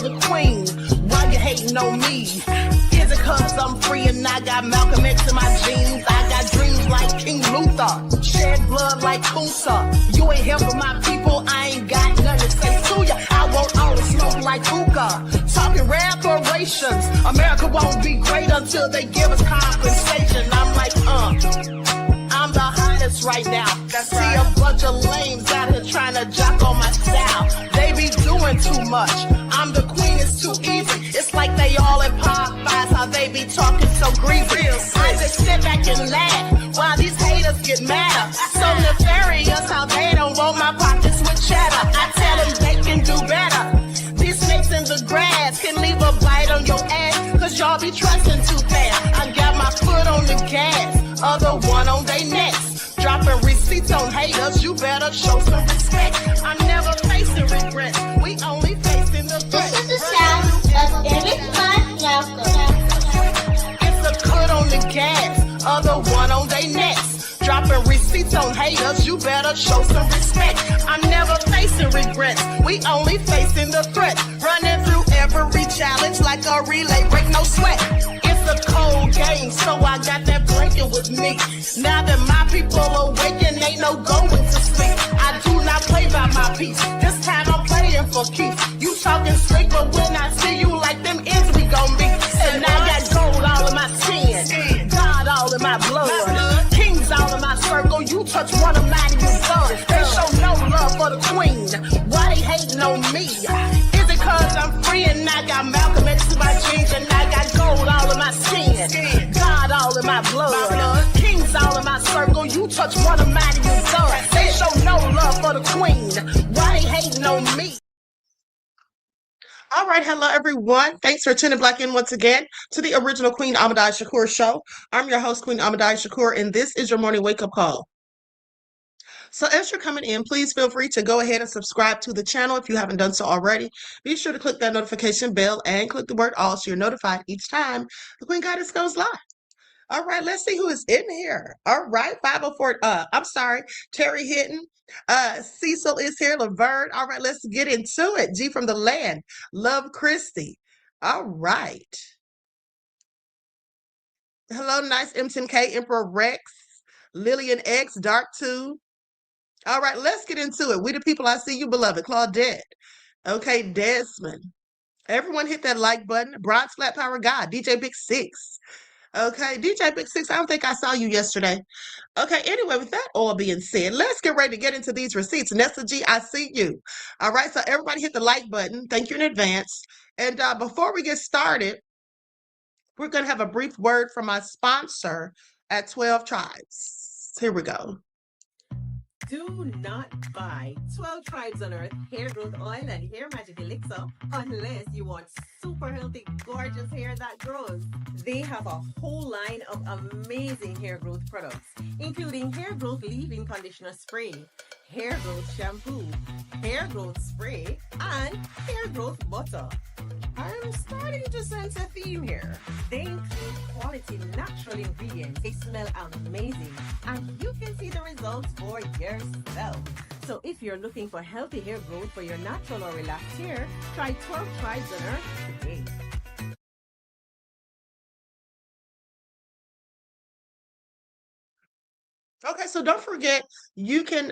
the queen. Why you hating on me? Is it cause I'm free and I got Malcolm X in my jeans? I got dreams like King Luther, shed blood like Kusa. You ain't helping my people, I ain't got nothing to say to ya. I want all the smoke like hookah. Talking reparations, America won't be great until they give us compensation. I'm like, I'm the hottest right now. See a bunch of lames out here trying to jock on my style. They be doing too much. I'm the queen, it's too easy. It's like they all in Popeyes, how they be talking so greasy. I just sit back and laugh while these haters get mad. So nefarious how they don't want my pockets with cheddar. I tell them they can do better. These snakes in the grass can leave a bite on your ass, cause y'all be trusting too fast. I got my foot on the gas, other one on they necks. Dropping receipts on haters, you better show some respect. I'm never facing regret, we only facing the threat. This is the sound of Ahmadiyyah. It's a cut on the gas, other one on they necks. Dropping receipts on haters, you better show some respect. I'm never facing regrets, we only facing the threat. Running through every challenge like a relay, break no sweat. It's a cold game, so I got that blanket with me. Now that my people awaken, ain't no going to sleep. I do not play by my piece, this time I'm playing for keeps. You talking slick, but when I see you like them ends, we gon' meet. And I got gold all in my skin, God all in my blood, kings all in my circle. You touch one of mine and you're done. They show no love for the queen, why they hating on me? Is it cause I'm free and I got Malcolm X in my jeans, and I got gold all in my skin, God all in my blood, kings all in my circle. You touch one of mine and you're done. They show no love for the queen, why they hating on me? All right, hello everyone. Thanks for tuning back in once again to the original Queen Ahmadiyyah Shakur show. I'm your host, Queen Ahmadiyyah Shakur, and this is your morning wake-up call. So as you're coming in, please feel free to go ahead and subscribe to the channel if you haven't done so already. Be sure to click that notification bell and click the word all so you're notified each time the Queen Goddess goes live. All right, let's see who is in here. All right, 504, I'm sorry, Terry Hinton. Cecil is here, Laverne. All right, let's get into it. G from the land, Love Christy. All right. Hello, nice M10K, Emperor Rex, Lillian X, Dark 2. All right, let's get into it. We the people, I see you, beloved. Claudette. Okay, Desmond. Everyone hit that like button. Bronze Flat Power God, DJ Big Six. Okay, DJ Big Six, I don't think I saw you yesterday. Okay, anyway, with that all being said, let's get ready to get into these receipts. Nessa G, I see you. All right, so everybody hit the like button. Thank you in advance. And before we get started, we're going to have a brief word from my sponsor at 12 Tribes. Here we go. Do not buy 12 Tribes on Earth hair growth oil and hair magic elixir unless you want super healthy, gorgeous hair that grows. They have a whole line of amazing hair growth products, including hair growth leave-in conditioner spray, hair growth shampoo, hair growth spray, and hair growth butter. I'm starting to sense a theme here. They include quality natural ingredients. They smell amazing, and you can see the results for yourself. So if you're looking for healthy hair growth for your natural or relaxed hair, try 12 Tribes on Earth today. Okay, so don't forget, you can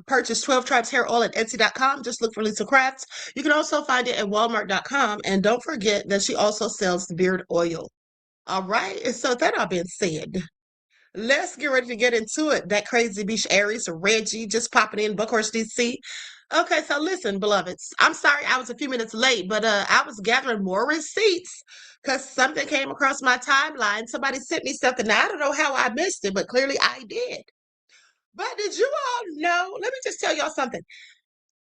purchase 12 Tribes Hair Oil at Etsy.com. Just look for Lisa Crafts. You can also find it at Walmart.com. And don't forget that she also sells the beard oil. All right, and so that all being said, let's get ready to get into it. That crazy Beach Aries, Reggie, just popping in, Buckhorst, DC. Okay, so listen, beloveds. I'm sorry I was a few minutes late, but I was gathering more receipts because something came across my timeline. Somebody sent me something. Now, I don't know how I missed it, but clearly I did. But did you all know? Let me just tell y'all something.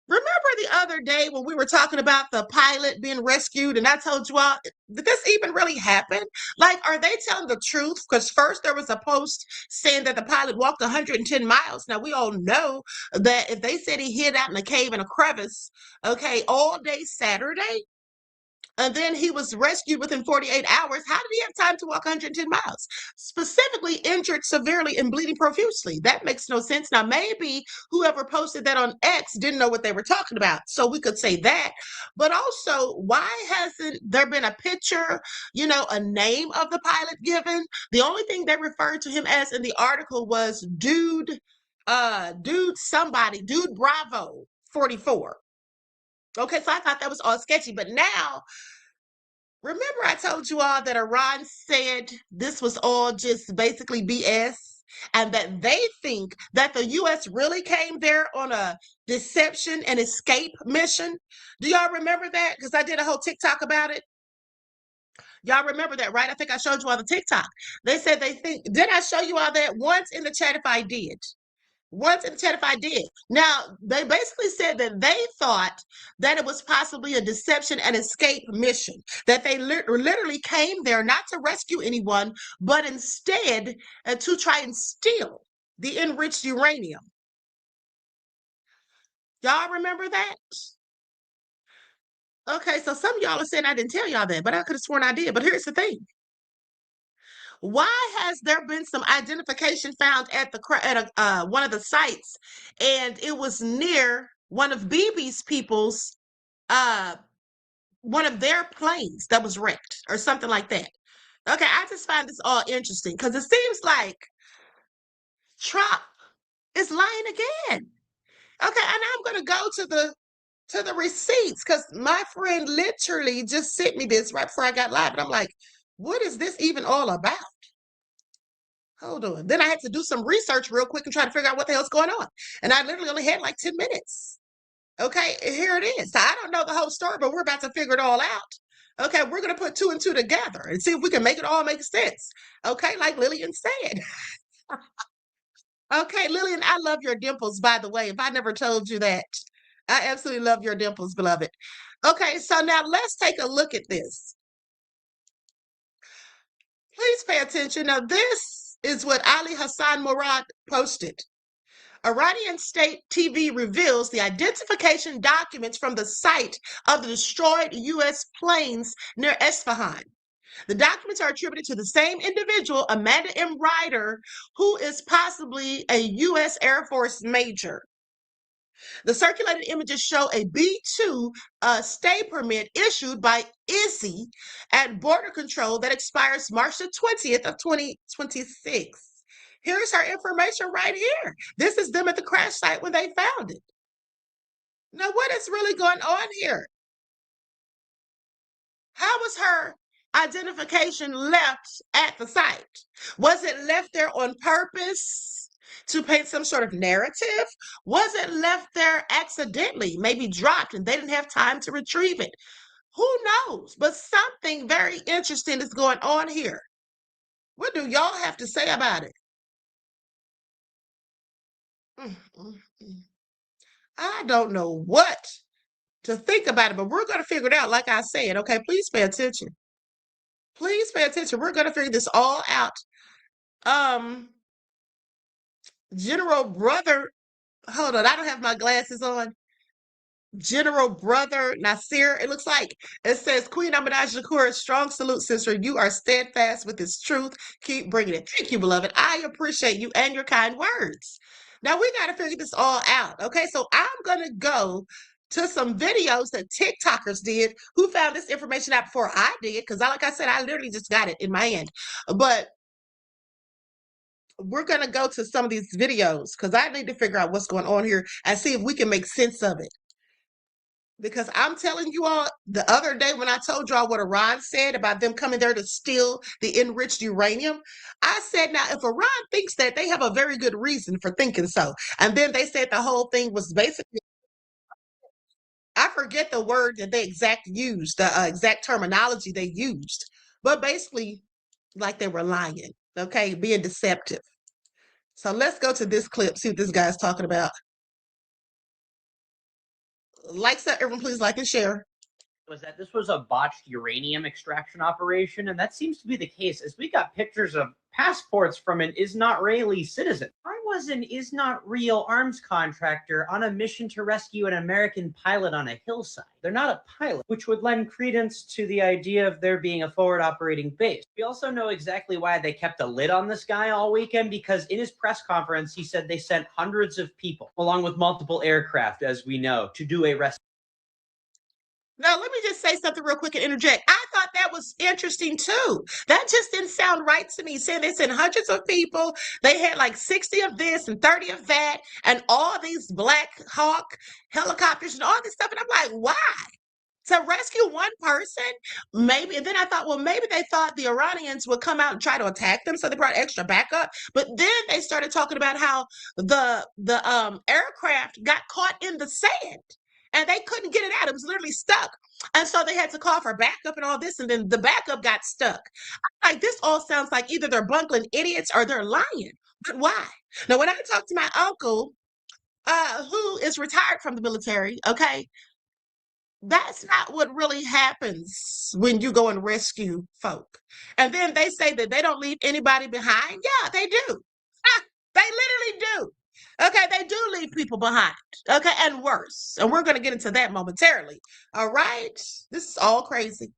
Remember the other day when we were talking about the pilot being rescued, and I told you all, did this even really happen? Like, are they telling the truth? Because first there was a post saying that the pilot walked 110 miles. Now, we all know that if they said he hid out in a cave in a crevice, okay, all day Saturday, and then he was rescued within 48 hours. How did he have time to walk 110 miles? Specifically injured severely and bleeding profusely. That makes no sense. Now, maybe whoever posted that on X didn't know what they were talking about. So we could say that. But also, why hasn't there been a picture, a name of the pilot given? The only thing they referred to him as in the article was dude Bravo 44. Okay, so I thought that was all sketchy. But now, remember I told you all that Iran said this was all just basically BS, and that they think that the U.S. really came there on a deception and escape mission? Do y'all remember that? Because I did a whole TikTok about it. Y'all remember that, right? I think I showed you all the TikTok. They said they think, did I show you all that once in the chat? If I did. Once in the chat, if I did. Now, they basically said that they thought that it was possibly a deception and escape mission, that they literally came there not to rescue anyone, but instead to try and steal the enriched uranium. Y'all remember that? Okay, so some of y'all are saying I didn't tell y'all that, but I could have sworn I did. But here's the thing. Why has there been some identification found at one of the sites, and it was near one of BB's people's one of their planes that was wrecked or something like that? Okay, I just find this all interesting because it seems like Trump is lying again. Okay, and I'm going to go to the receipts because my friend literally just sent me this right before I got live, and I'm like, what is this even all about? Hold on. Then I had to do some research real quick and try to figure out what the hell's going on. And I literally only had like 10 minutes. Okay, here it is. So I don't know the whole story, but we're about to figure it all out. Okay, we're going to put two and two together and see if we can make it all make sense. Okay, like Lillian said. Okay, Lillian, I love your dimples, by the way, if I never told you that. I absolutely love your dimples, beloved. Okay, so now let's take a look at this. Please pay attention. Now, this is what Ali Hassan Murad posted. Iranian state TV reveals the identification documents from the site of the destroyed U.S. planes near Esfahan. The documents are attributed to the same individual, Amanda M. Ryder, who is possibly a U.S. Air Force major. The circulated images show a B-2 stay permit issued by ISI at border control that expires March the 20th of 2026. Here's her information right here. This is them at the crash site when they found it. Now, what is really going on here? How was her identification left at the site? Was it left there on purpose to paint some sort of narrative? Was it left there accidentally, maybe dropped, and they didn't have time to retrieve it? Who knows? But something very interesting is going on here. What do y'all have to say about it? I don't know what to think about it, but we're going to figure it out. Like I said, okay, please pay attention. Please pay attention. We're going to figure this all out. General Brother, hold on, I don't have my glasses on. General Brother Nasir, it looks like it says, Queen Ahmadiyyah Shakur, strong salute, sister. You are steadfast with this truth. Keep bringing it. Thank you, beloved. I appreciate you and your kind words. Now we got to figure this all out. Okay, so I'm going to go to some videos that TikTokers did who found this information out before I did, because like I said, I literally just got it in my hand. But we're going to go to some of these videos because I need to figure out what's going on here and see if we can make sense of it. Because I'm telling you all, the other day when I told y'all what Iran said about them coming there to steal the enriched uranium, I said, now, if Iran thinks that, they have a very good reason for thinking so. And then they said the whole thing was basically, I forget the word that they used, the exact terminology they used, but basically like they were lying, okay, being deceptive. So let's go to this clip, see what this guy's talking about. Like, so everyone, please like and share. Was that this was a botched uranium extraction operation, and that seems to be the case, as we got pictures of passports from an Israeli citizen. Taiwan was an is not real arms contractor on a mission to rescue an American pilot on a hillside. They're not a pilot, which would lend credence to the idea of there being a forward operating base. We also know exactly why they kept a lid on this guy all weekend, because in his press conference, he said they sent hundreds of people, along with multiple aircraft, as we know, to do a rescue. Now, let me just say something real quick and interject. I thought that was interesting too. That just didn't sound right to me. Saying they sent hundreds of people, they had like 60 of this and 30 of that, and all these Black Hawk helicopters and all this stuff. And I'm like, why? To rescue one person? Maybe. And then I thought, well, maybe they thought the Iranians would come out and try to attack them, so they brought extra backup. But then they started talking about how the aircraft got caught in the sand. And they couldn't get it out. It was literally stuck. And so they had to call for backup and all this. And then the backup got stuck. I'm like, this all sounds like either they're bungling idiots or they're lying. But why? Now, when I talked to my uncle, who is retired from the military, okay, that's not what really happens when you go and rescue folk. And then they say that they don't leave anybody behind. Yeah, they do. They literally do. Okay, they do leave people behind. Okay, and worse. And we're going to get into that momentarily. All right? This is all crazy.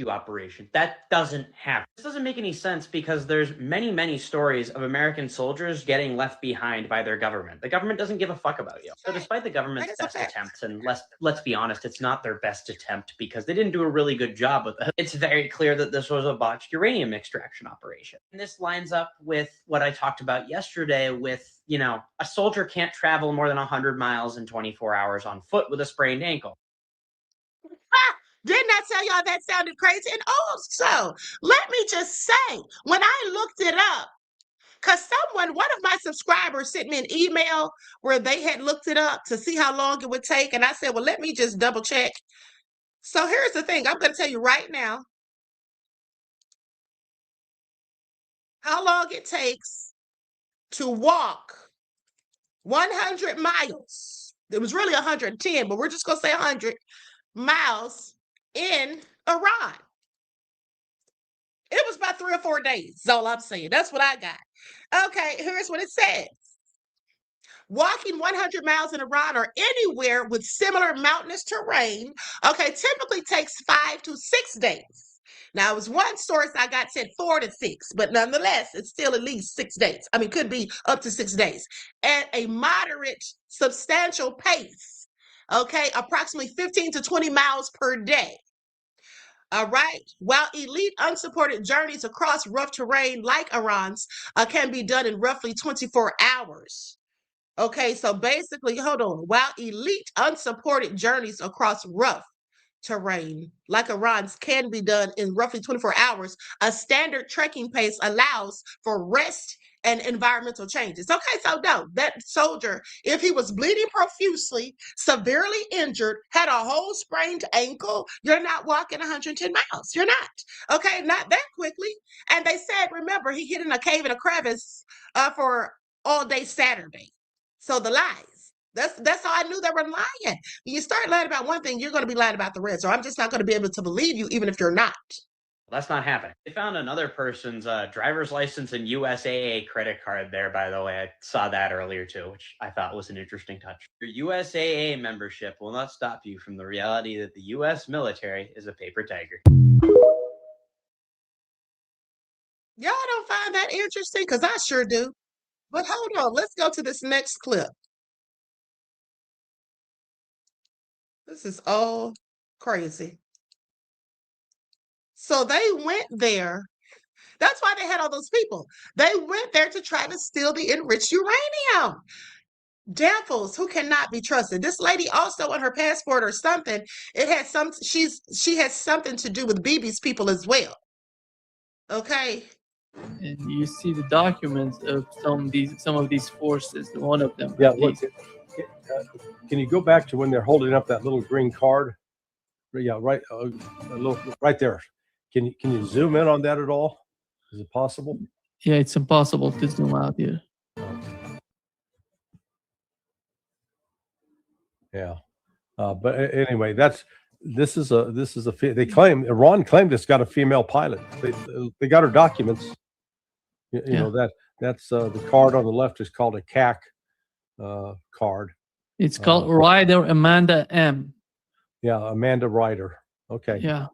Operation. That doesn't happen. This doesn't make any sense because there's many stories of American soldiers getting left behind by their government. The government doesn't give a fuck about you. So despite the government's best attempts, and let's be honest, it's not their best attempt because they didn't do a really good job with it. It's very clear that this was a botched uranium extraction operation. And this lines up with what I talked about yesterday with, you know, a soldier can't travel more than 100 miles in 24 hours on foot with a sprained ankle. Didn't I tell y'all that sounded crazy? And also, let me just say, when I looked it up, because one of my subscribers sent me an email where they had looked it up to see how long it would take. And I said, well, let me just double check. So here's the thing. I'm going to tell you right now how long it takes to walk 100 miles. It was really 110, but we're just going to say 100 miles in Iran. It was about 3 or 4 days. That's all I'm saying. That's what I got. Okay, here's what it says. Walking 100 miles in Iran or anywhere with similar mountainous terrain, okay, typically takes 5 to 6 days. Now, it was one source I got said 4 to 6, but nonetheless, it's still at least 6 days. I mean, could be up to 6 days at a moderate, substantial pace. Okay, approximately 15 to 20 miles per day. All right. While elite unsupported journeys across rough terrain like Iran's can be done in roughly 24 hours. Okay, so basically, hold on. While elite unsupported journeys across rough terrain like Iran's can be done in roughly 24 hours, a standard trekking pace allows for rest and environmental changes. Okay, so no, that soldier, if he was bleeding profusely, severely injured, had a whole sprained ankle, you're not walking 110 miles. You're not. Okay, not that quickly. And they said, remember, he hid in a cave in a crevice for all day Saturday. So the lies. That's how I knew they were lying. When you start lying about one thing, you're going to be lying about the rest. Or I'm just not going to be able to believe you, even if you're not. That's not happening. They found another person's driver's license and USAA credit card there, by the way. I saw that earlier too, which I thought was an interesting touch. Your USAA membership will not stop you from the reality that the U.S. military is a paper tiger. Y'all don't find that interesting? Because I sure do. But hold on, let's go to this next clip. This is all crazy. So they went there. That's why they had all those people. They went there to try to steal the enriched uranium. Devils who cannot be trusted. This lady also on her passport or something, it had she has something to do with Bibi's people as well. Okay. And you see the documents of some of these forces. One of them. Yeah, look. Can you go back to when they're holding up that little green card? Yeah, right. Right there. Can you zoom in on that at all? Is it possible? Yeah, it's impossible to zoom out here. Yeah, but anyway, this is a they claim Iran claimed it's got a female pilot. They got her documents. You know That's the card on the left is called a CAC card. It's called Ryder Amanda M. Yeah, Amanda Ryder. Okay. Yeah.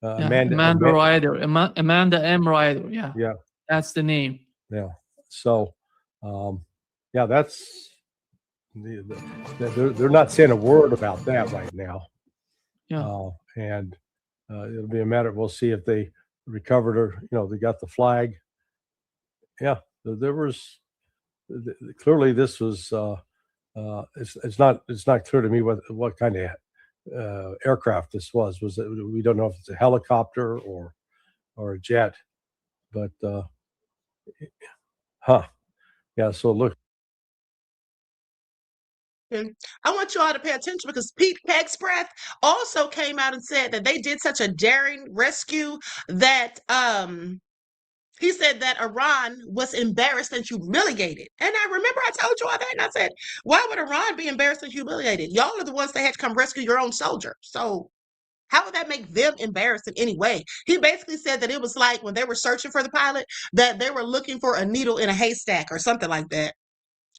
Amanda Ryder. Amanda M. Ryder. Yeah. Yeah. That's the name. Yeah. So, yeah, that's they're not saying a word about that right now. Yeah. And it'll be a matter. We'll see if they recovered or they got the flag. Yeah, there was clearly this was. It's not clear to me what kind of aircraft this was. Was it? We don't know if it's a helicopter or a jet, but yeah. So look. I want you all to pay attention because Pete Express also came out and said that they did such a daring rescue that he said that Iran was embarrassed and humiliated. And I remember I told you all that, and I said, why would Iran be embarrassed and humiliated? Y'all are the ones that had to come rescue your own soldier. So how would that make them embarrassed in any way? He basically said that it was like when they were searching for the pilot, that they were looking for a needle in a haystack or something like that.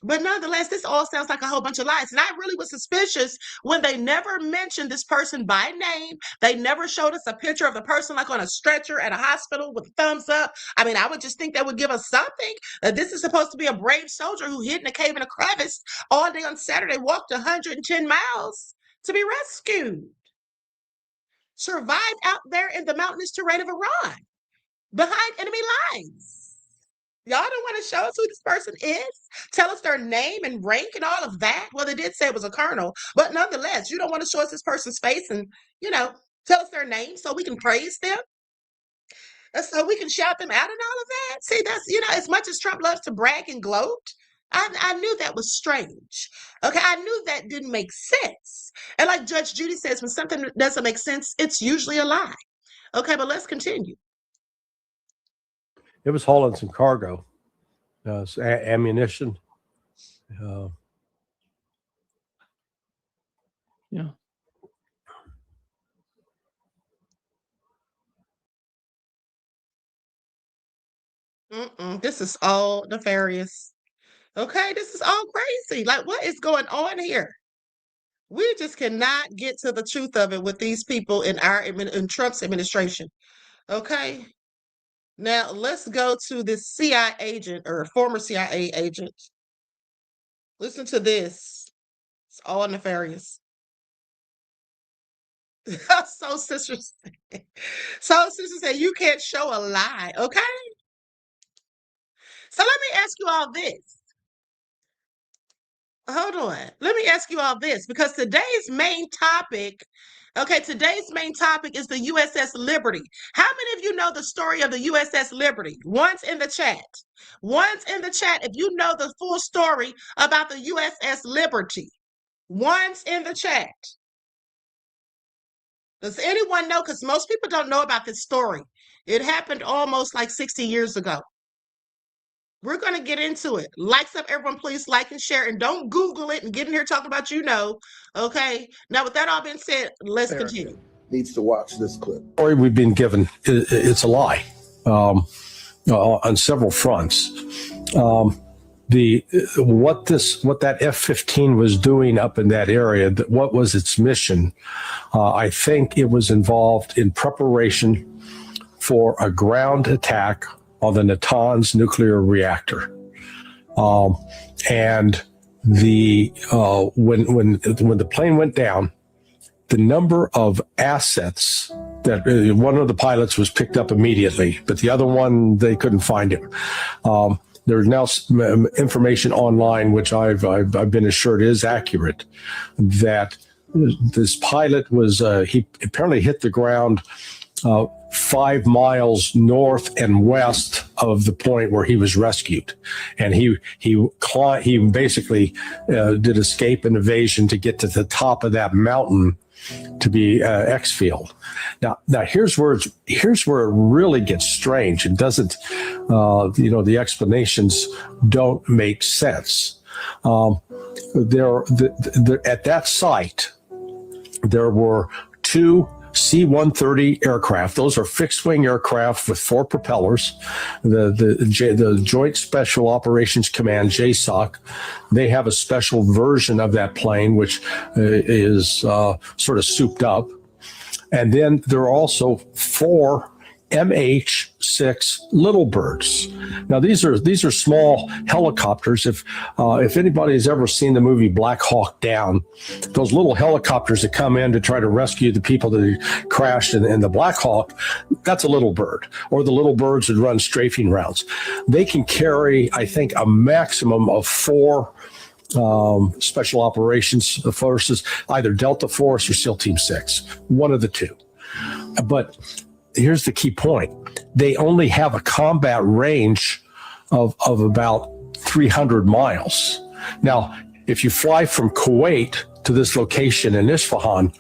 But nonetheless, this all sounds like a whole bunch of lies. And I really was suspicious when they never mentioned this person by name. They never showed us a picture of the person like on a stretcher at a hospital with a thumbs up. I mean, I would just think that would give us something. This is supposed to be a brave soldier who hid in a cave in a crevice all day on Saturday, walked 110 miles to be rescued. Survived out there in the mountainous terrain of Iran, behind enemy lines. Y'all don't want to show us who this person is? Tell us their name and rank and all of that? Well, they did say it was a colonel, but nonetheless, you don't want to show us this person's face and, tell us their name so we can praise them? So we can shout them out and all of that? See, that's, as much as Trump loves to brag and gloat, I knew that was strange. Okay, I knew that didn't make sense. And like Judge Judy says, when something doesn't make sense, it's usually a lie. Okay, but let's continue. It was hauling some cargo, ammunition. Yeah. This is all nefarious. Okay, this is all crazy. Like, what is going on here? We just cannot get to the truth of it with these people in Trump's administration. Okay. Now, let's go to this CIA agent or former CIA agent. Listen to this. It's all nefarious. Soul Sister said, you can't show a lie, okay? So let me ask you all this. Hold on. Let me ask you all this, because today's main topic is the USS Liberty. How many of you know the story of the USS Liberty? Once in the chat, if you know the full story about the USS Liberty. Once in the chat. Does anyone know? Because most people don't know about this story. It happened almost like 60 years ago. We're going to get into it. Likes up, everyone, please like and share. And don't Google it and get in here talking about okay? Now, with that all being said, let's continue. Needs to watch this clip. The story we've been given, it's a lie on several fronts. What that F-15 was doing up in that area, what was its mission? I think it was involved in preparation for a ground attack on the Natanz nuclear reactor, and when the plane went down, the number of assets that one of the pilots was picked up immediately, but the other one they couldn't find him. There's now information online, which I've been assured is accurate, that this pilot was he apparently hit the ground 5 miles north and west of the point where he was rescued, and he basically did escape and evasion to get to the top of that mountain to be exfilled. Now here's where it really gets strange. It doesn't, the explanations don't make sense. At that site, there were 2 C-130 aircraft. Those are fixed-wing aircraft with 4 propellers. The Joint Special Operations Command, JSOC, they have a special version of that plane, which is sort of souped up. And then there are also 4 MH-6 Little Birds. Now these are small helicopters. If anybody's ever seen the movie Black Hawk Down, those little helicopters that come in to try to rescue the people that crashed in the Black Hawk, that's a Little Bird, or the Little Birds that run strafing routes. They can carry, I think, a maximum of 4 special operations forces, either Delta Force or SEAL Team 6, one of the two. But here's the key point. They only have a combat range of about 300 miles. Now, if you fly from Kuwait to this location in Isfahan,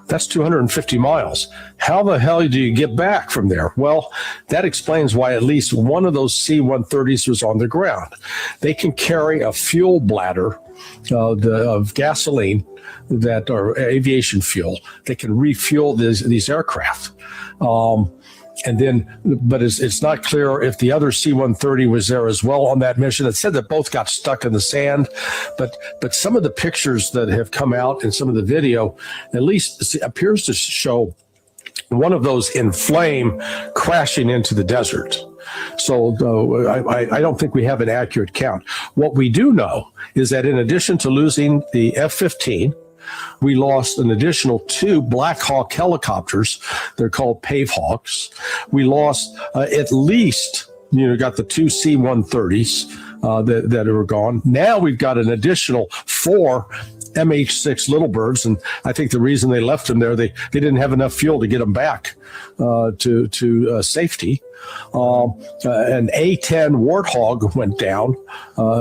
that's 250 miles. How the hell do you get back from there? Well, that explains why at least one of those C-130s was on the ground. They can carry a fuel bladder of gasoline that are aviation fuel. They can refuel these aircraft. And then, but it's not clear if the other C-130 was there as well on that mission. It said that both got stuck in the sand, but some of the pictures that have come out and some of the video, at least appears to show one of those in flame crashing into the desert. So I don't think we have an accurate count. What we do know is that in addition to losing the F-15, we lost an additional 2 Black Hawk helicopters. They're called Pave Hawks. We lost at least, got the 2 C-130s that are gone. Now we've got an additional 4 MH-6 Little Birds, and I think the reason they left them there, they didn't have enough fuel to get them back to safety. An A-10 Warthog went down,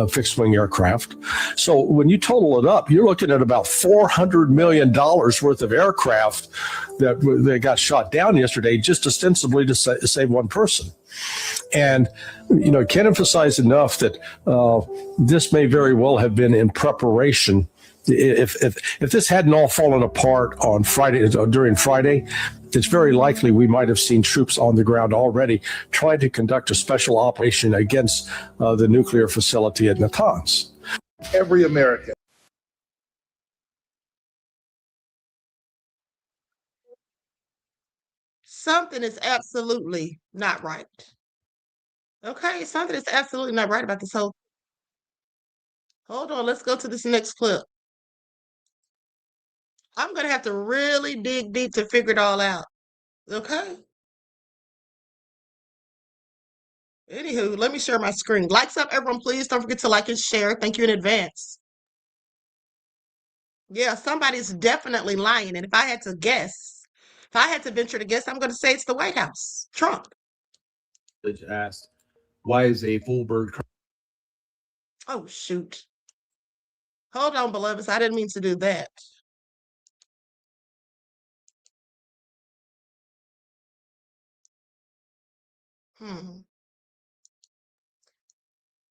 fixed-wing aircraft. So when you total it up, you're looking at about $400 million worth of aircraft that got shot down yesterday, just ostensibly to save one person. And, can't emphasize enough that this may very well have been in preparation. If this hadn't all fallen apart on Friday, during Friday, it's very likely we might have seen troops on the ground already trying to conduct a special operation against the nuclear facility at Natanz. Every American. Something is absolutely not right. Okay, something is absolutely not right about this whole. Hold on, let's go to this next clip. I'm going to have to really dig deep to figure it all out. Okay? Anywho, let me share my screen. Likes up, everyone, please. Don't forget to like and share. Thank you in advance. Yeah, somebody's definitely lying. And if I had to guess, if I had to venture to guess, I'm going to say it's the White House. Trump. Asked, why is a full bird? Oh, shoot. Hold on, beloveds. I didn't mean to do that.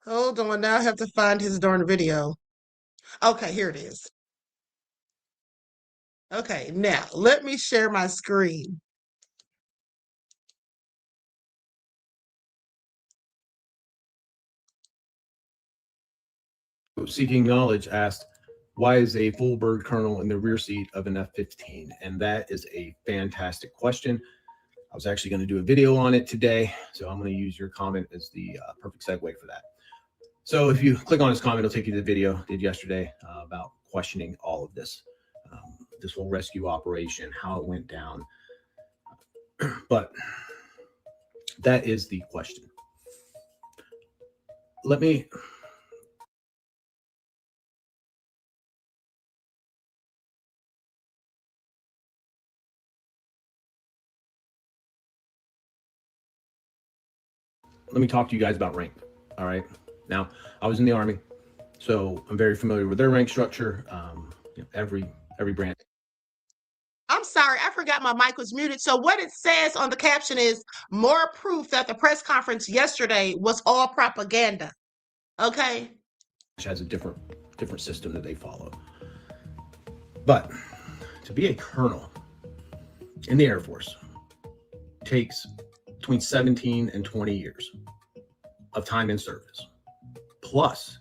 Hold on, now I have to find his darn video. Okay, here it is. Okay, now let me share my screen. Seeking Knowledge asked, why is a full bird colonel in the rear seat of an F-15? And that is a fantastic question. I was actually going to do a video on it today, so I'm going to use your comment as the perfect segue for that. So if you click on his comment, it'll take you to the video I did yesterday about questioning all of this, this whole rescue operation, how it went down. But that is the question. Let me talk to you guys about rank. All right. Now, I was in the Army, so I'm very familiar with their rank structure. Every branch. I'm sorry, I forgot my mic was muted. So what it says on the caption is more proof that the press conference yesterday was all propaganda. Okay. Has a different system that they follow. But to be a colonel in the Air Force takes between 17 and 20 years of time in service, plus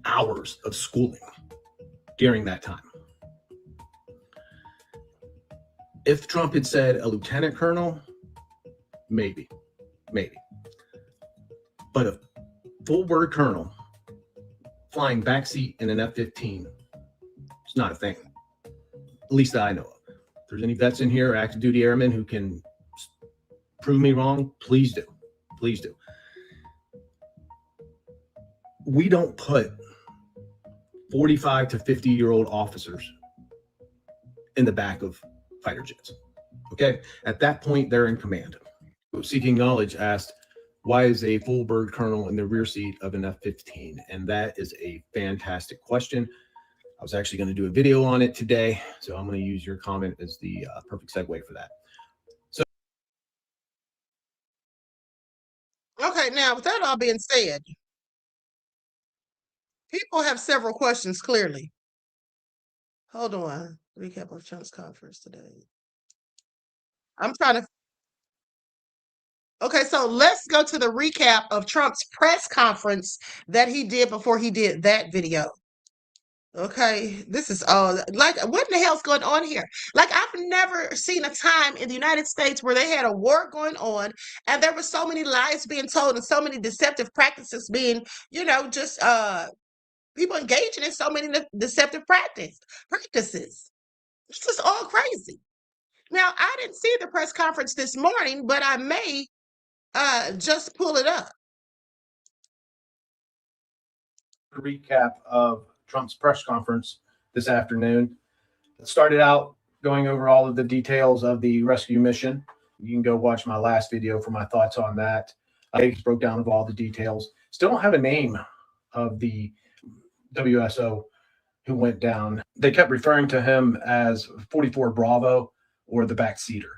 hours of schooling during that time. If Trump had said a lieutenant colonel, maybe. But a full bird colonel flying backseat in an F-15 is not a thing, at least that I know of. If there's any vets in here, active duty airmen who can prove me wrong, please do. Please do. We don't put 45 to 50-year-old officers in the back of fighter jets. Okay? At that point, they're in command. Seeking Knowledge asked, why is a full bird colonel in the rear seat of an F-15? And that is a fantastic question. I was actually going to do a video on it today, so I'm going to use your comment as the perfect segue for that. So, Okay, now with that all being said, people have several questions clearly. Hold on. Recap of Trump's conference today. I'm trying to. Okay, so let's go to the recap of Trump's press conference that he did before he did that video. Okay, this is all like, what in the hell's going on here? Like, I've never seen a time in the United States where they had a war going on and there were so many lies being told and so many deceptive practices being, just people engaging in so many deceptive practices. This is all crazy. Now, I didn't see the press conference this morning, but I may just pull it up. a recap of Trump's press conference this afternoon. It started out going over all of the details of the rescue mission. You can go watch my last video for my thoughts on that. I broke down of all the details. Still don't have a name of the WSO who went down. They kept referring to him as 44 Bravo or the backseater.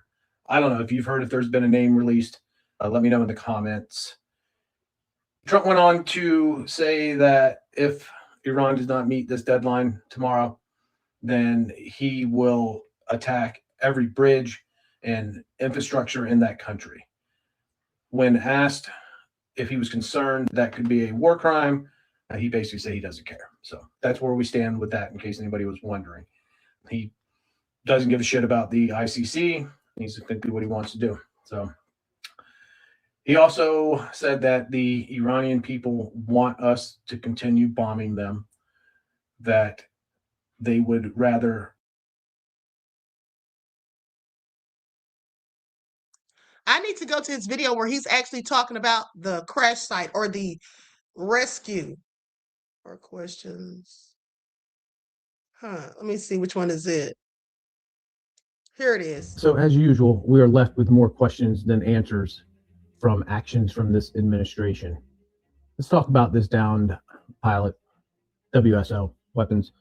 I don't know if you've heard if there's been a name released. Let me know in the comments. Trump went on to say that if Iran does not meet this deadline tomorrow, then he will attack every bridge and infrastructure in that country. When asked if he was concerned that could be a war crime, he basically said he doesn't care. So that's where we stand with that, in case anybody was wondering. He doesn't give a shit about the ICC. He's going to do what he wants to do. So he also said that the Iranian people want us to continue bombing them, that they would rather. I need to go to his video where he's actually talking about the crash site or the rescue. Or questions. Let me see, which one is it? Here it is. So as usual, we are left with more questions than answers from actions from this administration. Let's talk about this downed pilot, WSO, Weapons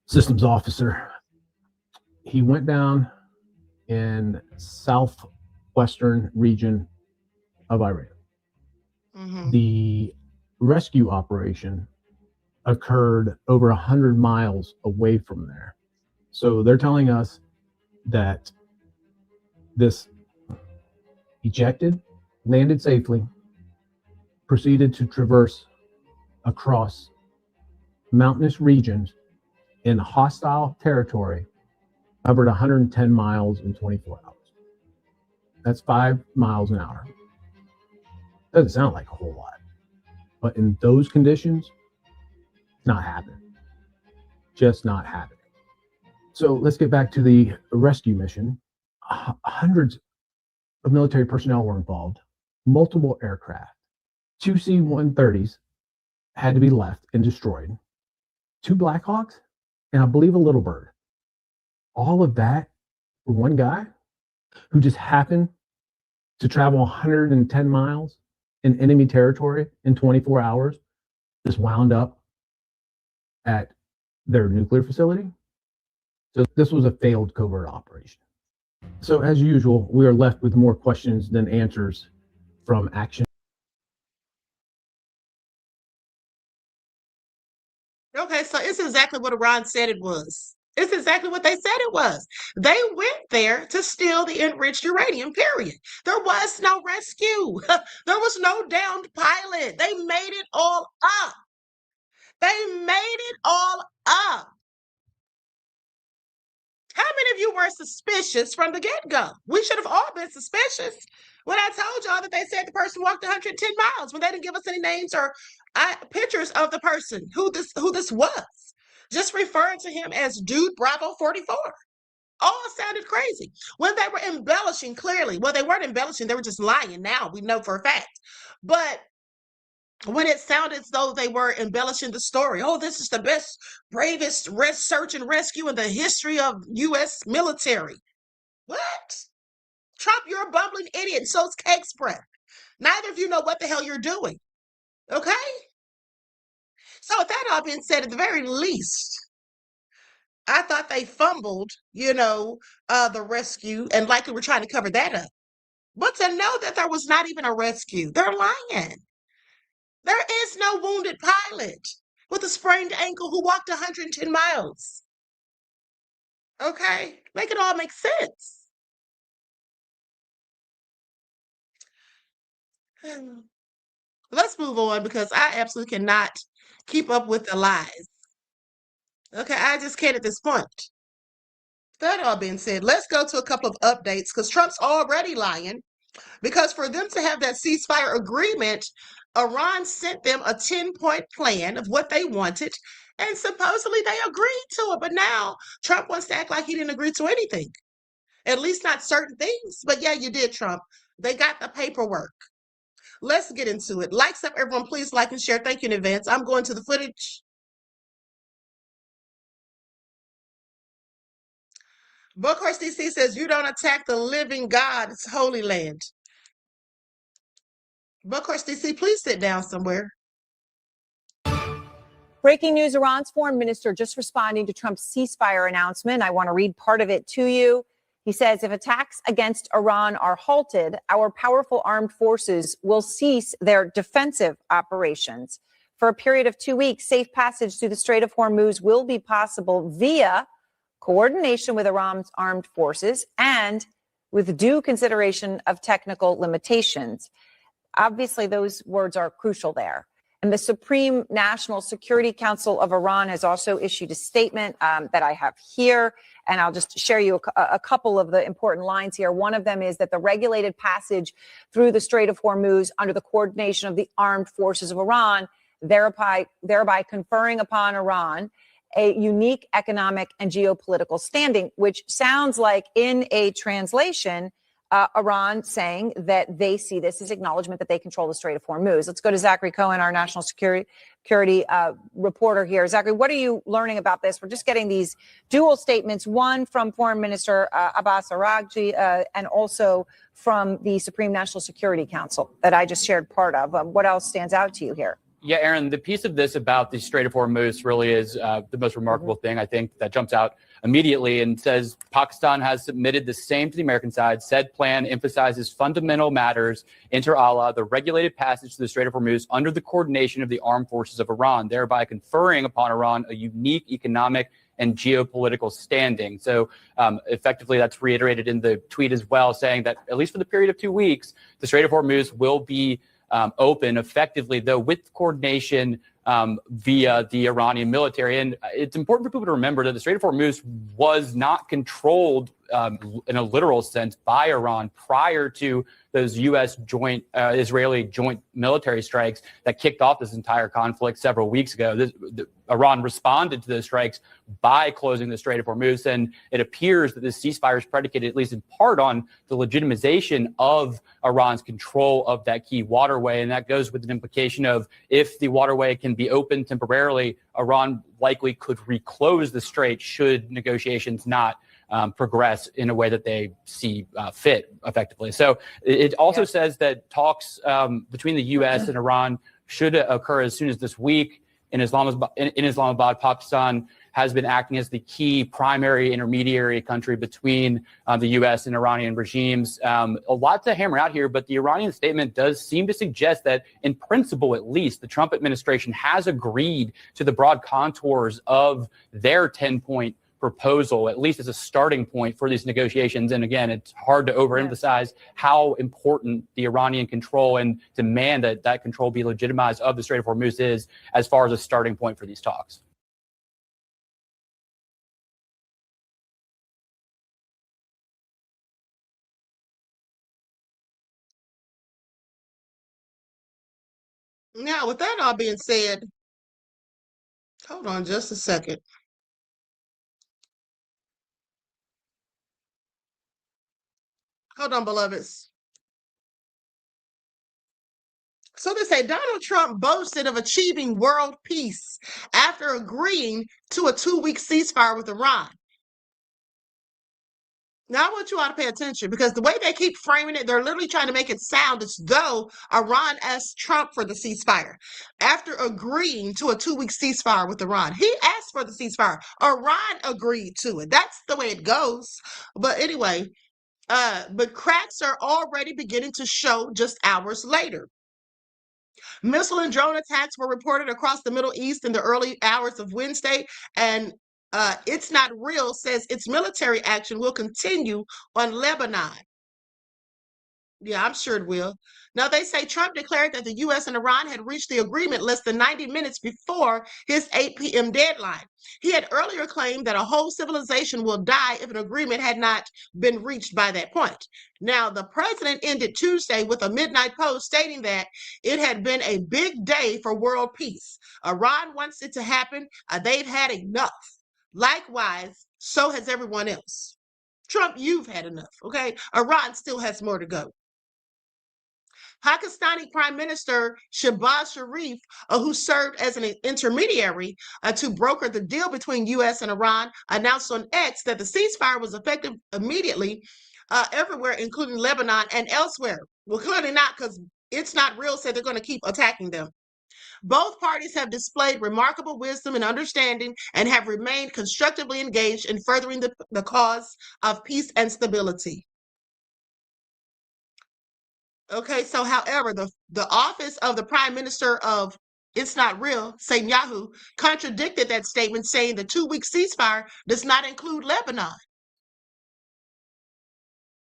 Systems Officer. He went down in southwestern region of Iran. Mm-hmm. The rescue operation occurred over 100 miles away from there. So they're telling us that this ejected, landed safely, proceeded to traverse across mountainous regions in hostile territory, covered 110 miles in 24 hours. That's 5 miles an hour. Doesn't sound like a whole lot, but in those conditions, it's not happening. Just not happening. So let's get back to the rescue mission. Hundreds of military personnel were involved, multiple aircraft, 2 C-130s had to be left and destroyed, 2 Blackhawks, and I believe a Little Bird. All of that for one guy who just happened to travel 110 miles in enemy territory in 24 hours, just wound up at their nuclear facility. So this was a failed covert operation. So as usual, we are left with more questions than answers from action. Okay, so it's exactly what Iran said it was. It's exactly what they said it was. They went there to steal the enriched uranium, period. There was no rescue. There was no downed pilot. They made it all up. They made it all up. How many of you were suspicious from the get-go? We should have all been suspicious when I told y'all that they said the person walked 110 miles when they didn't give us any names or pictures of the person, who this was. Just referring to him as Dude Bravo 44. All sounded crazy. When they were embellishing, clearly, well, they weren't embellishing, they were just lying now, we know for a fact. But when it sounded as though they were embellishing the story, oh, this is the best, bravest search and rescue in the history of U.S. military. What? Trump, you're a bumbling idiot. So's Cake's breath. Neither of you know what the hell you're doing. Okay? So with that all being said, at the very least, I thought they fumbled, the rescue, and likely we're trying to cover that up. But to know that there was not even a rescue, they're lying. There is no wounded pilot with a sprained ankle who walked 110 miles. Okay? Make it all make sense. Let's move on because I absolutely cannot keep up with the lies. Okay, I just can't at this point. That all being said, let's go to a couple of updates because Trump's already lying. Because for them to have that ceasefire agreement, Iran sent them a 10-point plan of what they wanted, and supposedly they agreed to it. But now Trump wants to act like he didn't agree to anything, at least not certain things. But yeah, you did, Trump. They got the paperwork. Let's get into it. Likes up, everyone. Please like and share. Thank you in advance. I'm going to the footage. Bookhorse DC says, you don't attack the living God. It's Holy Land. Bookhorse DC, please sit down somewhere. Breaking news, Iran's foreign minister just responding to Trump's ceasefire announcement. I want to read part of it to you. He says, if attacks against Iran are halted, our powerful armed forces will cease their defensive operations. For a period of 2 weeks, safe passage through the Strait of Hormuz will be possible via coordination with Iran's armed forces and with due consideration of technical limitations. Obviously, those words are crucial there. And the Supreme National Security Council of Iran has also issued a statement that I have here, and I'll just share you a couple of the important lines here. One of them is that the regulated passage through the Strait of Hormuz under the coordination of the armed forces of Iran, thereby conferring upon Iran a unique economic and geopolitical standing, which sounds like in a translation, Iran saying that they see this as acknowledgement that they control the Strait of Hormuz. Let's go to Zachary Cohen, our national security reporter here. Zachary, what are you learning about this? We're just getting these dual statements, one from Foreign Minister Abbas Araghchi and also from the Supreme National Security Council that I just shared part of. What else stands out to you here? Yeah, Aaron, the piece of this about the Strait of Hormuz really is the most remarkable thing, I think, that jumps out immediately and says Pakistan has submitted the same to the American side. Said plan emphasizes fundamental matters, inter alia, the regulated passage to the Strait of Hormuz under the coordination of the armed forces of Iran, thereby conferring upon Iran a unique economic and geopolitical standing. So effectively, that's reiterated in the tweet as well, saying that at least for the period of 2 weeks, the Strait of Hormuz will be open effectively, though with coordination via the Iranian military. And it's important for people to remember that the Strait of Hormuz was not controlled in a literal sense by Iran prior to those U.S. Israeli joint military strikes that kicked off this entire conflict several weeks ago. Iran responded to those strikes by closing the Strait of Hormuz, and it appears that this ceasefire is predicated, at least in part, on the legitimization of Iran's control of that key waterway, and that goes with an implication of if the waterway can be opened temporarily, Iran likely could reclose the strait should negotiations not progress in a way that they see fit effectively. So it also says that talks between the U.S. and Iran should occur as soon as this week. In Islamabad, Pakistan has been acting as the key primary intermediary country between the U.S. and Iranian regimes. A lot to hammer out here, but the Iranian statement does seem to suggest that, in principle at least, the Trump administration has agreed to the broad contours of their 10-point proposal, at least as a starting point for these negotiations. And again, it's hard to overemphasize how important the Iranian control and demand that that control be legitimized of the Strait of Hormuz is as far as a starting point for these talks. Now, with that all being said, hold on just a second. Hold on, beloveds. So they say Donald Trump boasted of achieving world peace after agreeing to a 2-week ceasefire with Iran. Now, I want you all to pay attention because the way they keep framing it, they're literally trying to make it sound as though Iran asked Trump for the ceasefire after agreeing to a 2-week ceasefire with Iran. He asked for the ceasefire. Iran agreed to it. That's the way it goes. But anyway, but cracks are already beginning to show just hours later. Missile and drone attacks were reported across the Middle East in the early hours of Wednesday, and It's Not Real says its military action will continue on Lebanon. Yeah, I'm sure it will. Now, they say Trump declared that the U.S. and Iran had reached the agreement less than 90 minutes before his 8 p.m. deadline. He had earlier claimed that a whole civilization will die if an agreement had not been reached by that point. Now, the president ended Tuesday with a midnight post stating that it had been a big day for world peace. Iran wants it to happen. They've had enough. Likewise, so has everyone else. Trump, you've had enough, okay? Iran still has more to go. Pakistani Prime Minister Shehbaz Sharif, who served as an intermediary to broker the deal between U.S. and Iran, announced on X that the ceasefire was effective immediately everywhere, including Lebanon and elsewhere. Well, clearly not, because It's Not Real said they're going to keep attacking them. Both parties have displayed remarkable wisdom and understanding and have remained constructively engaged in furthering the cause of peace and stability. Okay, so however, the office of the Prime Minister of It's Not Real, Netanyahu, contradicted that statement, saying the 2-week ceasefire does not include Lebanon.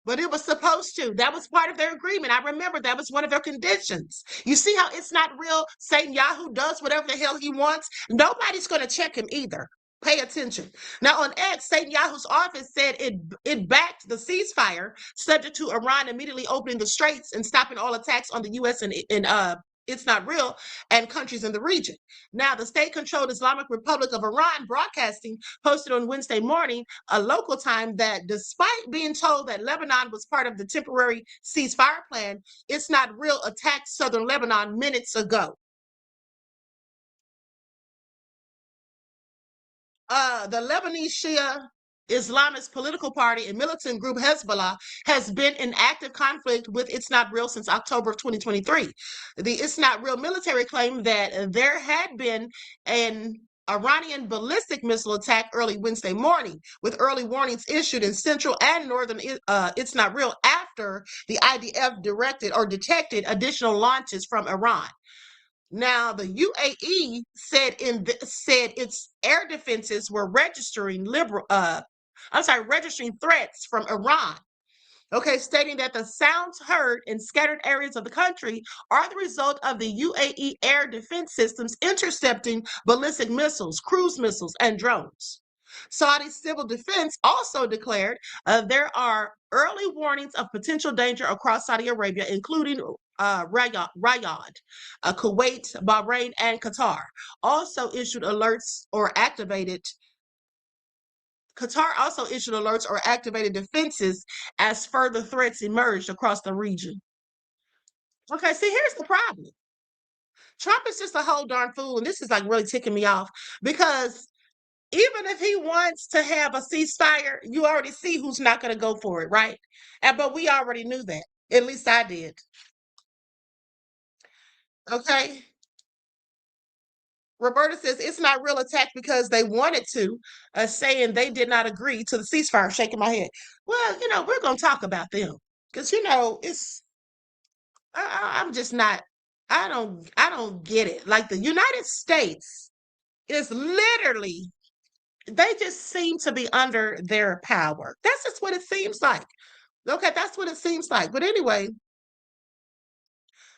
But it was supposed to. That was part of their agreement. I remember that was one of their conditions. You see how It's Not Real, Netanyahu does whatever the hell he wants? Nobody's going to check him either. Pay attention. Now, on X, Netanyahu's office said it backed the ceasefire, subject to Iran immediately opening the straits and stopping all attacks on the U.S. and It's Not Real and countries in the region. Now, the state-controlled Islamic Republic of Iran Broadcasting posted on Wednesday morning, a local time, that despite being told that Lebanon was part of the temporary ceasefire plan, It's Not Real attacked southern Lebanon minutes ago. The Lebanese Shia Islamist political party and militant group Hezbollah has been in active conflict with It's Not Real since October of 2023. The It's Not Real military claimed that there had been an Iranian ballistic missile attack early Wednesday morning, with early warnings issued in central and northern It's Not Real after the IDF directed or detected additional launches from Iran. Now, the UAE said its air defenses were registering threats from Iran. Okay, stating that the sounds heard in scattered areas of the country are the result of the UAE air defense systems intercepting ballistic missiles, cruise missiles, and drones. Saudi civil defense also declared there are early warnings of potential danger across Saudi Arabia, including Riyadh, Kuwait, Bahrain, and Qatar. Also issued alerts or activated. Qatar also issued alerts or activated defenses as further threats emerged across the region. Okay, see, here's the problem. Trump is just a whole darn fool, and this is like really ticking me off, because even if he wants to have a ceasefire, you already see who's not going to go for it, right? But we already knew that. At least I did. Okay. Roberta says It's Not Real attack because they wanted to, saying they did not agree to the ceasefire. Shaking my head. Well, we're going to talk about them because it's. I'm just not. I don't get it. Like, the United States is literally they just seem to be under their power. That's just what it seems like. Okay, that's what it seems like. But anyway,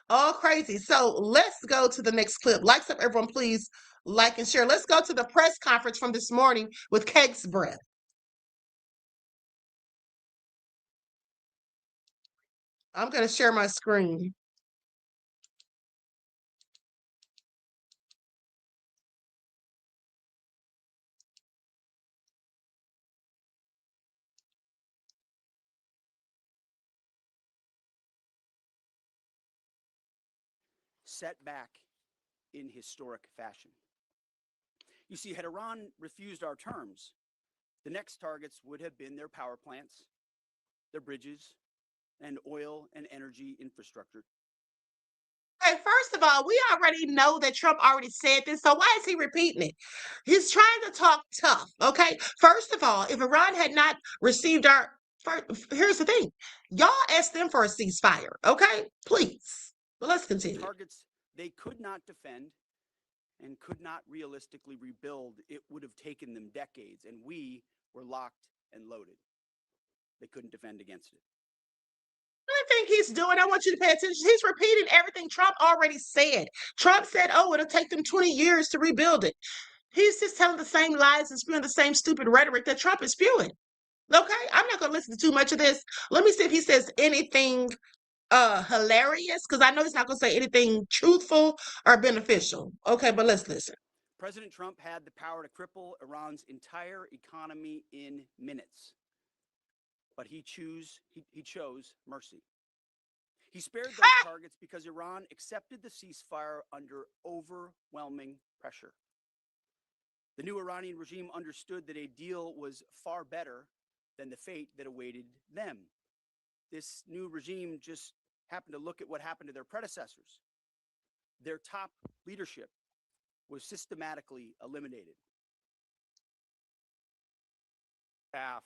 all crazy. So let's go to the next clip. Likes up, everyone, please like and share. Let's go to the press conference from this morning with Cake's Breath. I'm going to share my screen. Set back in historic fashion. You see, had Iran refused our terms, the next targets would have been their power plants, their bridges, and oil and energy infrastructure. Okay, first of all, we already know that Trump already said this, so why is he repeating it? He's trying to talk tough, okay? First of all, if Iran had not received our, here's the thing, y'all asked them for a ceasefire, okay? Please. But let's continue. Targets they could not defend and could not realistically rebuild. It would have taken them decades, and we were locked and loaded. They couldn't defend against it. I think he's doing, I want you to pay attention. He's repeating everything Trump already said. Trump said, oh, it'll take them 20 years to rebuild it. He's just telling the same lies and spewing the same stupid rhetoric that Trump is spewing. Okay, I'm not going to listen to too much of this. Let me see if he says anything hilarious, because I know he's not going to say anything truthful or beneficial. Okay, but let's listen. President Trump had the power to cripple Iran's entire economy in minutes. But he chose mercy. He spared those targets because Iran accepted the ceasefire under overwhelming pressure. The new Iranian regime understood that a deal was far better than the fate that awaited them. This new regime just happened to look at what happened to their predecessors. Their top leadership was systematically eliminated. Staff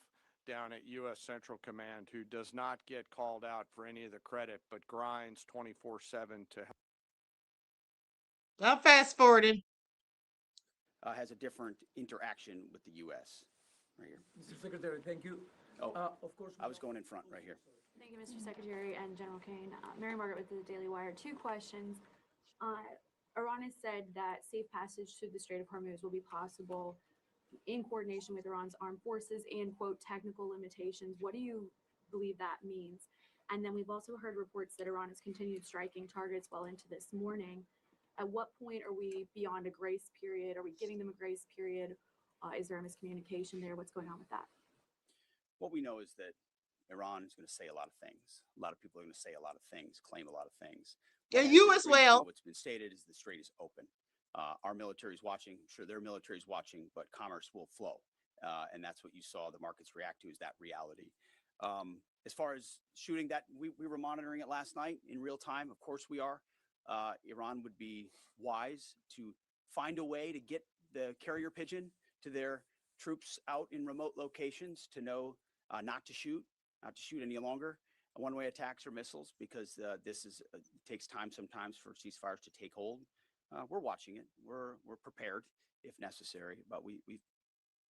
down at U.S. Central Command who does not get called out for any of the credit, but grinds 24/7 to help. I'm fast forwarding. Has a different interaction with the U.S. Right here. Mr. Secretary, thank you. Oh, of course. I was going in front right here. Thank you, Mr. Secretary and General Kane. Mary Margaret with the Daily Wire. Two questions. Iran has said that safe passage through the Strait of Hormuz will be possible in coordination with Iran's armed forces and, quote, technical limitations. What do you believe that means? And then we've also heard reports that Iran has continued striking targets well into this morning. At what point are we beyond a grace period? Are we giving them a grace period? Is there a miscommunication there? What's going on with that? What we know is that Iran is going to say a lot of things. A lot of people are going to say a lot of things, claim a lot of things. Yeah, you as well. What's been stated is the strait is open. Our military is watching. I'm sure their military is watching, but commerce will flow. And that's what you saw the markets react to, is that reality. As far as shooting that, we were monitoring it last night in real time. Of course we are. Iran would be wise to find a way to get the carrier pigeon to their troops out in remote locations to know not to shoot any longer. One-way attacks or missiles, because this takes time sometimes for ceasefires to take hold. We're watching it. We're prepared if necessary, but we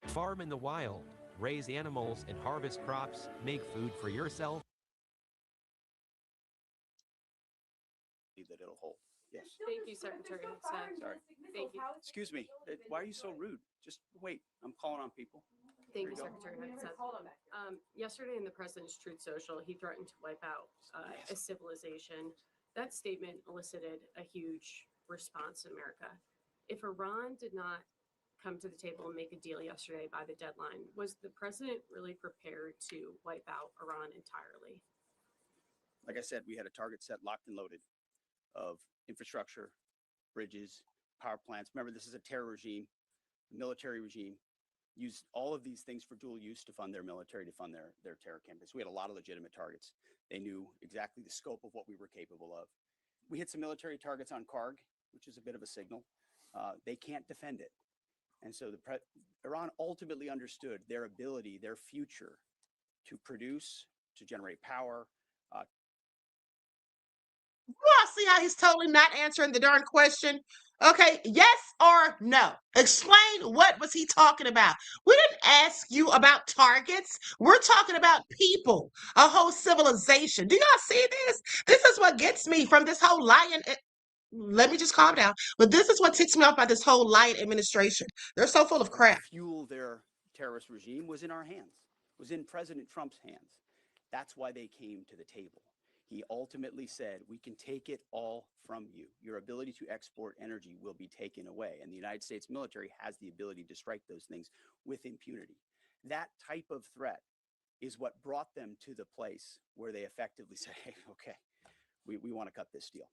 farm in the wild, raise animals, and harvest crops, make food for yourself. That it'll hold. Yes. Thank you, Secretary. Sorry. Thank you. Excuse me. Why are you so rude? Just wait. I'm calling on people. Thank you, Secretary. Yesterday in the President's Truth Social, he threatened to wipe out a civilization. That statement elicited a huge response in America. If Iran did not come to the table and make a deal yesterday by the deadline, was the president really prepared to wipe out Iran entirely? Like I said, we had a target set, locked and loaded, of infrastructure, bridges, power plants. Remember, this is a terror regime, military regime. Used all of these things for dual use to fund their military, to fund their terror campaigns. We had a lot of legitimate targets. They knew exactly the scope of what we were capable of. We hit some military targets on Karg, which is a bit of a signal. They can't defend it. And so Iran ultimately understood their ability, their future to produce, to generate power, You all see how he's totally not answering the darn question? Okay, yes or no? Explain what was he talking about? We didn't ask you about targets. We're talking about people, a whole civilization. Do y'all see this? This is what gets me from this whole lying. Let me just calm down. But this is what ticks me off about this whole lying administration. They're so full of crap. Fuel their terrorist regime was in our hands, was in President Trump's hands. That's why they came to the table. He ultimately said, we can take it all from you. Your ability to export energy will be taken away. And the United States military has the ability to strike those things with impunity. That type of threat is what brought them to the place where they effectively say, hey, okay, we want to cut this deal.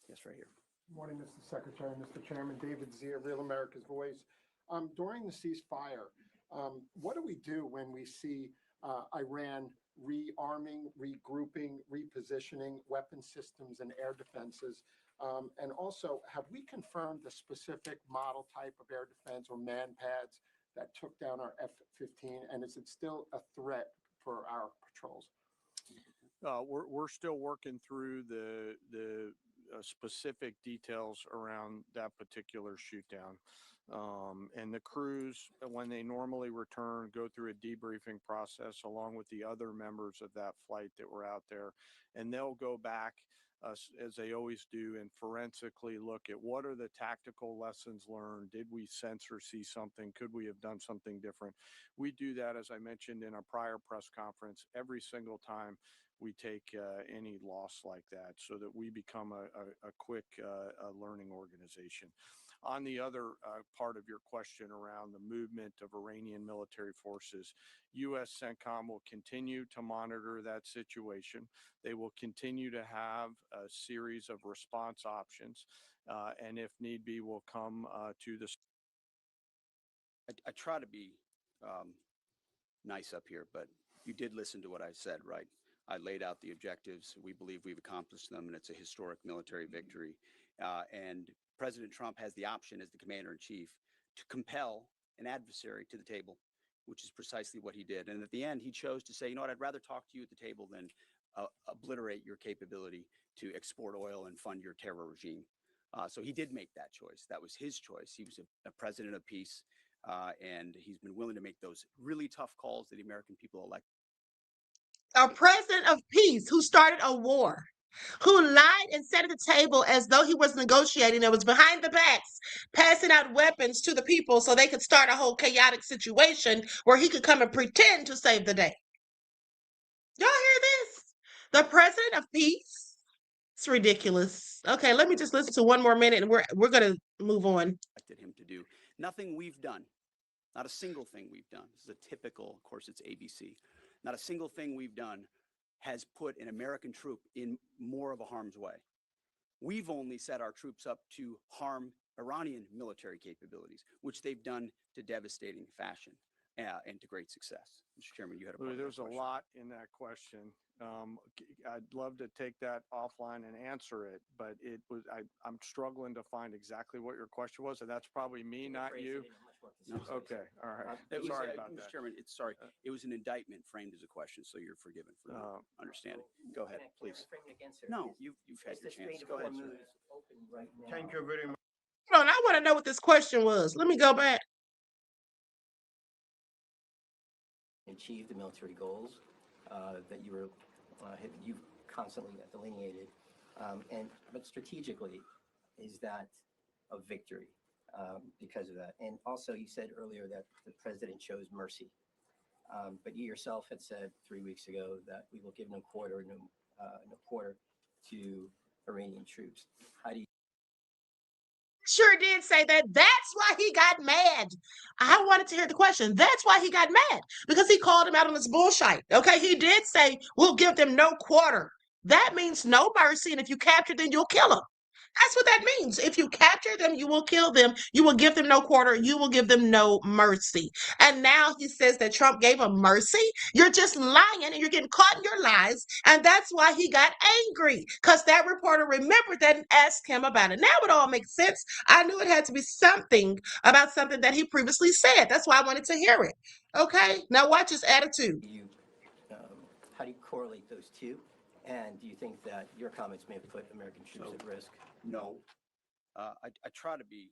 Yes, right here. Good morning, Mr. Secretary, Mr. Chairman. David Zier, Real America's Voice. During the ceasefire, what do we do when we see Iran rearming, regrouping, repositioning weapon systems and air defenses? And also, have we confirmed the specific model type of air defense or man pads that took down our F-15? And is it still a threat for our patrols? We're still working through the specific details around that particular shoot down. And the crews, when they normally return, go through a debriefing process along with the other members of that flight that were out there. And they'll go back, as they always do, and forensically look at what are the tactical lessons learned. Did we sense or see something? Could we have done something different? We do that, as I mentioned in a prior press conference, every single time we take any loss like that, so that we become a quick learning organization. On the other part of your question around the movement of Iranian military forces, U.S. CENTCOM will continue to monitor that situation. They will continue to have a series of response options, and if need be, will come to the. I try to be nice up here, but you did listen to what I said, right? I laid out the objectives. We believe we've accomplished them, and it's a historic military victory. And President Trump has the option as the commander-in-chief to compel an adversary to the table, which is precisely what he did. And at the end, he chose to say, you know what, I'd rather talk to you at the table than obliterate your capability to export oil and fund your terror regime. So he did make that choice. That was his choice. He was a president of peace, and he's been willing to make those really tough calls that the American people elect. A president of peace who started a war, who lied and sat at the table as though he was negotiating and was behind the backs, passing out weapons to the people so they could start a whole chaotic situation where he could come and pretend to save the day. Y'all hear this? The president of peace? It's ridiculous. Okay, let me just listen to one more minute and we're going to move on. Him to do nothing we've done, not a single thing we've done. This is a typical, of course, it's ABC. Not a single thing we've done has put an American troop in more of a harm's way. We've only set our troops up to harm Iranian military capabilities, which they've done to devastating fashion and to great success. Mr. Chairman, you had a There's a lot in that question. I'd love to take that offline and answer it, but I'm struggling to find exactly what your question was, and that's probably me, not you. No. Okay, all right. Sorry about that. Mr. Chairman, it was an indictment framed as a question, so you're forgiven for not understanding. Go ahead, please. No, you've had your chance. Go ahead, sir. Thank you very much. Hold on, I want to know what this question was. Let me go back. Achieve the military goals that you've constantly delineated, but strategically, is that a victory because of that? And also, you said earlier that the president chose mercy, but you yourself had said 3 weeks ago that we will give no quarter to Iranian troops. How do you? Sure did say that. That's why he got mad. I wanted to hear the question. That's why he got mad, because he called him out on his bullshit. Okay, he did say, we'll give them no quarter. That means no mercy, and if you capture them, you'll kill them. That's what that means. If you capture them, you will kill them. You will give them no quarter. You will give them no mercy. And now he says that Trump gave him mercy. You're just lying and you're getting caught in your lies. And that's why he got angry, because that reporter remembered that and asked him about it. Now it all makes sense. I knew it had to be something about something that he previously said. That's why I wanted to hear it. Okay, now watch his attitude. How do you correlate those two? And do you think that your comments may have put American troops at risk? No. I try to be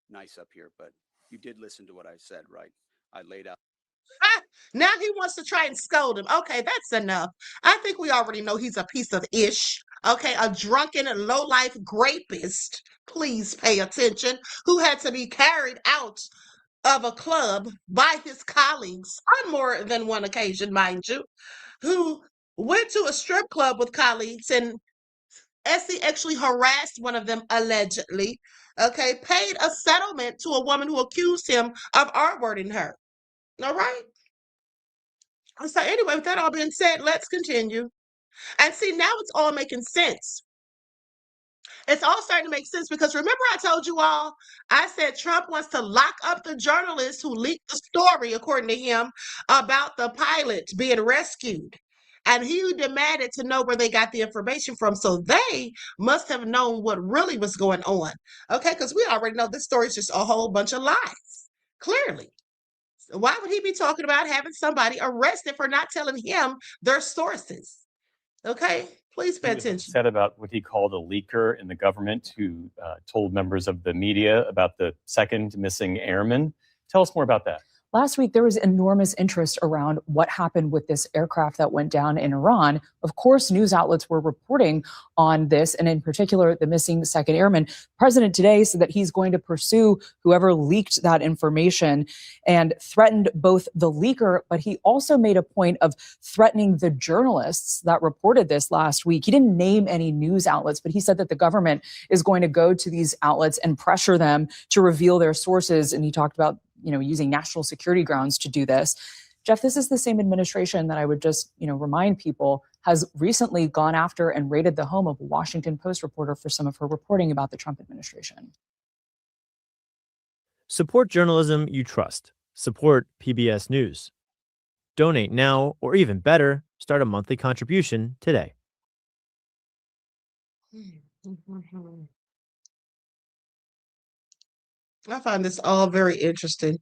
nice up here, but you did listen to what I said, right? I laid out. Now he wants to try and scold him. Okay, that's enough. I think we already know he's a piece of ish. Okay, a drunken, low-life rapist. Please pay attention. Who had to be carried out of a club by his colleagues on more than one occasion, mind you, who went to a strip club with colleagues, and Essie actually harassed one of them allegedly, okay, paid a settlement to a woman who accused him of R-wording her. All right? So anyway, with that all being said, let's continue. And see, now it's all making sense. It's all starting to make sense because remember I told you all, I said Trump wants to lock up the journalists who leaked the story, according to him, about the pilot being rescued. And he demanded to know where they got the information from. So they must have known what really was going on. Okay, because we already know this story is just a whole bunch of lies, clearly. So why would he be talking about having somebody arrested for not telling him their sources? Okay, please pay attention. Said about what he called a leaker in the government who told members of the media about the second missing airman. Tell us more about that. Last week, there was enormous interest around what happened with this aircraft that went down in Iran. Of course, news outlets were reporting on this, and in particular, the missing second airman. The president today said that he's going to pursue whoever leaked that information and threatened both the leaker, but he also made a point of threatening the journalists that reported this last week. He didn't name any news outlets, but he said that the government is going to go to these outlets and pressure them to reveal their sources. And he talked about using national security grounds to do this. Jeff, this is the same administration that I would just, remind people has recently gone after and raided the home of a Washington Post reporter for some of her reporting about the Trump administration. Support journalism you trust. Support PBS News. Donate now, or even better, start a monthly contribution today. I find this all very interesting.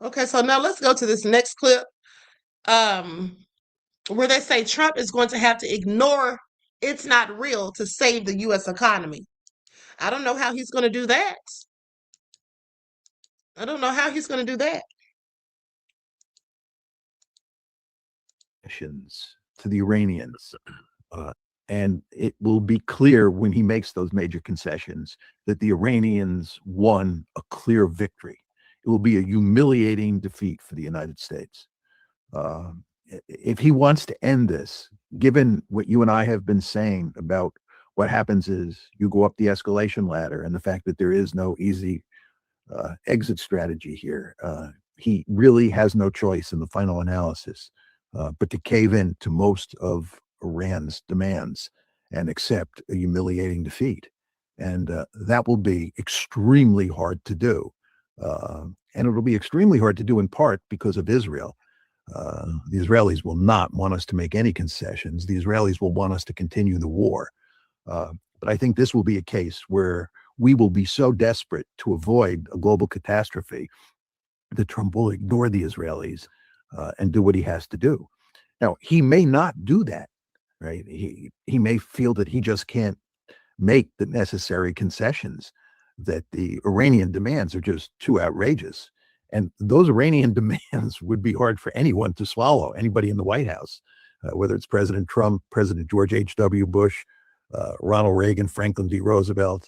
Okay, so now let's go to this next clip where they say Trump is going to have to ignore it's not real to save the U.S. economy. I don't know how he's going to do that. I don't know how he's going to do that. To the Iranians. And it will be clear when he makes those major concessions that the Iranians won a clear victory. It will be a humiliating defeat for the United States. If he wants to end this, given what you and I have been saying about what happens is you go up the escalation ladder and the fact that there is no easy exit strategy here, he really has no choice in the final analysis but to cave in to most of Iran's demands and accept a humiliating defeat. And that will be extremely hard to do. And it'll be extremely hard to do in part because of Israel. The Israelis will not want us to make any concessions. The Israelis will want us to continue the war. But I think this will be a case where we will be so desperate to avoid a global catastrophe that Trump will ignore the Israelis and do what he has to do. Now, he may not do that. Right? He may feel that he just can't make the necessary concessions, that the Iranian demands are just too outrageous. And those Iranian demands would be hard for anyone to swallow, anybody in the White House, whether it's President Trump, President George H.W. Bush, Ronald Reagan, Franklin D. Roosevelt.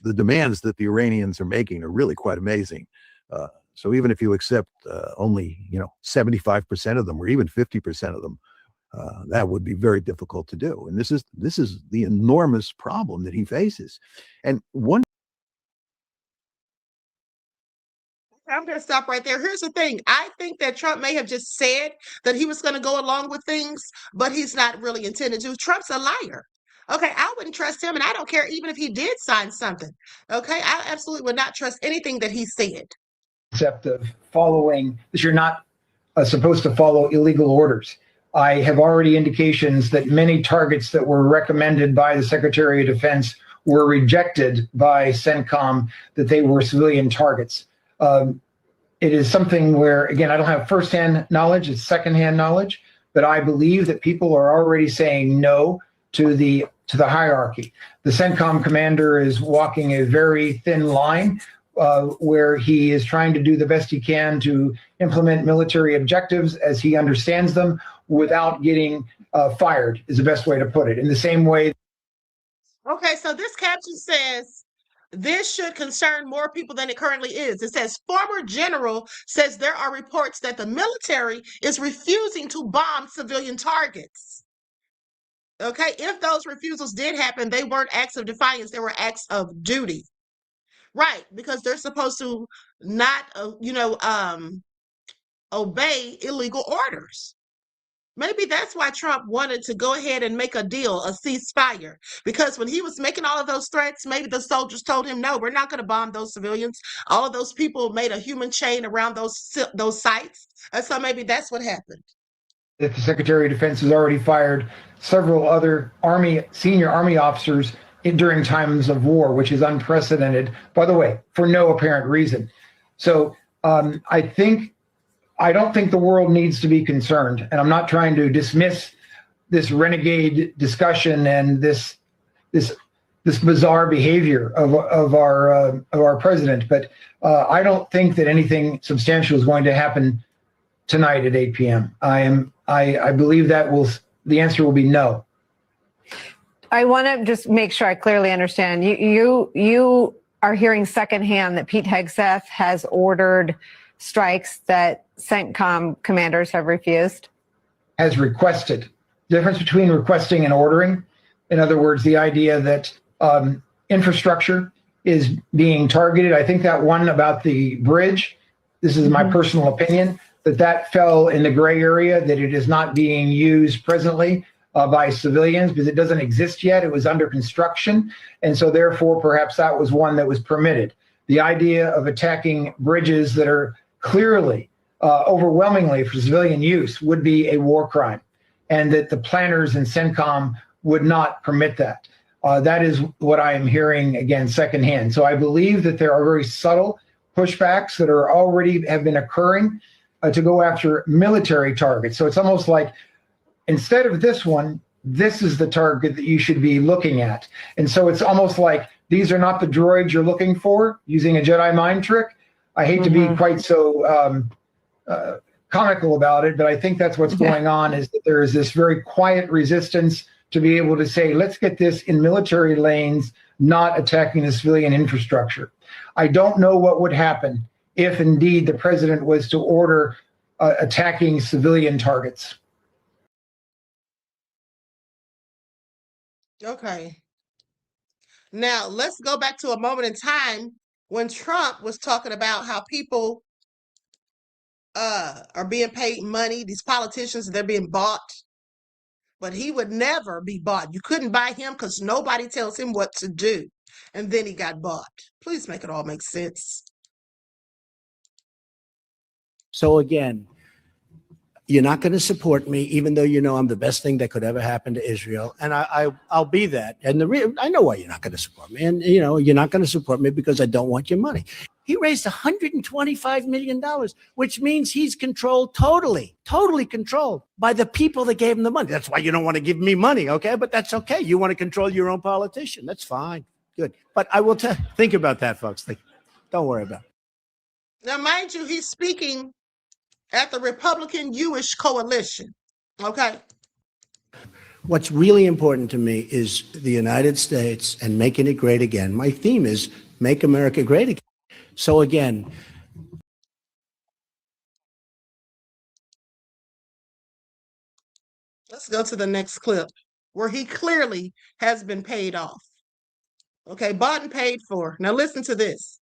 The demands that the Iranians are making are really quite amazing. So even if you accept only 75% of them or even 50% of them, that would be very difficult to do. And this is the enormous problem that he faces. And I'm going to stop right there. Here's the thing. I think that Trump may have just said that he was going to go along with things, but he's not really intended to. Trump's a liar. Okay, I wouldn't trust him, and I don't care even if he did sign something. Okay, I absolutely would not trust anything that he said. Concept of following, that you're not supposed to follow illegal orders. I have already indications that many targets that were recommended by the Secretary of Defense were rejected by CENTCOM, that they were civilian targets. It is something where, again, I don't have firsthand knowledge, it's secondhand knowledge, but I believe that people are already saying no to the hierarchy. The CENTCOM commander is walking a very thin line where he is trying to do the best he can to implement military objectives as he understands them without getting fired, is the best way to put it. In the same way. Okay, so this caption says, this should concern more people than it currently is. It says, former general says there are reports that the military is refusing to bomb civilian targets. Okay, if those refusals did happen, they weren't acts of defiance, they were acts of duty. Right, because they're supposed to not, obey illegal orders. Maybe that's why Trump wanted to go ahead and make a deal, a ceasefire, because when he was making all of those threats, maybe the soldiers told him, no, we're not going to bomb those civilians. All of those people made a human chain around those sites. And so maybe that's what happened. That the Secretary of Defense has already fired several other senior Army officers during times of war, which is unprecedented, by the way, for no apparent reason. So I don't think the world needs to be concerned, and I'm not trying to dismiss this renegade discussion and this bizarre behavior of our president. But I don't think that anything substantial is going to happen tonight at 8 p.m. I believe that the answer will be no. I want to just make sure I clearly understand. You are hearing secondhand that Pete Hegseth has ordered strikes that CENTCOM commanders have refused? Has requested. The difference between requesting and ordering. In other words, the idea that infrastructure is being targeted. I think that one about the bridge, this is my personal opinion, that fell in the gray area, that it is not being used presently by civilians because it doesn't exist yet. It was under construction. And so therefore, perhaps that was one that was permitted. The idea of attacking bridges that are clearly, overwhelmingly for civilian use would be a war crime, and that the planners in CENTCOM would not permit that. That is what I am hearing, again, secondhand. So I believe that there are very subtle pushbacks that are already have been occurring to go after military targets. So it's almost like, instead of this one, this is the target that you should be looking at. And so it's almost like these are not the droids you're looking for, using a Jedi mind trick. I hate to be quite so comical about it, but I think that's what's going on, is that there is this very quiet resistance to be able to say, let's get this in military lanes, not attacking the civilian infrastructure. I don't know what would happen if indeed the president was to order attacking civilian targets. Okay. Now, let's go back to a moment in time when Trump was talking about how people are being paid money, these politicians, they're being bought. But he would never be bought. You couldn't buy him because nobody tells him what to do. And then he got bought. Please make it all make sense. So again, you're not going to support me, even though you know I'm the best thing that could ever happen to Israel, and I'll be that. And I know why you're not going to support me, and you're not going to support me because I don't want your money. He raised $125 million, which means he's controlled totally controlled by the people that gave him the money. That's why you don't want to give me money, okay? But that's okay. You want to control your own politician. That's fine. Good. But I will think about that, folks. Don't worry about it. Now, mind you, he's speaking at the Republican Jewish coalition. Okay. What's really important to me is the United States and making it great again. My theme is Make America Great Again. So again, let's go to the next clip where he clearly has been paid off. Okay, bought and paid for. Now listen to this.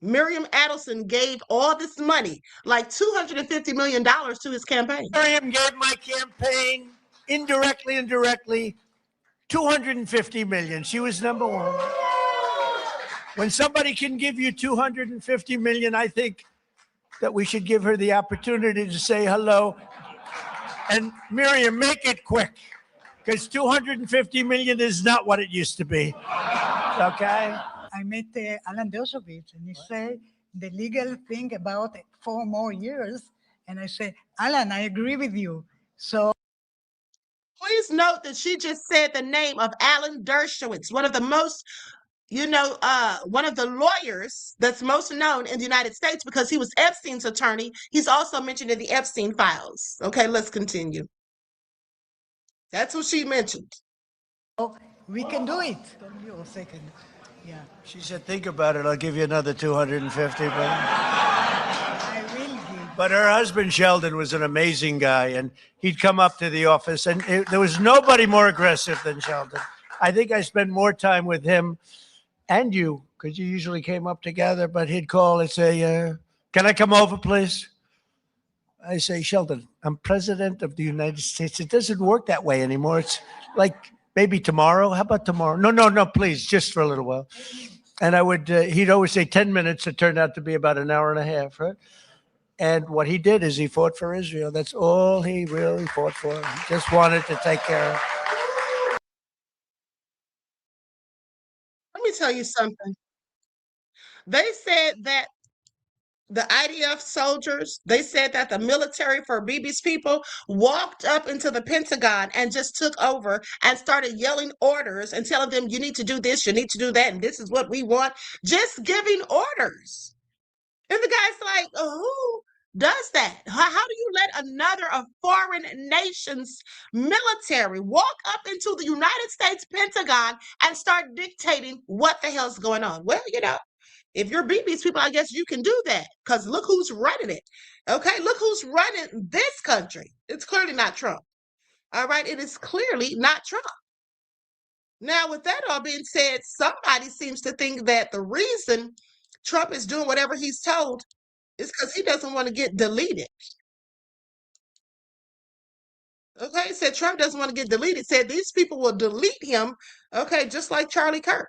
Miriam Adelson gave all this money, like $250 million to his campaign. Miriam gave my campaign indirectly and directly $250 million. She was number one. When somebody can give you $250 million, I think that we should give her the opportunity to say hello. And Miriam, make it quick, because $250 million is not what it used to be. Okay? I met Alan Dershowitz, and he said the legal thing about 4 more years. And I said, Alan, I agree with you. So please note that she just said the name of Alan Dershowitz, one of the most, one of the lawyers that's most known in the United States because he was Epstein's attorney. He's also mentioned in the Epstein files. Okay, let's continue. That's what she mentioned. we can do it. Give me a second. Yeah. She said, think about it. I'll give you another 250. I will give. But her husband, Sheldon, was an amazing guy. And he'd come up to the office. And there was nobody more aggressive than Sheldon. I think I spent more time with him and you, because you usually came up together. But he'd call and say, can I come over, please? I say, Sheldon, I'm president of the United States. It doesn't work that way anymore. It's like maybe tomorrow. How about tomorrow? No, please, just for a little while. And I would, he'd always say 10 minutes. It turned out to be about an hour and a half, right? And what he did is he fought for Israel. That's all he really fought for. He just wanted to take care of. Let me tell you something. They said that the IDF soldiers, they said that the military for Bibi's people walked up into the Pentagon and just took over and started yelling orders and telling them, you need to do this, you need to do that, and this is what we want, just giving orders. And the guy's like, who does that? How do you let another of foreign nation's military walk up into the United States Pentagon and start dictating what the hell's going on? Well, if you're Bibi's people, I guess you can do that because look who's running it. Okay, look who's running this country. It's clearly not Trump. All right, it is clearly not Trump. Now, with that all being said, somebody seems to think that the reason Trump is doing whatever he's told is because he doesn't want to get deleted. Okay, said Trump doesn't want to get deleted. Said these people will delete him. Okay, just like Charlie Kirk.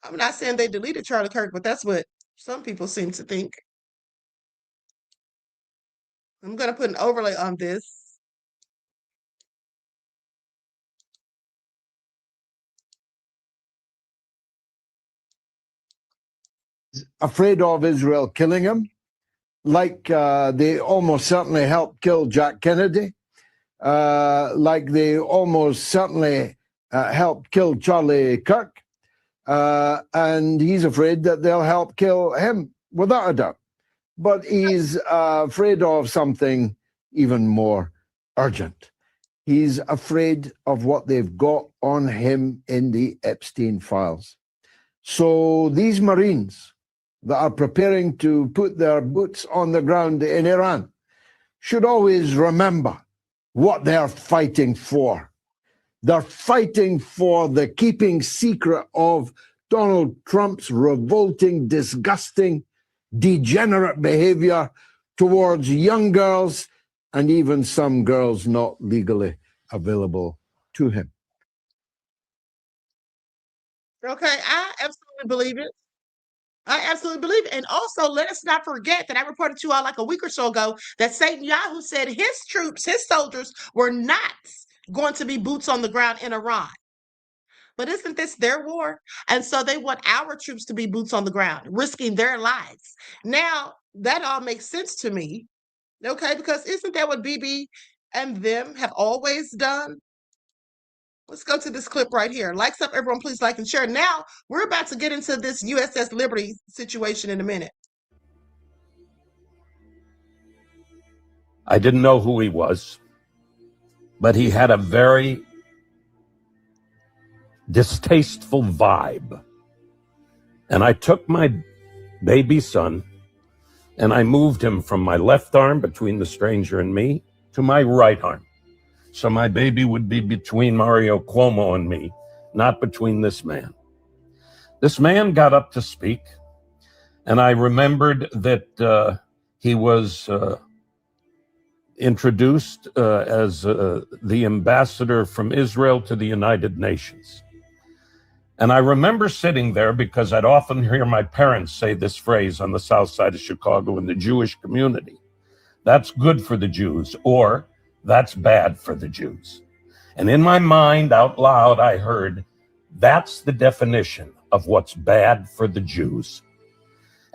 I'm not saying they deleted Charlie Kirk, but that's what some people seem to think. I'm going to put an overlay on this. Afraid of Israel killing him, like they almost certainly helped kill Jack Kennedy, like they almost certainly helped kill Charlie Kirk. And he's afraid that they'll help kill him, without a doubt. But he's afraid of something even more urgent. He's afraid of what they've got on him in the Epstein files. So these Marines that are preparing to put their boots on the ground in Iran should always remember what they're fighting for. They're fighting for the keeping secret of Donald Trump's revolting, disgusting, degenerate behavior towards young girls and even some girls not legally available to him. Okay, I absolutely believe it. I absolutely believe it. And also, let us not forget that I reported to you all like a week or so ago that Satan Yahoo said his troops, his soldiers, were not going to be boots on the ground in Iran. But isn't this their war? And so they want our troops to be boots on the ground, risking their lives. Now, that all makes sense to me, okay? Because isn't that what Bibi and them have always done? Let's go to this clip right here. Likes up, everyone, please like and share. Now, we're about to get into this USS Liberty situation in a minute. I didn't know who he was, but he had a very distasteful vibe. And I took my baby son and I moved him from my left arm between the stranger and me to my right arm. So my baby would be between Mario Cuomo and me, not between this man. This man got up to speak, and I remembered that he was introduced as the ambassador from Israel to the United Nations. And I remember sitting there because I'd often hear my parents say this phrase on the south side of Chicago in the Jewish community. That's good for the Jews, or that's bad for the Jews. And in my mind, out loud, I heard, that's the definition of what's bad for the Jews.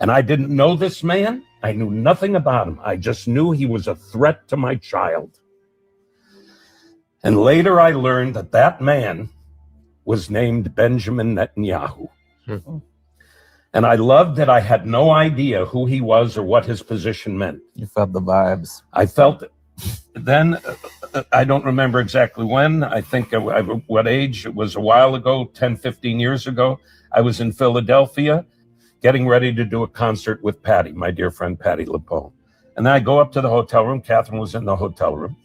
And I didn't know this man. I knew nothing about him. I just knew he was a threat to my child. And later I learned that that man was named Benjamin Netanyahu. And I loved that I had no idea who he was or what his position meant. You felt the vibes. I felt it. Then, I don't remember exactly when, I think at what age, it was a while ago, 10, 15 years ago. I was in Philadelphia getting ready to do a concert with Patty, my dear friend Patty LaPone. And then I go up to the hotel room. Catherine was in the hotel room.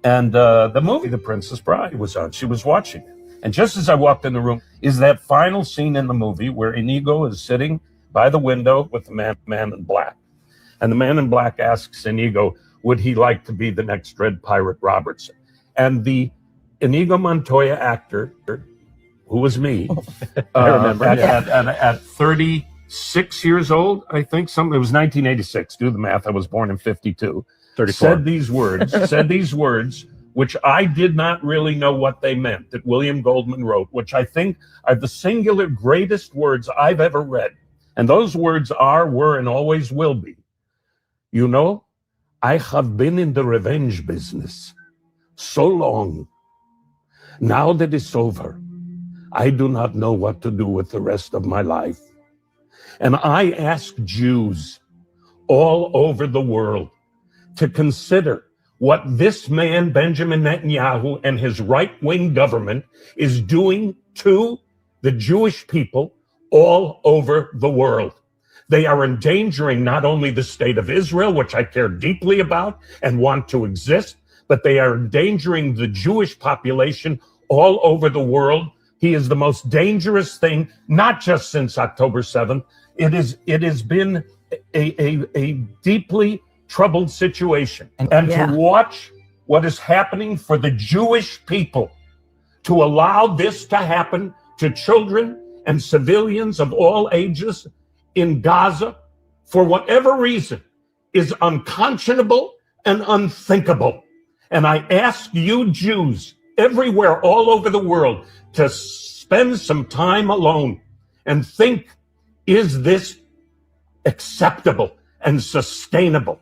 And the movie, The Princess Bride, was on. She was watching it. And just as I walked in the room, is that final scene in the movie where Inigo is sitting by the window with the man in black. And the man in black asks Inigo, would he like to be the next Dread Pirate Robertson? And the Inigo Montoya actor, who was me, I remember, at 36 years old, I think, it was 1986, do the math, I was born in 52, 34. said these words, which I did not really know what they meant, that William Goldman wrote, which I think are the singular greatest words I've ever read. And those words are, were, and always will be. You know, I have been in the revenge business so long. Now that it's over, I do not know what to do with the rest of my life. And I ask Jews all over the world to consider what this man, Benjamin Netanyahu, and his right-wing government is doing to the Jewish people all over the world. They are endangering not only the state of Israel, which I care deeply about and want to exist, but they are endangering the Jewish population all over the world. He is the most dangerous thing, not just since October 7th. It has been a deeply troubled situation. And to watch what is happening for the Jewish people, to allow this to happen to children and civilians of all ages in Gaza, for whatever reason, is unconscionable and unthinkable. And I ask you Jews everywhere, all over the world, to spend some time alone and think, is this acceptable and sustainable?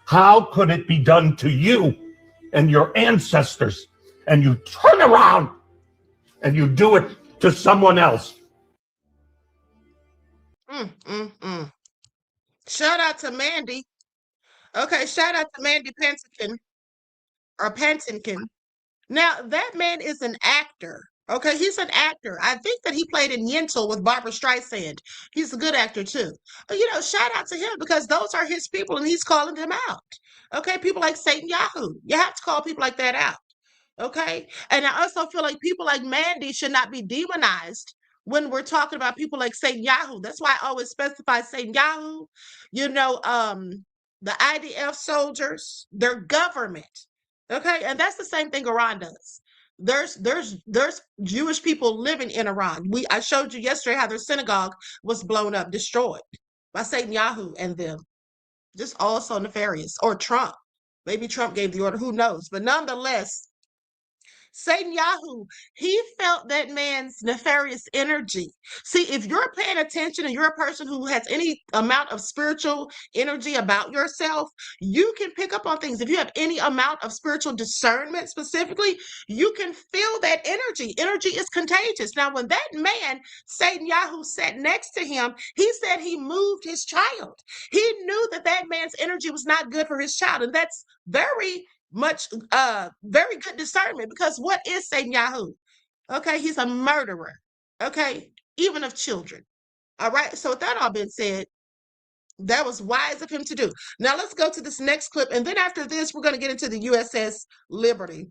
How could it be done to you and your ancestors, and you turn around and you do it to someone else? Shout out to Mandy. Okay, shout out to Mandy Patinkin. Now, that man is an actor. Okay, he's an actor. I think that he played in Yentl with Barbara Streisand. He's a good actor too. You know, shout out to him because those are his people and he's calling them out. Okay, people like Satan Yahoo. You have to call people like that out. Okay, and I also feel like people like Mandy should not be demonized when we're talking about people like Satan Yahoo. That's why I always specify Satan Yahoo. You know, the IDF soldiers, their government. Okay, and that's the same thing Iran does. There's Jewish people living in Iran. I showed you yesterday how their synagogue was blown up, destroyed by Satan Yahoo and them. Just all so nefarious. Or Trump. Maybe Trump gave the order, who knows? But nonetheless, Satan Yahoo, he felt that man's nefarious energy. See, if you're paying attention and you're a person who has any amount of spiritual energy about yourself, you can pick up on things. If you have any amount of spiritual discernment specifically, you can feel that energy. Energy is contagious. Now, when that man, Satan Yahoo, sat next to him, he said he moved his child. He knew that that man's energy was not good for his child. And that's very good discernment, because what is Satan Yahoo? Okay, he's a murderer. Okay, even of children. All right, so with that all being said, that was wise of him to do. Now let's go to this next clip, and then after this, we're going to get into the USS Liberty.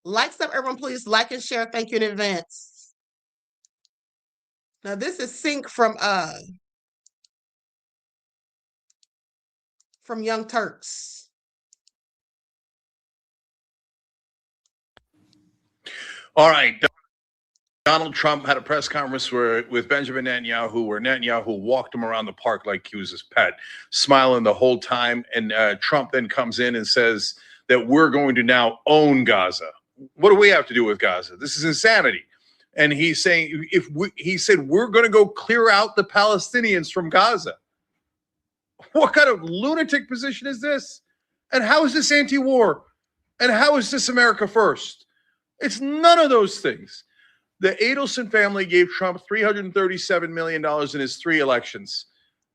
Likes up, everyone, please like and share. Thank you in advance. Now this is Sync from Young Turks. All right. Donald Trump had a press conference with Benjamin Netanyahu, where Netanyahu walked him around the park like he was his pet, smiling the whole time. And Trump then comes in and says that we're going to now own Gaza. What do we have to do with Gaza? This is insanity. And he's saying, he said, we're going to go clear out the Palestinians from Gaza. What kind of lunatic position is this? And how is this anti-war? And how is this America first? It's none of those things. The Adelson family gave Trump $337 million in his 3 elections.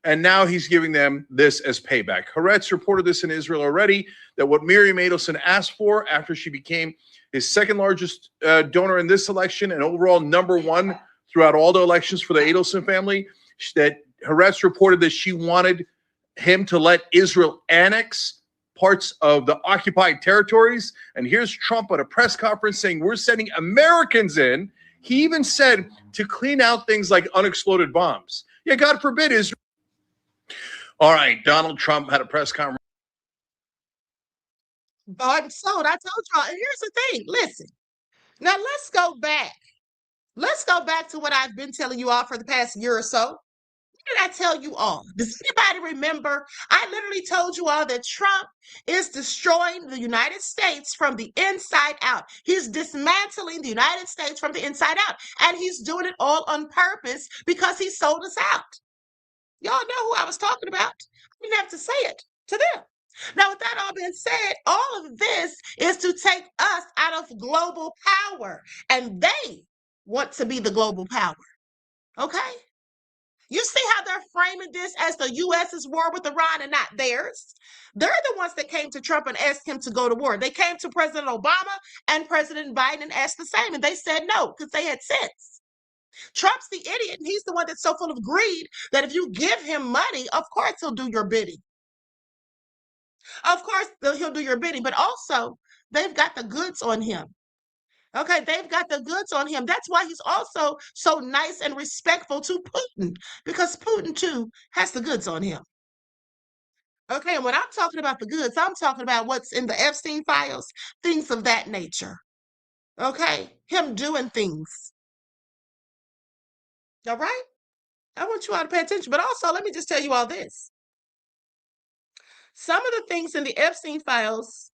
And now he's giving them this as payback. Haaretz reported this in Israel already, that what Miriam Adelson asked for after she became his second largest donor in this election and overall number 1 throughout all the elections for the Adelson family, that Haaretz reported that she wanted him to let Israel annex parts of the occupied territories. And here's Trump at a press conference saying, we're sending Americans in. He even said to clean out things like unexploded bombs. Yeah, God forbid Israel. All right, Donald Trump had a press conference. Bought and sold. I told y'all. And here's the thing. Listen. Now let's go back. Let's go back to what I've been telling you all for the past year or so. What did I tell you all? Does anybody remember? I literally told you all that Trump is destroying the United States from the inside out. He's dismantling the United States from the inside out. And he's doing it all on purpose because he sold us out. Y'all know who I was talking about. I didn't have to say it to them. Now, with that all being said, all of this is to take us out of global power. And they want to be the global power. Okay? You see how they're framing this as the US's war with Iran and not theirs? They're the ones that came to Trump and asked him to go to war. They came to President Obama and President Biden and asked the same, and they said no because they had sense. Trump's the idiot, and he's the one that's so full of greed that if you give him money, of course he'll do your bidding. Of course he'll do your bidding, but also they've got the goods on him. Okay, they've got the goods on him. That's why he's also so nice and respectful to Putin, because Putin too has the goods on him. Okay, and when I'm talking about the goods, I'm talking about what's in the Epstein files, things of that nature. Okay, him doing things. All right? I want you all to pay attention. But also, let me just tell you all this. Some of the things in the Epstein files,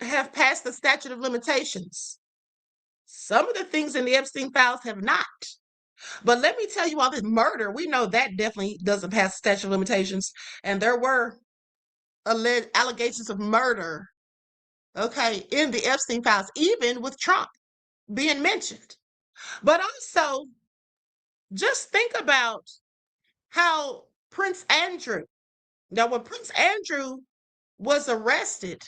have passed the statute of limitations. Some of the things in the Epstein files have not. But let me tell you all this murder, we know that definitely doesn't pass the statute of limitations. And there were alleged allegations of murder, okay, in the Epstein files, even with Trump being mentioned. But also, just think about how Prince Andrew, now when Prince Andrew was arrested,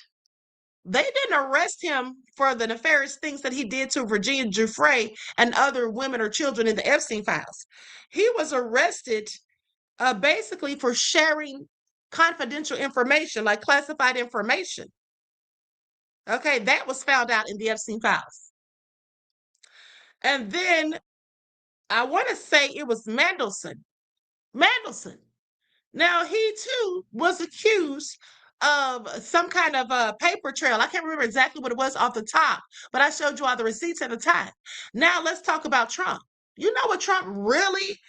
they didn't arrest him for the nefarious things that he did to Virginia Giuffre and other women or children in the Epstein files. He was arrested basically for sharing confidential information, like classified information. Okay, that was found out in the Epstein files. And then I want to say it was Mandelson. Now, he too was accused of some kind of a paper trail. I can't remember exactly what it was off the top, but I showed you all the receipts at the time. Now, let's talk about Trump. You know what Trump really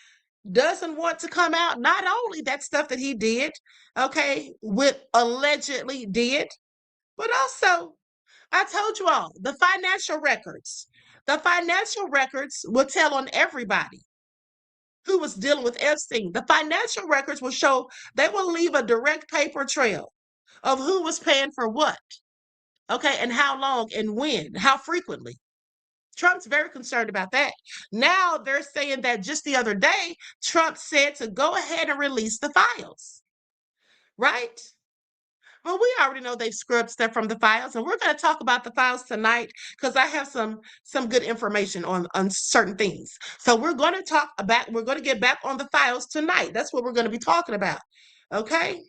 doesn't want to come out? Not only that stuff that he did, okay, with allegedly did, but also, I told you all, the financial records. The financial records will tell on everybody who was dealing with Epstein. The financial records will show, they will leave a direct paper trail of who was paying for what, okay, and how long and when, how frequently. Trump's very concerned about that. Now they're saying that just the other day, Trump said to go ahead and release the files, right? Well, we already know they've scrubbed stuff from the files, and we're going to talk about the files tonight because I have some good information on certain things. So we're going to get back on the files tonight. That's what we're going to be talking about, okay?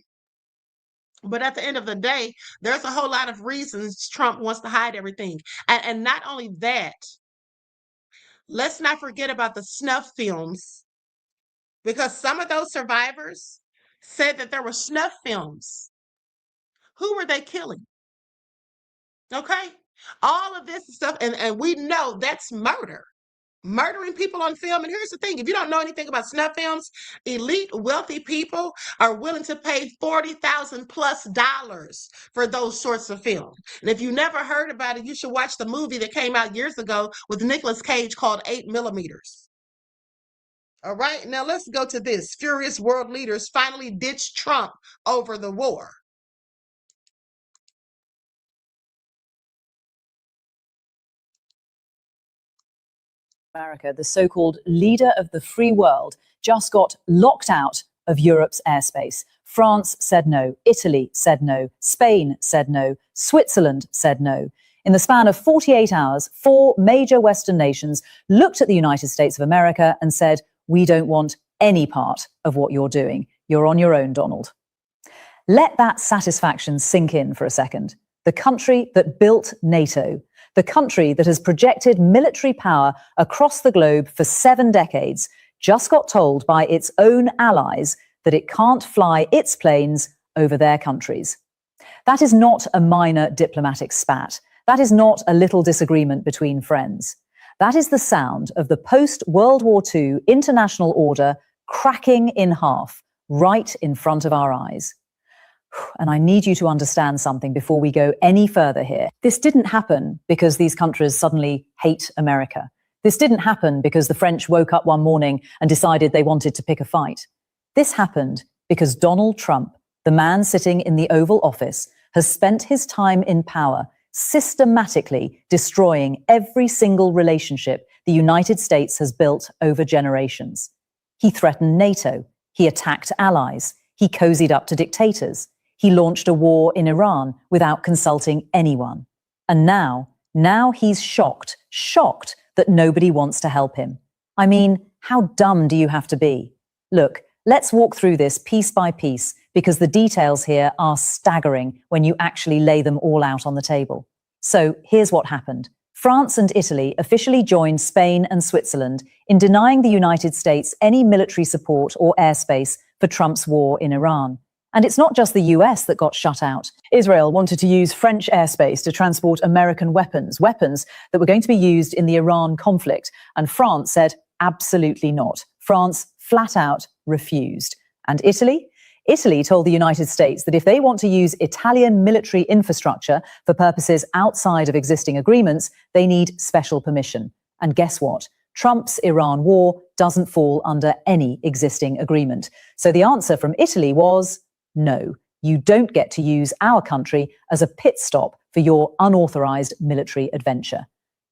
But at the end of the day, there's a whole lot of reasons Trump wants to hide everything. And not only that, let's not forget about the snuff films, because some of those survivors said that there were snuff films. Who were they killing? Okay? All of this stuff, and we know that's murder. Murdering people on film. And here's the thing, if you don't know anything about snuff films, elite wealthy people are willing to pay $40,000+ for those sorts of film. And if you never heard about it, you should watch the movie that came out years ago with Nicolas Cage called 8 Millimeters. All right, now let's go to this. Furious world leaders finally ditched Trump over the war. America, the so-called leader of the free world, just got locked out of Europe's airspace. France said no, Italy said no, Spain said no, Switzerland said no. In the span of 48 hours, 4 major Western nations looked at the United States of America and said, we don't want any part of what you're doing. You're on your own, Donald. Let that satisfaction sink in for a second. The country that built NATO, the country that has projected military power across the globe for 7 decades, just got told by its own allies that it can't fly its planes over their countries. That is not a minor diplomatic spat. That is not a little disagreement between friends. That is the sound of the post-World War II international order cracking in half right in front of our eyes. And I need you to understand something before we go any further here. This didn't happen because these countries suddenly hate America. This didn't happen because the French woke up one morning and decided they wanted to pick a fight. This happened because Donald Trump, the man sitting in the Oval Office, has spent his time in power systematically destroying every single relationship the United States has built over generations. He threatened NATO. He attacked allies. He cozied up to dictators. He launched a war in Iran without consulting anyone. And now he's shocked that nobody wants to help him. I mean, how dumb do you have to be? Look, let's walk through this piece by piece because the details here are staggering when you actually lay them all out on the table. So here's what happened. France and Italy officially joined Spain and Switzerland in denying the United States any military support or airspace for Trump's war in Iran. And it's not just the US that got shut out. Israel wanted to use French airspace to transport American weapons that were going to be used in the Iran conflict. And France said, absolutely not. France flat out refused. And Italy? Italy told the United States that if they want to use Italian military infrastructure for purposes outside of existing agreements, they need special permission. And guess what? Trump's Iran war doesn't fall under any existing agreement. So the answer from Italy was, no, you don't get to use our country as a pit stop for your unauthorized military adventure.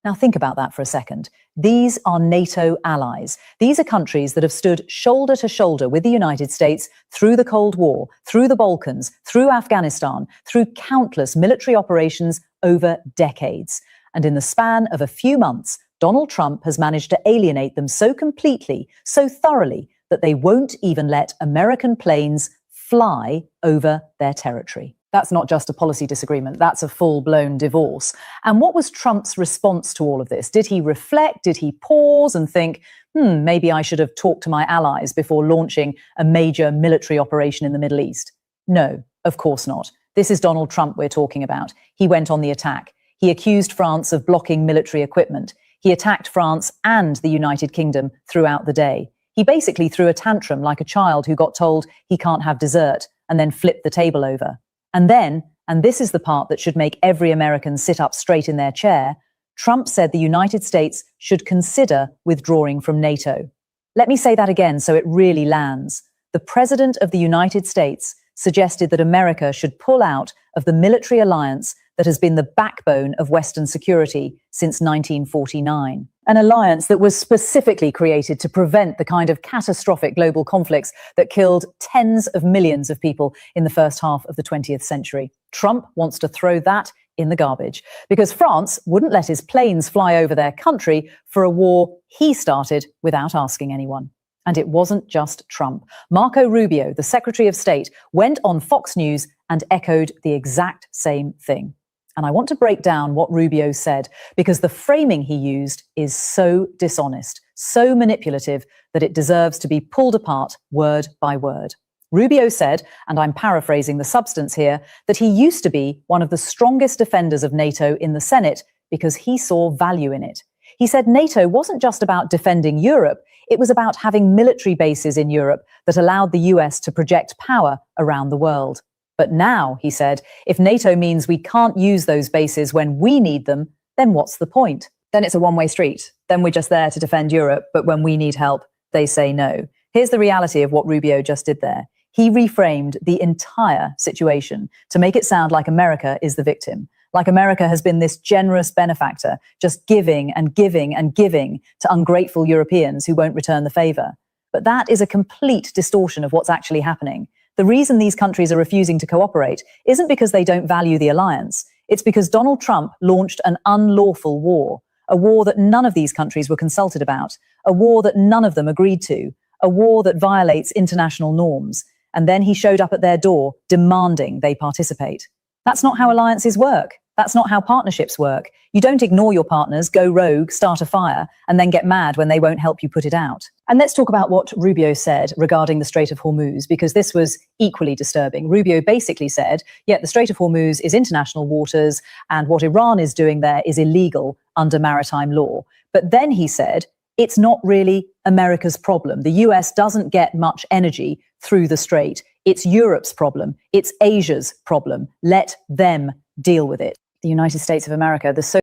Now think about that for a second. These are NATO allies. These are countries that have stood shoulder to shoulder with the United States through the Cold War, through the Balkans, through Afghanistan, through countless military operations over decades. And in the span of a few months, Donald Trump has managed to alienate them so completely, so thoroughly, that they won't even let American planes fly over their territory. That's not just a policy disagreement, that's a full-blown divorce. And what was Trump's response to all of this? Did he reflect? Did he pause and think, maybe I should have talked to my allies before launching a major military operation in the Middle East? No, of course not. This is Donald Trump we're talking about. He went on the attack. He accused France of blocking military equipment. He attacked France and the United Kingdom throughout the day. He basically threw a tantrum like a child who got told he can't have dessert and then flipped the table over. And then, and this is the part that should make every American sit up straight in their chair, Trump said the United States should consider withdrawing from NATO. Let me say that again so it really lands. The President of the United States suggested that America should pull out of the military alliance that has been the backbone of Western security since 1949. An alliance that was specifically created to prevent the kind of catastrophic global conflicts that killed tens of millions of people in the first half of the 20th century. Trump wants to throw that in the garbage because France wouldn't let his planes fly over their country for a war he started without asking anyone. And it wasn't just Trump. Marco Rubio, the Secretary of State, went on Fox News and echoed the exact same thing. And I want to break down what Rubio said because the framing he used is so dishonest, so manipulative that it deserves to be pulled apart word by word. Rubio said, and I'm paraphrasing the substance here, that he used to be one of the strongest defenders of NATO in the Senate because he saw value in it. He said NATO wasn't just about defending Europe, it was about having military bases in Europe that allowed the US to project power around the world. But now, he said, if NATO means we can't use those bases when we need them, then what's the point? Then it's a one-way street. Then we're just there to defend Europe, but when we need help, they say no. Here's the reality of what Rubio just did there. He reframed the entire situation to make it sound like America is the victim, like America has been this generous benefactor, just giving and giving and giving to ungrateful Europeans who won't return the favor. But that is a complete distortion of what's actually happening. The reason these countries are refusing to cooperate isn't because they don't value the alliance. It's because Donald Trump launched an unlawful war, a war that none of these countries were consulted about, a war that none of them agreed to, a war that violates international norms. And then he showed up at their door demanding they participate. That's not how alliances work. That's not how partnerships work. You don't ignore your partners, go rogue, start a fire, and then get mad when they won't help you put it out. And let's talk about what Rubio said regarding the Strait of Hormuz, because this was equally disturbing. Rubio basically said, yeah, the Strait of Hormuz is international waters, and what Iran is doing there is illegal under maritime law. But then he said, it's not really America's problem. The US doesn't get much energy through the strait. It's Europe's problem. It's Asia's problem. Let them deal with it. The United States of America, So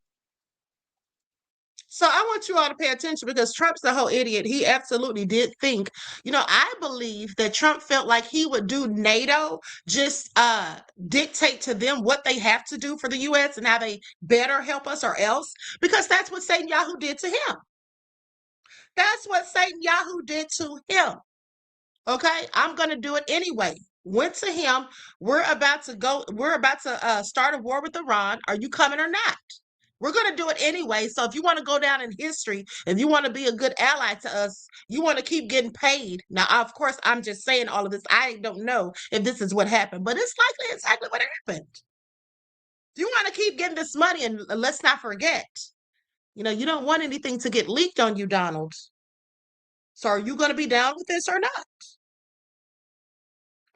I want you all to pay attention because Trump's the whole idiot. He absolutely did think, I believe that Trump felt like he would do NATO, just dictate to them what they have to do for the US and how they better help us or else, because that's what Satan Yahoo did to him. That's what Satan Yahoo did to him. Okay, I'm going to do it anyway. Went to him. We're about to start a war with Iran. Are you coming or not? We're going to do it anyway. So if you want to go down in history, if you want to be a good ally to us, you want to keep getting paid. Now, of course, I'm just saying all of this. I don't know if this is what happened, but it's likely exactly what happened. If you want to keep getting this money, and let's not forget, you don't want anything to get leaked on you, Donald. So are you going to be down with this or not?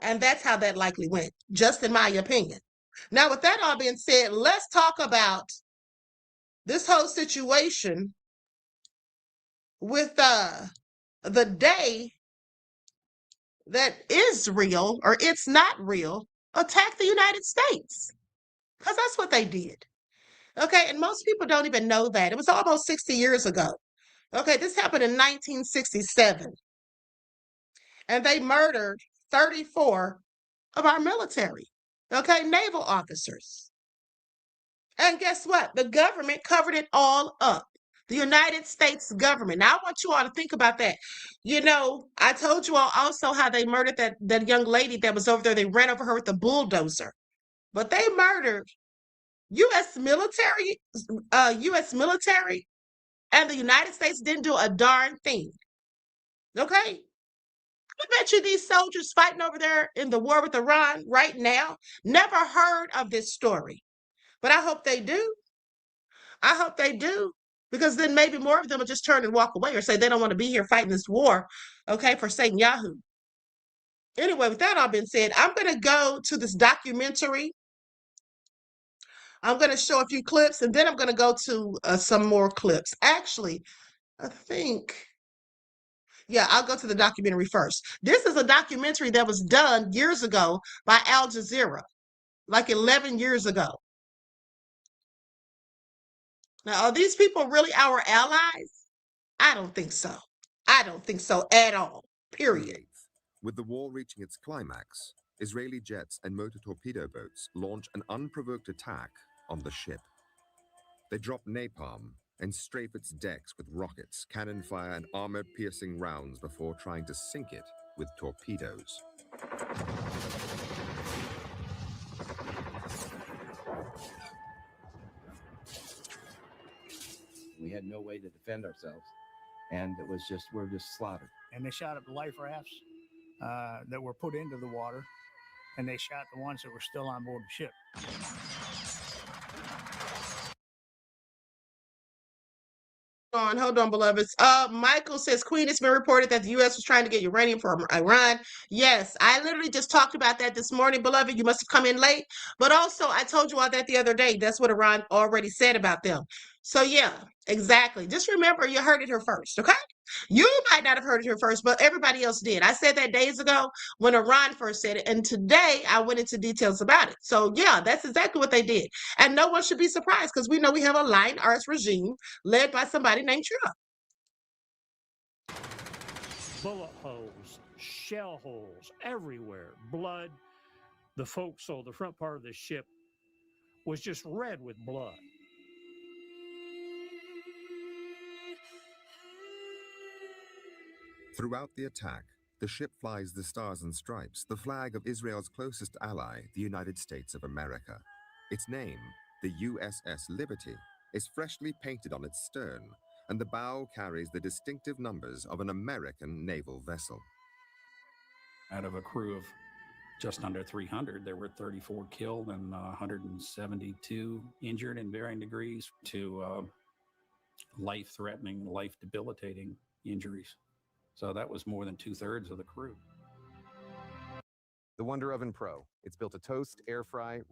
And that's how that likely went, just in my opinion. Now, with that all being said, let's talk about this whole situation with the day that Israel, or it's not real, attacked the United States. Because that's what they did. Okay, and most people don't even know that. It was almost 60 years ago. Okay, this happened in 1967. And they murdered 34 of our military, okay, naval officers. And guess what? The government covered it all up. The United States government. Now, I want you all to think about that. I told you all also how they murdered that young lady that was over there. They ran over her with a bulldozer. But they murdered U.S. military, and the United States didn't do a darn thing. Okay? I bet you these soldiers fighting over there in the war with Iran right now never heard of this story. But I hope they do. I hope they do. Because then maybe more of them will just turn and walk away or say they don't want to be here fighting this war, okay, for Satan Yahoo. Anyway, with that all being said, I'm going to go to this documentary. I'm going to show a few clips, and then I'm going to go to some more clips. Actually, I think... yeah, I'll go to the documentary first. This is a documentary that was done years ago by Al Jazeera, like 11 years ago. Now, are these people really our allies? I don't think so. I don't think so at all, period. With the war reaching its climax, Israeli jets and motor torpedo boats launch an unprovoked attack on the ship. They drop napalm and strafe its decks with rockets, cannon fire, and armor-piercing rounds before trying to sink it with torpedoes. We had no way to defend ourselves, and we're just slaughtered. And they shot at the life rafts that were put into the water, and they shot the ones that were still on board the ship. Hold on, beloveds. Michael says, Queen, it's been reported that the U.S. was trying to get uranium from Iran. Yes, I literally just talked about that this morning, beloved. You must have come in late. But also, I told you all that the other day. That's what Iran already said about them. So, yeah, exactly. Just remember, you heard it here first, okay? You might not have heard it here first, but everybody else did. I said that days ago when Iran first said it, and today I went into details about it. So, yeah, that's exactly what they did. And no one should be surprised because we know we have a lying arts regime led by somebody named Trump. bullet holes, shell holes everywhere, blood. The forecastle, the front part of the ship, was just red with blood. Throughout the attack, the ship flies the Stars and Stripes, the flag of Israel's closest ally, the United States of America. Its name, the USS Liberty, is freshly painted on its stern, and the bow carries the distinctive numbers of an American naval vessel. Out of a crew of just under 300, there were 34 killed and 172 injured in varying degrees to life-threatening, life-debilitating injuries. So that was more than 2/3 of the crew. The Wonder Oven Pro. It's built to toast, air fry,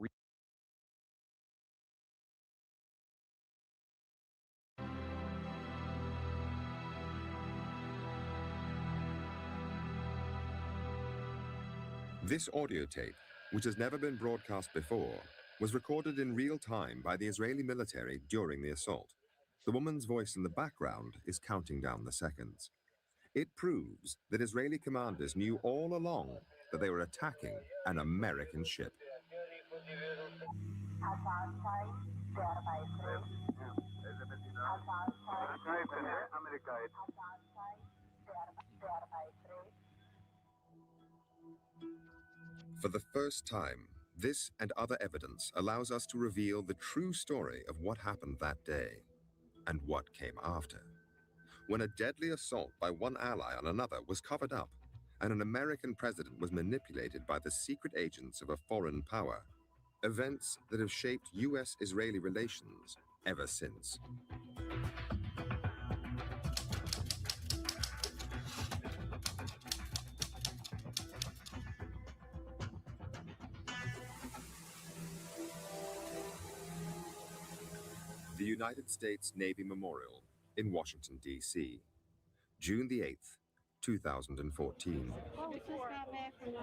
This audio tape, which has never been broadcast before, was recorded in real time by the Israeli military during the assault. The woman's voice in the background is counting down the seconds. It proves that Israeli commanders knew all along that they were attacking an American ship. For the first time, this and other evidence allows us to reveal the true story of what happened that day and what came after. When a deadly assault by one ally on another was covered up, and an American president was manipulated by the secret agents of a foreign power, events that have shaped US-Israeli relations ever since. The United States Navy Memorial in Washington, D.C., June the 8th, 2014.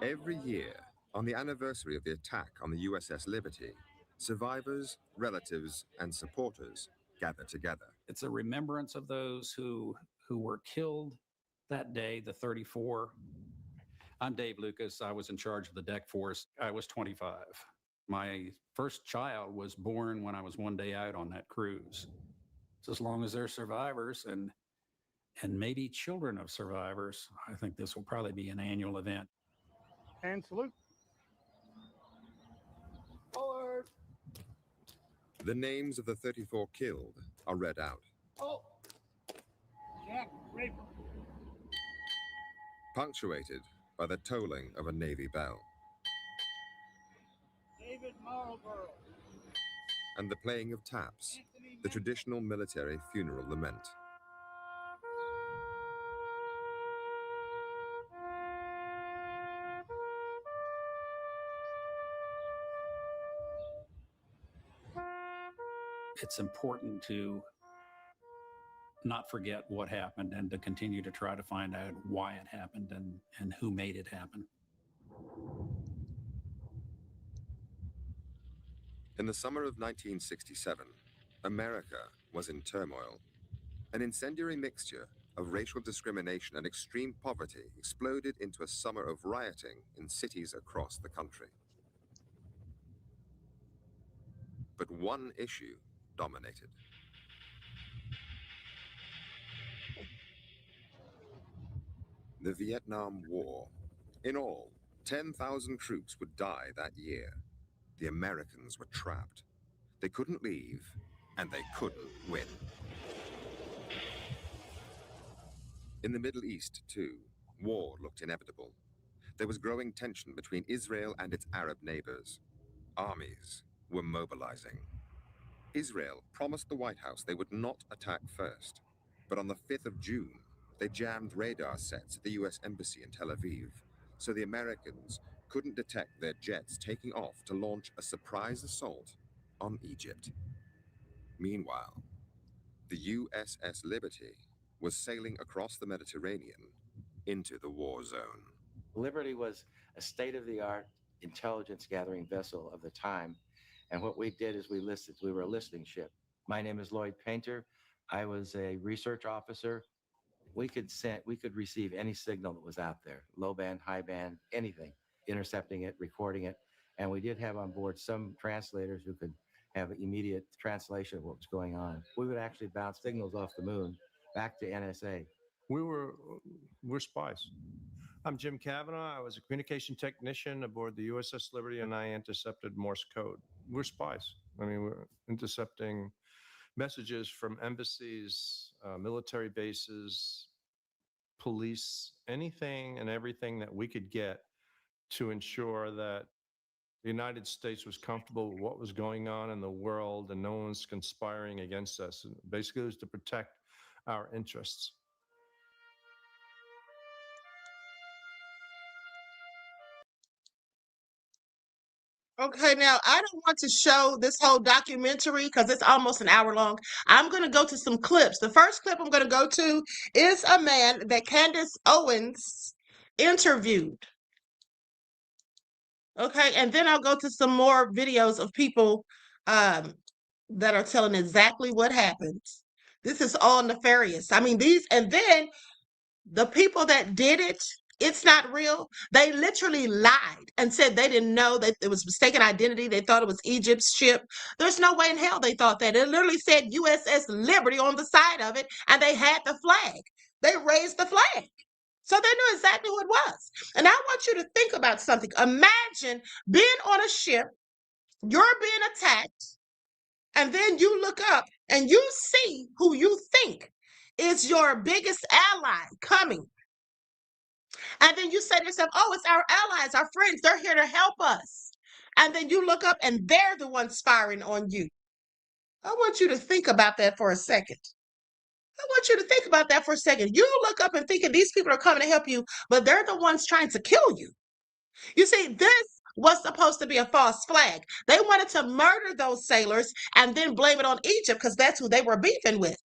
Every year, on the anniversary of the attack on the USS Liberty, survivors, relatives, and supporters gather together. It's a remembrance of those who were killed that day, the 34. I'm Dave Lucas. I was in charge of the deck force. I was 25. My first child was born when I was one day out on that cruise. So as long as they're survivors and maybe children of survivors, I think this will probably be an annual event. And salute. Forward. The names of the 34 killed are read out. Oh. Jack Raper. Punctuated by the tolling of a Navy bell. David Marlborough. And the playing of taps, the traditional military funeral lament. It's important to not forget what happened and to continue to try to find out why it happened and who made it happen. In the summer of 1967, America was in turmoil. An incendiary mixture of racial discrimination and extreme poverty exploded into a summer of rioting in cities across the country. But one issue dominated. The Vietnam War. In all, 10,000 troops would die that year. The Americans were trapped. They couldn't leave, and they couldn't win. In the Middle East, too, war looked inevitable. There was growing tension between Israel and its Arab neighbors. Armies were mobilizing. Israel promised the White House they would not attack first, but on the 5th of June, they jammed radar sets at the U.S. Embassy in Tel Aviv, so the Americans couldn't detect their jets taking off to launch a surprise assault on Egypt. Meanwhile, the USS Liberty was sailing across the Mediterranean into the war zone. Liberty was a state-of-the-art intelligence gathering vessel of the time. And what we did is we were a listening ship. My name is Lloyd Painter. I was a research officer. we could receive any signal that was out there, low band, high band, anything, intercepting it, recording it. And we did have on board some translators who could have immediate translation of what was going on. We would actually bounce signals off the moon back to NSA. We're spies. I'm Jim Kavanaugh. I was a communication technician aboard the USS Liberty, and I intercepted Morse code. We're spies. I mean, we're intercepting messages from embassies, military bases, police, anything and everything that we could get to ensure that the United States was comfortable with what was going on in the world and no one's conspiring against us. And basically, it was to protect our interests. Okay, now I don't want to show this whole documentary because it's almost an hour long. I'm going to go to some clips. The first clip I'm going to go to is a man that Candace Owens interviewed. Okay, and then I'll go to some more videos of people that are telling exactly what happened. This is all nefarious. I mean, and then the people that did it, it's not real. They literally lied and said they didn't know that it was mistaken identity. They thought it was Egypt's ship. There's no way in hell they thought that. It literally said USS Liberty on the side of it, and they had the flag. They raised the flag. So they knew exactly who it was. And I want you to think about something. Imagine being on a ship, you're being attacked, and then you look up and you see who you think is your biggest ally coming. And then you say to yourself, oh, it's our allies, our friends, they're here to help us. And then you look up and they're the ones firing on you. I want you to think about that for a second. I want you to think about that for a second. You look up and thinking these people are coming to help you, but they're the ones trying to kill you. You see, this was supposed to be a false flag. They wanted to murder those sailors and then blame it on Egypt because that's who they were beefing with.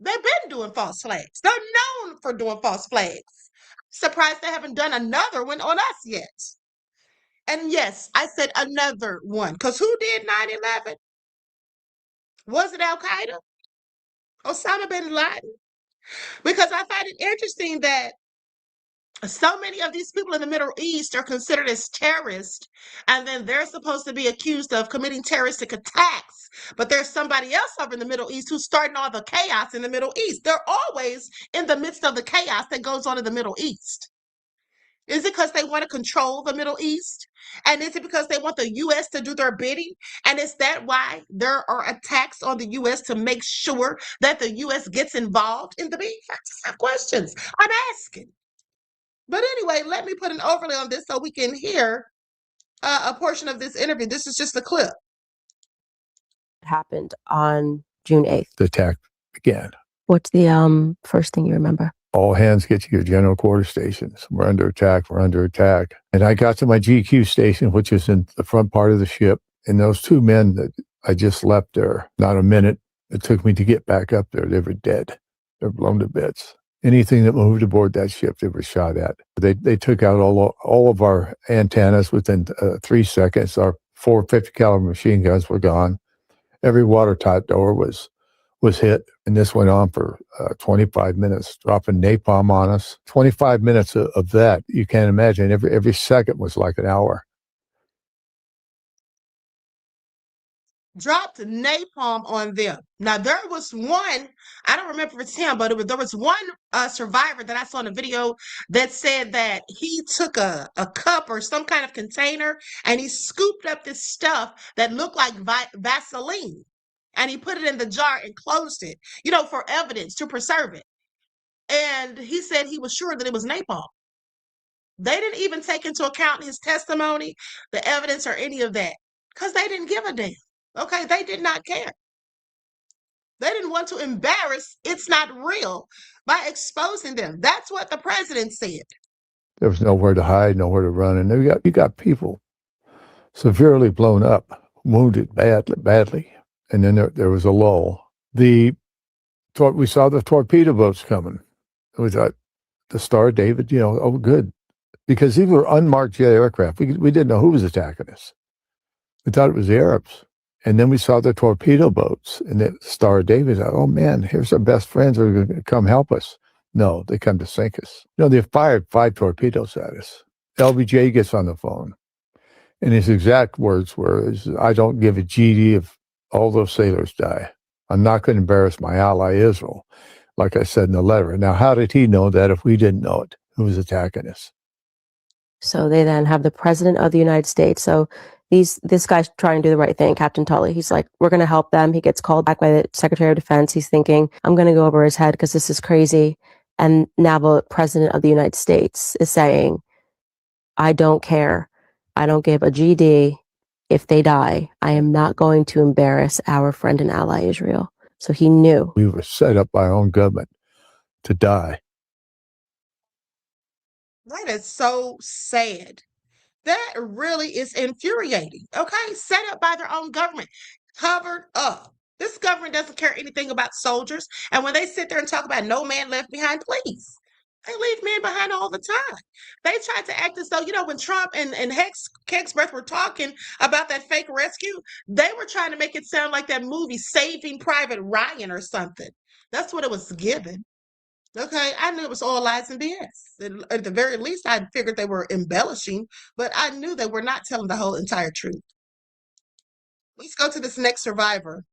They've been doing false flags. They're known for doing false flags. Surprised they haven't done another one on us yet. And yes, I said another one because who did 9/11? Was it Al-Qaeda? Osama bin Laden? Because I find it interesting that so many of these people in the Middle East are considered as terrorists, and then they're supposed to be accused of committing terroristic attacks. But there's somebody else over in the Middle East who's starting all the chaos in the Middle East. They're always in the midst of the chaos that goes on in the Middle East. Is it because they want to control the Middle East? And is it because they want the U.S. to do their bidding? And is that why there are attacks on the U.S. to make sure that the U.S. gets involved in the beef? I just have questions I'm asking. But anyway, let me put an overlay on this so we can hear a portion of this interview. This is just a clip. Happened on June 8th. The attack began. What's the first thing you remember? All hands get to your general quarter stations. We're under attack. We're under attack. And I got to my GQ station, which is in the front part of the ship. And those two men that I just left there, not a minute it took me to get back up there. They were dead. They're blown to bits. Anything that moved aboard that ship, they were shot at. They took out all of our antennas within 3 seconds. Our 450 caliber machine guns were gone. Every watertight door was hit, and this went on for 25 minutes, dropping napalm on us. 25 minutes of that, you can't imagine. Every second was like an hour. Dropped napalm on them. Now, there was one, I don't remember if it's him, but there was one survivor that I saw in a video that said that he took a cup or some kind of container and he scooped up this stuff that looked like Vaseline. And he put it in the jar and closed it, for evidence, to preserve it. And he said he was sure that it was napalm. They didn't even take into account his testimony, the evidence, or any of that, because they didn't give a damn. Okay, they did not care. They didn't want to embarrass It's Not Real by exposing them. That's what the president said. There was nowhere to hide, nowhere to run. And you got people severely blown up, wounded badly. And then there was a lull. We saw the torpedo boats coming. We thought, the Star of David, oh, good. Because these were unmarked jet aircraft. We didn't know who was attacking us. We thought it was the Arabs. And then we saw the torpedo boats and the Star of David. Oh, man, here's our best friends who are going to come help us. No, they come to sink us. You know, they fired 5 torpedoes at us. LBJ gets on the phone, and his exact words were, I don't give a GD if all those sailors die. I'm not going to embarrass my ally Israel, like I said in the letter. Now, how did he know that if we didn't know it? Who was attacking us? So they then have the president of the United States. So this guy's trying to do the right thing, Captain Tully. He's like, we're going to help them. He gets called back by the Secretary of Defense. He's thinking, I'm going to go over his head because this is crazy. And now the president of the United States is saying, I don't care. I don't give a GD if they die. I am not going to embarrass our friend and ally Israel. So he knew. We were set up by our own government to die. That is so sad. That really is infuriating. Okay, set up by their own government, covered up. This government doesn't care anything about soldiers. And when they sit there and talk about no man left behind, please. They leave men behind all the time. They tried to act as though, you know, when Trump and Kegsworth were talking about that fake rescue, they were trying to make it sound like that movie Saving Private Ryan or something. That's what it was given. Okay, I knew it was all lies and BS. At the very least, I figured they were embellishing, but I knew they were not telling the whole entire truth. Let's go to this next survivor.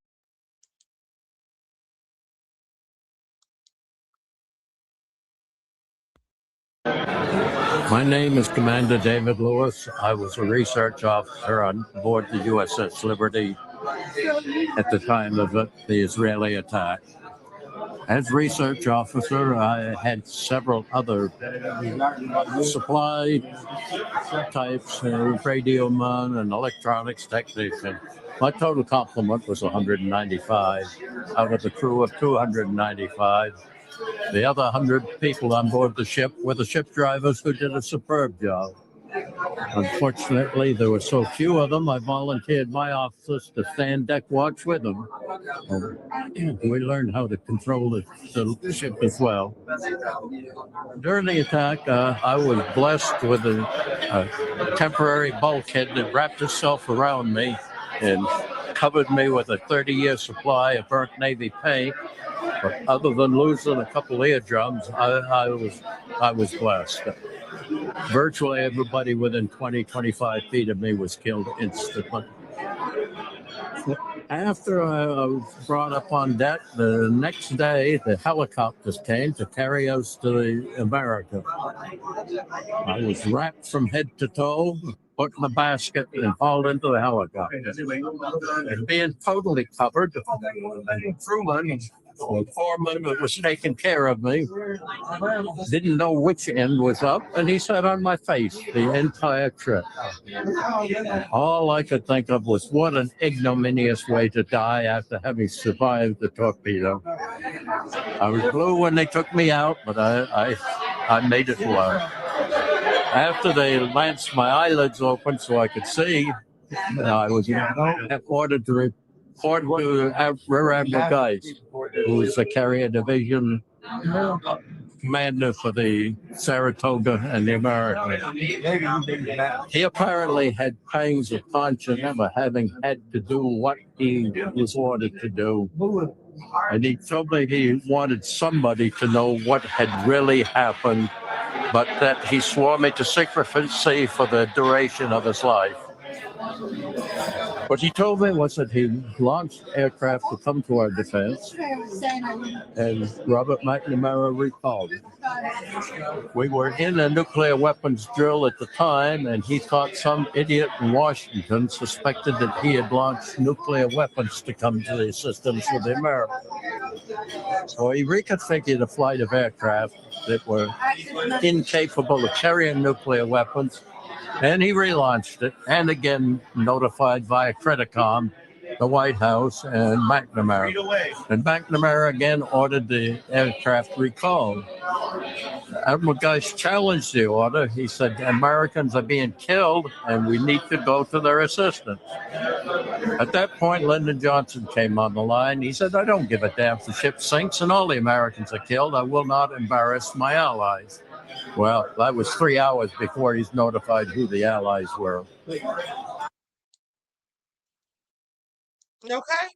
My name is Commander David Lewis. I was a research officer on board the USS Liberty at the time of the Israeli attack. As research officer, I had several other supply types, radioman and electronics technician. My total complement was 195 out of the crew of 295. The other 100 people on board the ship were the ship drivers who did a superb job. Unfortunately, there were so few of them, I volunteered my officers to stand deck watch with them. We learned how to control the ship as well. During the attack, I was blessed with a temporary bulkhead that wrapped itself around me and covered me with a 30-year supply of burnt Navy paint. But other than losing a couple eardrums, I was blessed. Virtually everybody within 20, 25 feet of me was killed instantly. After I was brought up on deck, the next day, the helicopters came to carry us to America. I was wrapped from head to toe, put in a basket, and hauled into the helicopter. And being totally covered, the foreman that was taking care of me didn't know which end was up, and he sat on my face the entire trip. All I could think of was what an ignominious way to die after having survived the torpedo. I was blue when they took me out, but I made it work. After they lanced my eyelids open so I could see, I was ordered to report to Rear Admiral Geist, who was the carrier division commander for the Saratoga and the American. He apparently had pangs of conscience for having had to do what he was ordered to do. And he told me he wanted somebody to know what had really happened, but that he swore me to secrecy for the duration of his life. What he told me was that he launched aircraft to come to our defense, and Robert McNamara recalled it. We were in a nuclear weapons drill at the time, and he thought some idiot in Washington suspected that he had launched nuclear weapons to come to the assistance of the Americans. So he reconfigured a flight of aircraft that were incapable of carrying nuclear weapons, and he relaunched it, and again notified via Credicom the White House and McNamara. And McNamara again ordered the aircraft recalled. Admiral Geist challenged the order. He said, Americans are being killed, and we need to go to their assistance. At that point, Lyndon Johnson came on the line. He said, I don't give a damn if the ship sinks and all the Americans are killed. I will not embarrass my allies. Well, that was 3 hours before he's notified who the allies were. Okay.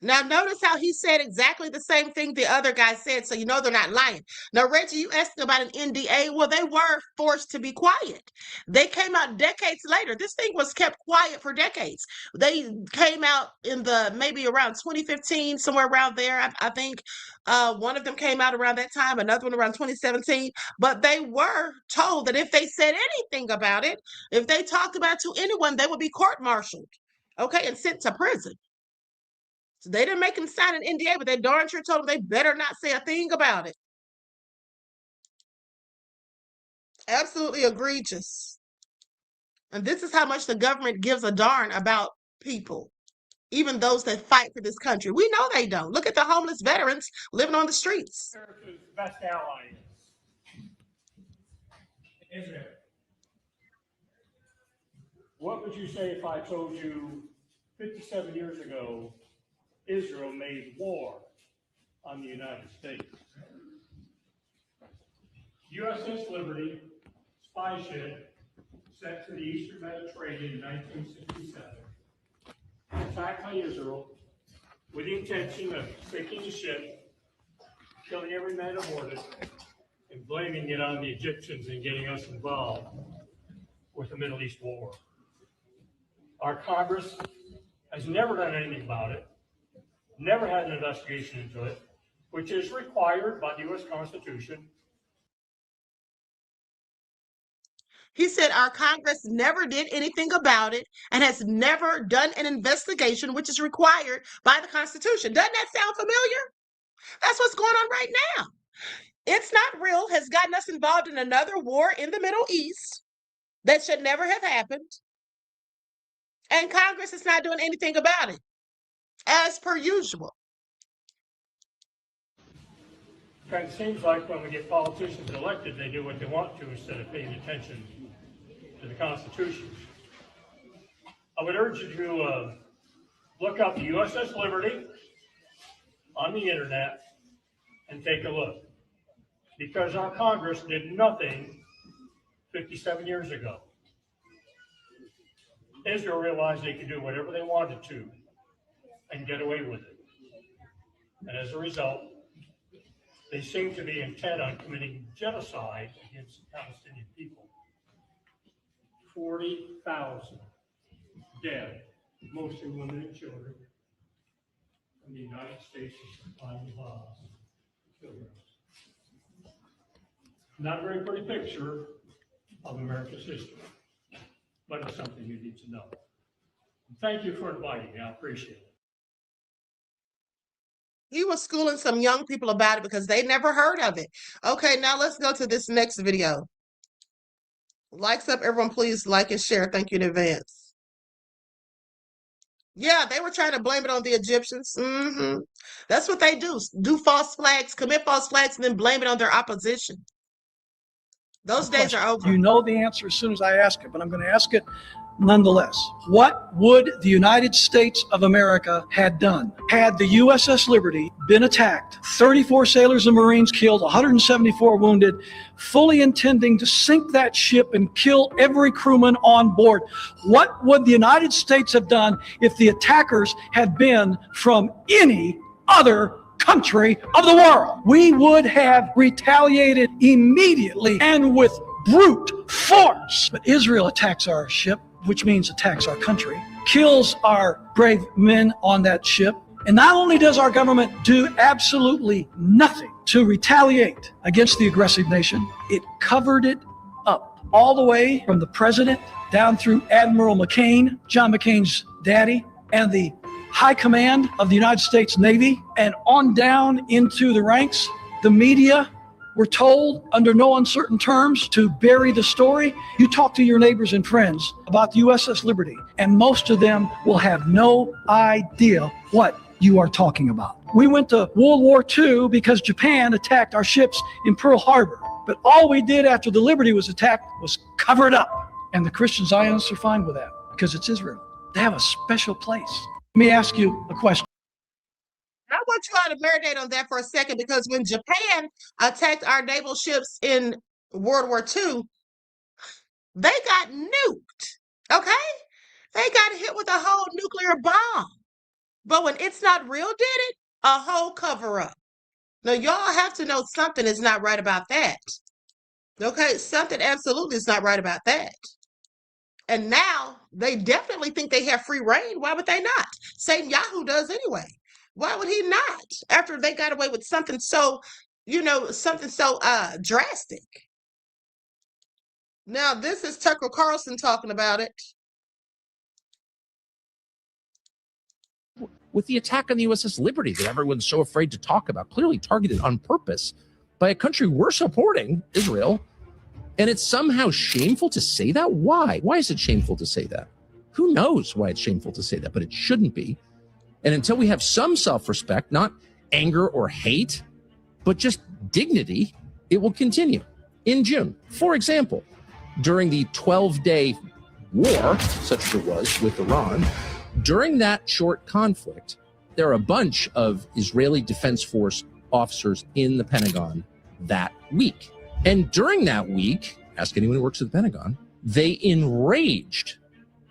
Now, notice how he said exactly the same thing the other guy said, so you know they're not lying. Now, Reggie, you asked about an NDA. Well, they were forced to be quiet. They came out decades later. This thing was kept quiet for decades. They came out in maybe around 2015, somewhere around there. I think one of them came out around that time, another one around 2017. But they were told that if they said anything about it, if they talked about it to anyone, they would be court-martialed, okay, and sent to prison. So they didn't make them sign an NDA, but they darn sure told them they better not say a thing about it. Absolutely egregious. And this is how much the government gives a darn about people, even those that fight for this country. We know they don't. Look at the homeless veterans living on the streets. America's best ally is Israel. What would you say if I told you 57 years ago, Israel made war on the United States? USS Liberty, spy ship, sent to the Eastern Mediterranean in 1967, attacked by Israel with the intention of sinking the ship, killing every man aboard it, and blaming it on the Egyptians and getting us involved with the Middle East war. Our Congress has never done anything about it, never had an investigation into it, which is required by the U.S. Constitution. He said our Congress never did anything about it and has never done an investigation, which is required by the Constitution. Doesn't that sound familiar? That's what's going on right now. It's Not Real has gotten us involved in another war in the Middle East that should never have happened. And Congress is not doing anything about it, as per usual. It seems like when we get politicians elected, they do what they want to instead of paying attention to the Constitution. I would urge you to look up the USS Liberty on the internet and take a look. Because our Congress did nothing 57 years ago. Israel realized they could do whatever they wanted to and get away with it. And as a result, they seem to be intent on committing genocide against the Palestinian people. 40,000 dead, mostly women and children, and the United States is supplying bombs to kill them. Not a very pretty picture of America's history, but it's something you need to know. Thank you for inviting me. I appreciate it. He was schooling some young people about it because they never heard of it. Okay, now let's go to this next video. Likes up, everyone, please like and share. Thank you in advance. Yeah, they were trying to blame it on the Egyptians. That's what they do false flags, commit false flags, and then blame it on their opposition. Those days are over. You know the answer as soon as I ask it, but I'm going to ask it nonetheless. What would the United States of America had done had the USS Liberty been attacked, 34 sailors and Marines killed, 174 wounded, fully intending to sink that ship and kill every crewman on board? What would the United States have done if the attackers had been from any other country of the world? We would have retaliated immediately and with brute force. But Israel attacks our ship, which means attacks our country, kills our brave men on that ship. And not only does our government do absolutely nothing to retaliate against the aggressive nation, it covered it up all the way from the president down through Admiral McCain, John McCain's daddy, and the High Command of the United States Navy, and on down into the ranks. The media were told under no uncertain terms to bury the story. You talk to your neighbors and friends about the USS Liberty, and most of them will have no idea what you are talking about. We went to World War II because Japan attacked our ships in Pearl Harbor. But all we did after the Liberty was attacked was cover it up. And the Christian Zionists are fine with that because it's Israel. They have a special place. Let me ask you a question. I want you all to marinate on that for a second, because when Japan attacked our naval ships in World War II, they got nuked, okay? They got hit with a whole nuclear bomb. But when It's Not Real did it, a whole cover up. Now, y'all have to know something is not right about that. Okay, something absolutely is not right about that. And now they definitely think they have free reign. Why would they not? Satan Yahoo does anyway. Why would he not? After they got away with something so, something so drastic. Now, this is Tucker Carlson talking about it. With the attack on the USS Liberty that everyone's so afraid to talk about, clearly targeted on purpose by a country we're supporting, Israel, and it's somehow shameful to say that? Why? Why is it shameful to say that? Who knows why it's shameful to say that, but it shouldn't be. And until we have some self-respect, not anger or hate, but just dignity, it will continue. In June, for example, during the 12-day war, such as it was with Iran, during that short conflict, there are a bunch of Israeli Defense Force officers in the Pentagon that week. And during that week, ask anyone who works at the Pentagon, they enraged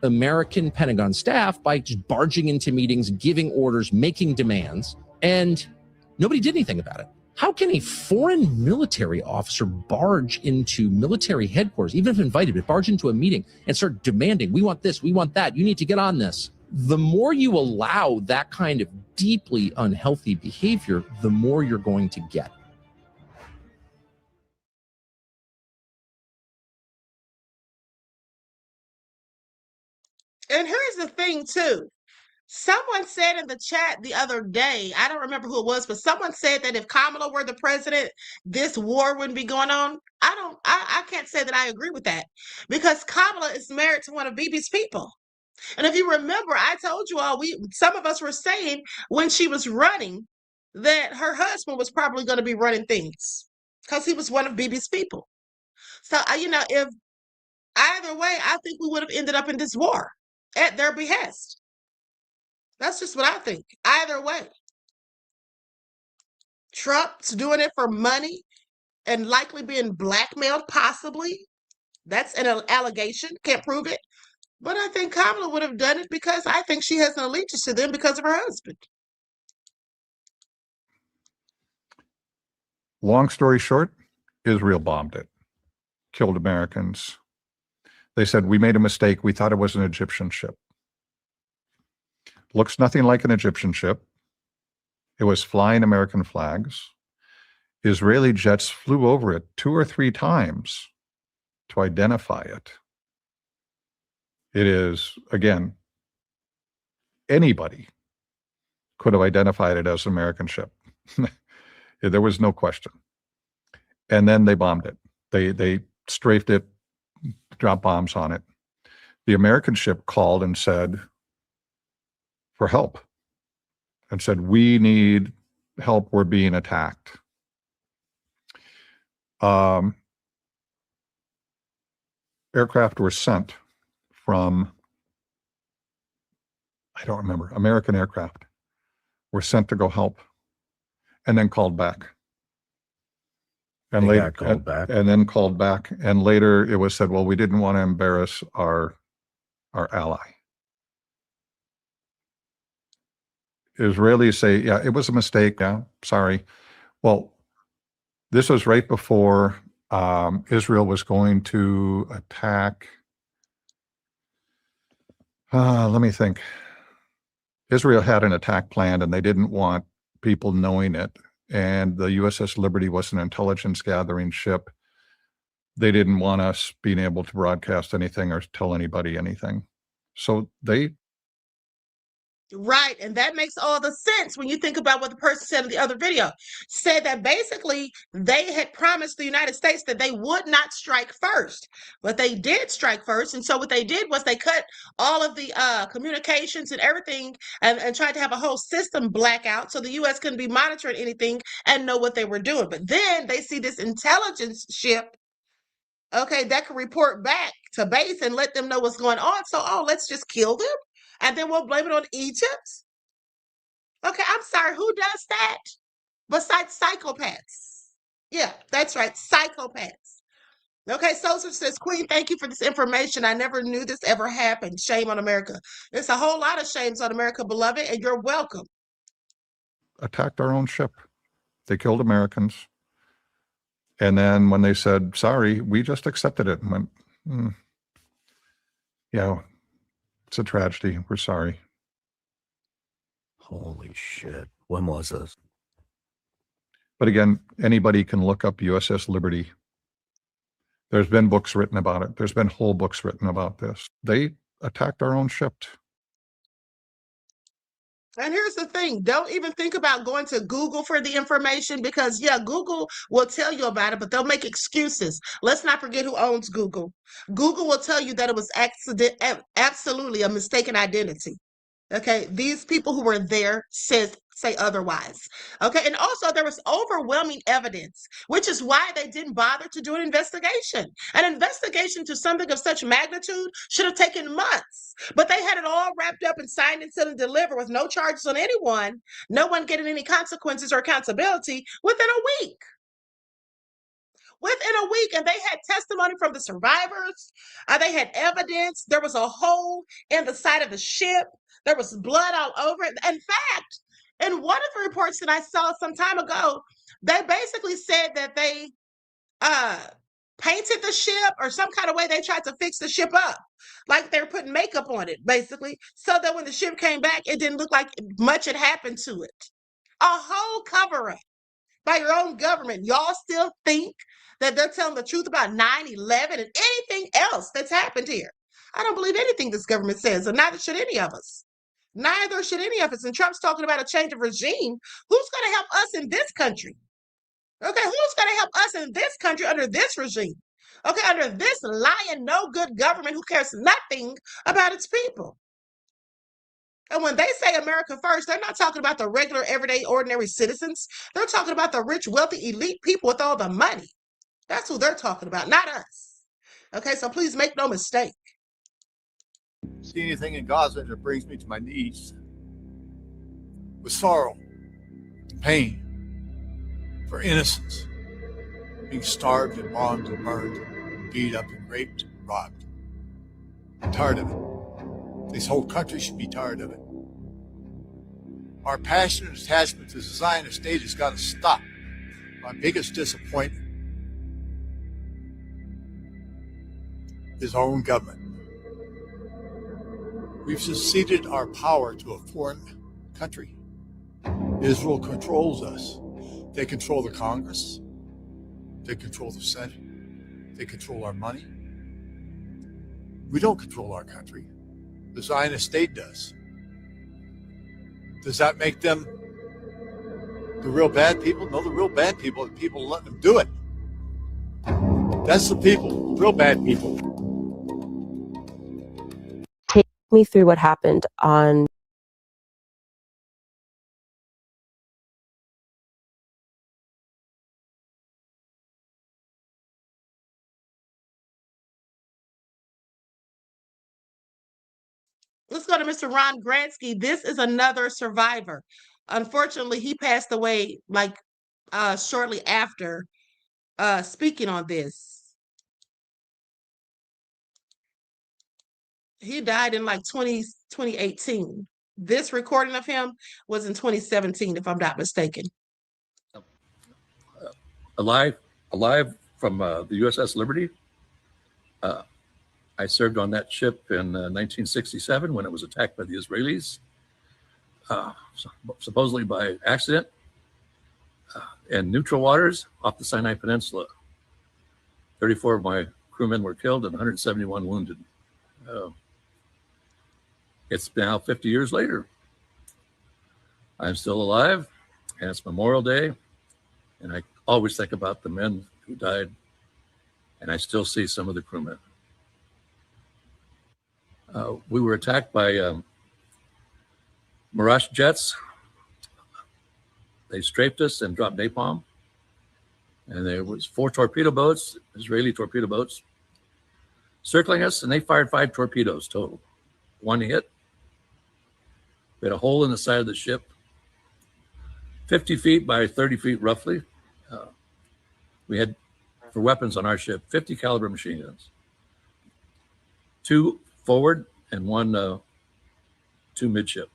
American Pentagon staff by just barging into meetings, giving orders, making demands, and nobody did anything about it. How can a foreign military officer barge into military headquarters, even if invited, but barge into a meeting and start demanding, we want this, we want that, you need to get on this? The more you allow that kind of deeply unhealthy behavior, the more you're going to get. And here's the thing, too. Someone said in the chat the other day, I don't remember who it was, but someone said that if Kamala were the president, this war wouldn't be going on. I can't say that I agree with that, because Kamala is married to one of Bibi's people. And if you remember, I told you all, some of us were saying when she was running that her husband was probably going to be running things because he was one of Bibi's people. So, if either way, I think we would have ended up in this war at their behest. That's just what I think. Either way. Trump's doing it for money and likely being blackmailed, possibly. That's an allegation. Can't prove it. But I think Kamala would have done it because I think she has an allegiance to them because of her husband. Long story short, Israel bombed it, killed Americans. They said, we made a mistake. We thought it was an Egyptian ship. Looks nothing like an Egyptian ship. It was flying American flags. Israeli jets flew over it 2 or 3 times to identify it. It is, again, anybody could have identified it as an American ship. There was no question. And then they bombed it. They strafed it, dropped bombs on it. The American ship called and said, for help, and said, we need help, we're being attacked. Aircraft were sent from, I don't remember, American aircraft were sent to go help and then called back. And later called back. And then called back. And later it was said, well, we didn't want to embarrass our ally. Israelis say, yeah, it was a mistake. Yeah, sorry. Well, this was right before Israel was going to attack. Let me think. Israel had an attack planned and they didn't want people knowing it. And the USS Liberty was an intelligence gathering ship. They didn't want us being able to broadcast anything or tell anybody anything. So they... Right. And that makes all the sense when you think about what the person said in the other video. Said that basically they had promised the United States that they would not strike first, but they did strike first. And so what they did was they cut all of the communications and everything and tried to have a whole system blackout so the U.S. couldn't be monitoring anything and know what they were doing. But then they see this intelligence ship, okay, that can report back to base and let them know what's going on. So, let's just kill them. And then we'll blame it on Egypt? Okay, I'm sorry, who does that? Besides psychopaths. Yeah, that's right, psychopaths. Okay, Sosa says, Queen, thank you for this information. I never knew this ever happened. Shame on America. There's a whole lot of shames on America, beloved, and you're welcome. Attacked our own ship. They killed Americans. And then when they said, sorry, we just accepted it and went, yeah, it's a tragedy. We're sorry. Holy shit. When was this? But again, anybody can look up USS Liberty. There's been books written about it. There's been whole books written about this. They attacked our own ship. And here's the thing, don't even think about going to Google for the information because, yeah, Google will tell you about it, but they'll make excuses. Let's not forget who owns Google. Google will tell you that it was absolutely a mistaken identity. Okay, these people who were there say otherwise. Okay, and also there was overwhelming evidence, which is why they didn't bother to do an investigation. An investigation to something of such magnitude should have taken months, but they had it all wrapped up and signed and sealed and delivered with no charges on anyone, no one getting any consequences or accountability within a week. Within a week, and they had testimony from the survivors. They had evidence. There was a hole in the side of the ship. There was blood all over it. In fact, in one of the reports that I saw some time ago, they basically said that they painted the ship or some kind of way they tried to fix the ship up. Like they're putting makeup on it, basically, so that when the ship came back, it didn't look like much had happened to it. A whole cover-up by your own government. Y'all still think that they're telling the truth about 9/11 and anything else that's happened here? I don't believe anything this government says, and neither should any of us. Neither should any of us. And Trump's talking about a change of regime. Who's going to help us in this country? Okay, who's going to help us in this country under this regime? Okay, under this lying, no good government who cares nothing about its people. And when they say America first, they're not talking about the regular, everyday, ordinary citizens. They're talking about the rich, wealthy, elite people with all the money. That's who they're talking about, not us. Okay, so please make no mistake. See anything in Gaza that brings me to my knees with sorrow, pain for innocents being starved and bombed and burned, and beat up and raped and robbed. I'm tired of it. This whole country should be tired of it. Our passionate attachment to the Zionist state has got to stop. My biggest disappointment is our own government. We've ceded our power to a foreign country. Israel controls us. They control the Congress. They control the Senate. They control our money. We don't control our country. The Zionist state does. Does that make them the real bad people? No, the real bad people are the people letting them do it. That's the people, the real bad people. Take me through what happened on Let's go to Mr. Ron Gransky. This is another survivor. Unfortunately, he passed away like shortly after speaking on this. He died in like 2018. This recording of him was in 2017, if I'm not mistaken. Alive from the USS Liberty. I served on that ship in 1967 when it was attacked by the Israelis, supposedly by accident, in neutral waters off the Sinai Peninsula. 34 of my crewmen were killed and 171 wounded. It's now 50 years later. I'm still alive, and it's Memorial Day, and I always think about the men who died, and I still see some of the crewmen. We were attacked by Mirage jets. They strafed us and dropped napalm. And there was 4 torpedo boats, Israeli torpedo boats, circling us, and they fired 5 torpedoes total. 1 hit. We had a hole in the side of the ship, 50 feet by 30 feet roughly. We had for weapons on our ship, 50 caliber machine guns, 2 forward and 2 midship.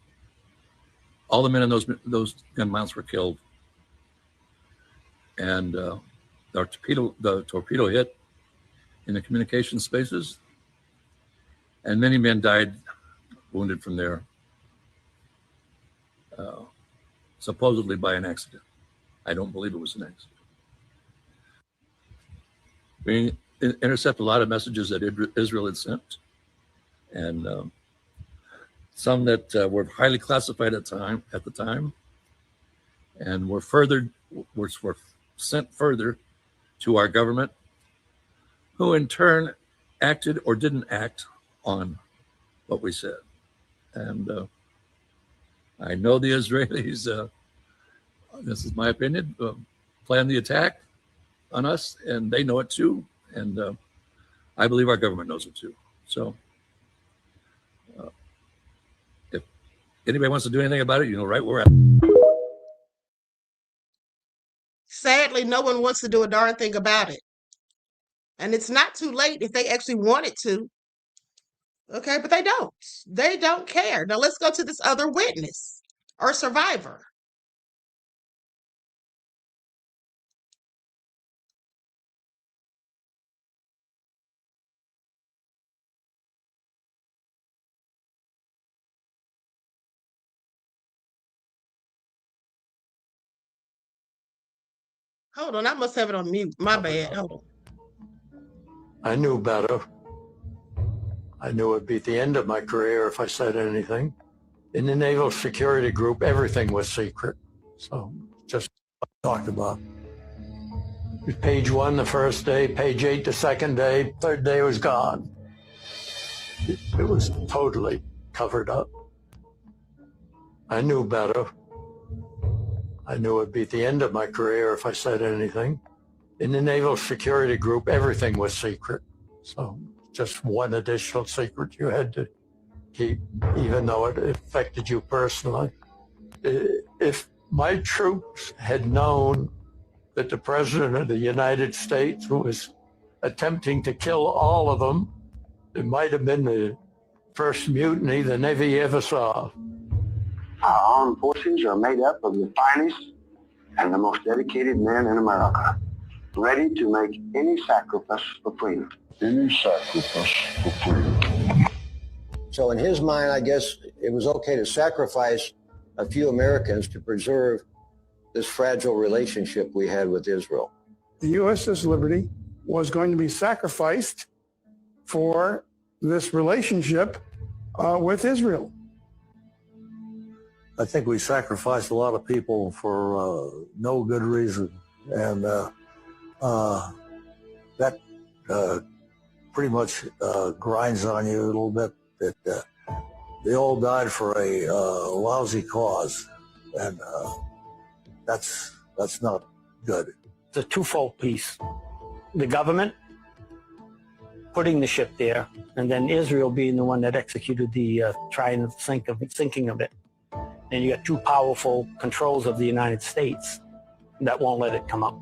All the men in those gun mounts were killed. And the torpedo hit in the communication spaces, and many men died wounded from there, supposedly by an accident. I don't believe it was an accident. We intercept a lot of messages that Israel had sent, and some that were highly classified at the time, and were sent further to our government, who in turn acted or didn't act on what we said. And I know the Israelis, this is my opinion, planned the attack on us, and they know it too. And I believe our government knows it too. So if anybody wants to do anything about it, you know right where we're at. Sadly, no one wants to do a darn thing about it. And it's not too late if they actually wanted to. Okay, but they don't. They don't care. Now let's go to this other witness or survivor. Hold on, I must have it on mute. My bad. Hold on. I knew better. I knew it'd be the end of my career if I said anything. In the Naval Security Group, everything was secret. So just talked about. Page 1 the first day, page 8 the second day, third day was gone. It was totally covered up. I knew better. I knew it'd be the end of my career if I said anything. In the Naval Security Group, everything was secret. So just one additional secret you had to keep, even though it affected you personally. If my troops had known that the President of the United States was attempting to kill all of them, it might have been the first mutiny the Navy ever saw. Our armed forces are made up of the finest and the most dedicated men in America, ready to make any sacrifice for freedom. Any sacrifice for freedom. So in his mind, I guess it was okay to sacrifice a few Americans to preserve this fragile relationship we had with Israel. The USS Liberty was going to be sacrificed for this relationship with Israel. I think we sacrificed a lot of people for no good reason. And that pretty much grinds on you a little bit that they all died for a lousy cause. And that's not good. It's a twofold piece. The government putting the ship there, and then Israel being the one that executed the sinking of it. And you got two powerful controls of the United States that won't let it come up.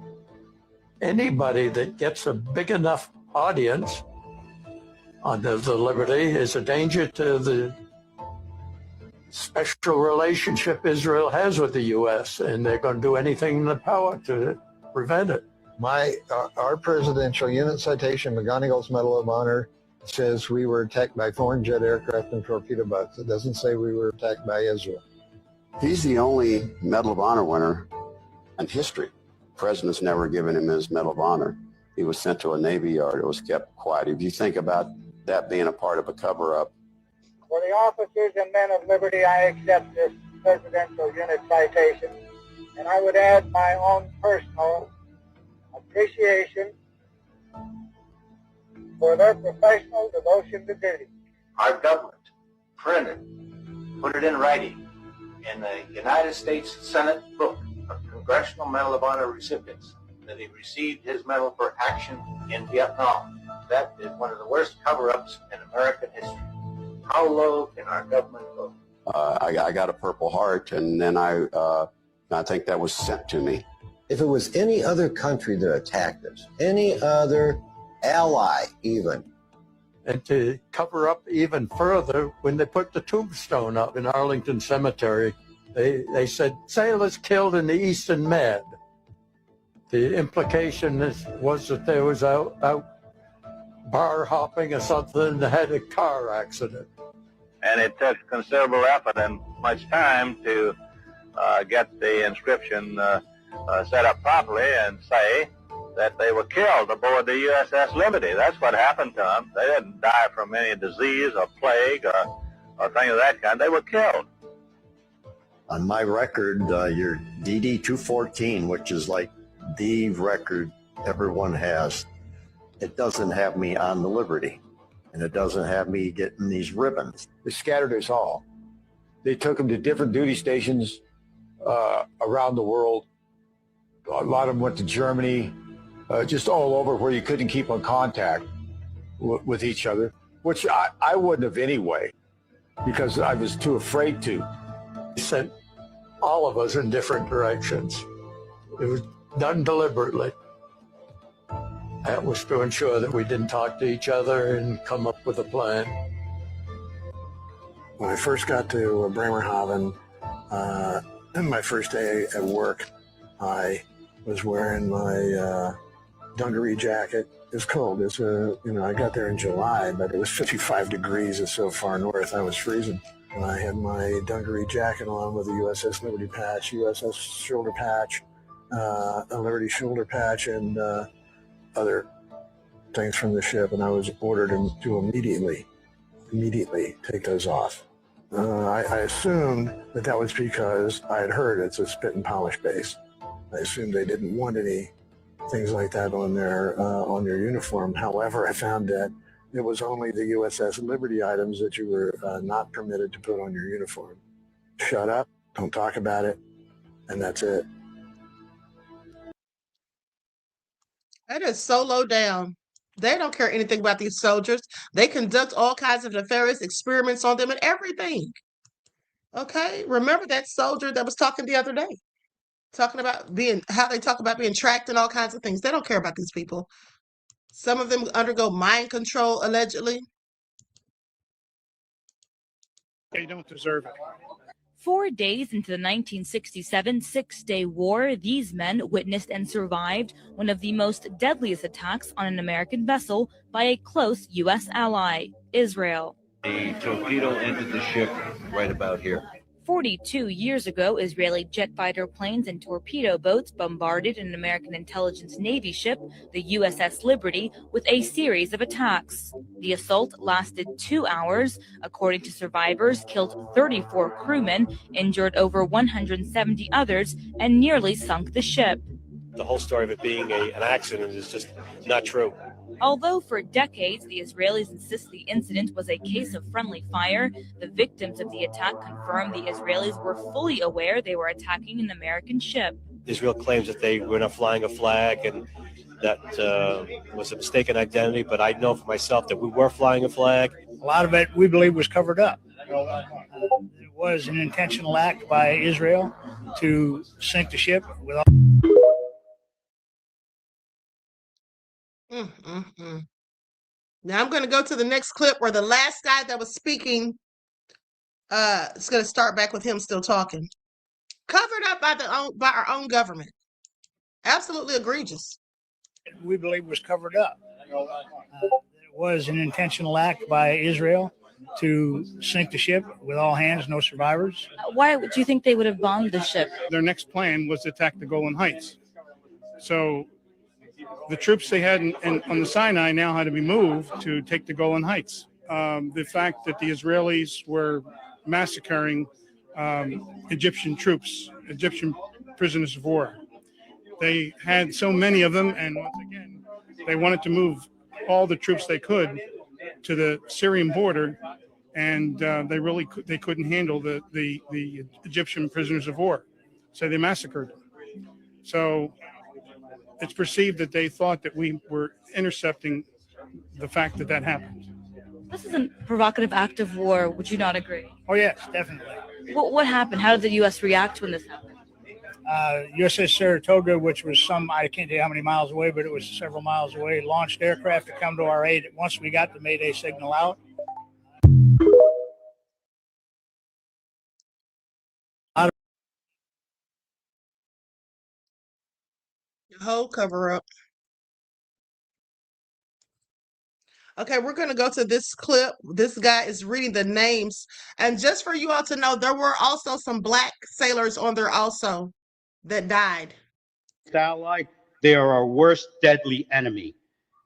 Anybody that gets a big enough audience on the Liberty is a danger to the special relationship Israel has with the U.S., and they're going to do anything in their power to prevent it. Our presidential unit citation, McGonigal's Medal of Honor, says we were attacked by foreign jet aircraft and torpedo boats. It doesn't say we were attacked by Israel. He's the only Medal of Honor winner in history. The president's never given him his Medal of Honor. He was sent to a Navy yard. It was kept quiet. If you think about that being a part of a cover-up. For the officers and men of liberty, I accept this presidential unit citation, and I would add my own personal appreciation for their professional devotion to duty. Our government printed, put it in writing in the United States Senate book of Congressional Medal of Honor recipients that he received his medal for action in Vietnam. That is one of the worst cover-ups in American history. How low can our government go? I got a Purple Heart, and then I think that was sent to me. If it was any other country that attacked us, any other ally even. And to cover up even further, when they put the tombstone up in Arlington Cemetery, they said sailors killed in the Eastern Med. The implication was that they was out bar hopping or something that had a car accident. And it took considerable effort and much time to get the inscription set up properly and say that they were killed aboard the USS Liberty. That's what happened to them. They didn't die from any disease or plague or thing of that kind. They were killed. On my record, your DD-214, which is like the record everyone has, it doesn't have me on the Liberty. And it doesn't have me getting these ribbons. They scattered us all. They took them to different duty stations around the world. A lot of them went to Germany, just all over where you couldn't keep on contact with each other, which I wouldn't have anyway, because I was too afraid to. They sent all of us in different directions. It was done deliberately. That was to ensure that we didn't talk to each other and come up with a plan. When I first got to Bremerhaven, my first day at work, I was wearing my dungaree jacket. It was cold. It's I got there in July, but it was 55 degrees. It's so far north, I was freezing. And I had my dungaree jacket on with a USS Liberty patch, USS shoulder patch, a Liberty shoulder patch, and other things from the ship. And I was ordered to immediately take those off. I assumed that was because I had heard it's a spit and polish base. I assumed they didn't want any things like that on their uniform. However, I found that it was only the USS Liberty items that you were not permitted to put on your uniform. Shut up, don't talk about it, and that's it. That is so low down. They don't care anything about these soldiers. They conduct all kinds of nefarious experiments on them and everything. Okay? Remember that soldier that was talking the other day? Talking about how they talk about being tracked and all kinds of things. They don't care about these people. Some of them undergo mind control, allegedly. They don't deserve it. 4 days into the 1967 Six-Day War, these men witnessed and survived one of the most deadliest attacks on an American vessel by a close U.S. ally, Israel. The torpedo entered the ship right about here. 42 years ago, Israeli jet fighter planes and torpedo boats bombarded an American intelligence Navy ship, the USS Liberty, with a series of attacks. The assault lasted 2 hours. According to survivors, killed 34 crewmen, injured over 170 others, and nearly sunk the ship. The whole story of it being an accident is just not true. Although for decades the Israelis insist the incident was a case of friendly fire, the victims of the attack confirmed the Israelis were fully aware they were attacking an American ship. Israel claims that they were not flying a flag and that was a mistaken identity, but I know for myself that we were flying a flag. A lot of it we believe was covered up. It was an intentional act by Israel to sink the ship with all. Now I'm going to go to the next clip where the last guy that was speaking is going to start back with him still talking. Covered up by our own government. Absolutely egregious. We believe was covered up. It was an intentional act by Israel to sink the ship with all hands, no survivors. Why do you think they would have bombed the ship? Their next plan was to attack the Golan Heights. So the troops they had on the Sinai now had to be moved to take the Golan Heights. The fact that the Israelis were massacring Egyptian troops, Egyptian prisoners of war. They had so many of them, and once again, they wanted to move all the troops they could to the Syrian border, and they couldn't handle the Egyptian prisoners of war, so they massacred them. So it's perceived that they thought that we were intercepting the fact that happened. This is a provocative act of war. Would you not agree? Oh, yes, definitely. What happened? How did the U.S. react when this happened? USS Saratoga, which was I can't tell you how many miles away, but it was several miles away, launched aircraft to come to our aid once we got the Mayday signal out. Whole cover up. Okay, we're going to go to this clip. This guy is reading the names. And just for you all to know, there were also some black sailors on there also that died. Allied, they are our worst deadly enemy.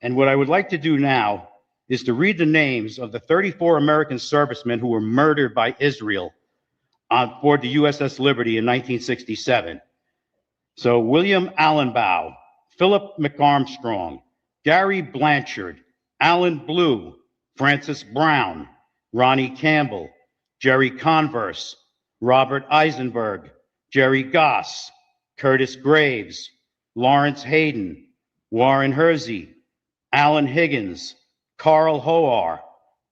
And what I would like to do now is to read the names of the 34 American servicemen who were murdered by Israel on board the USS Liberty in 1967. So William Allenbough, Philip McArmstrong, Gary Blanchard, Alan Blue, Francis Brown, Ronnie Campbell, Jerry Converse, Robert Eisenberg, Jerry Goss, Curtis Graves, Lawrence Hayden, Warren Hersey, Alan Higgins, Carl Hoar,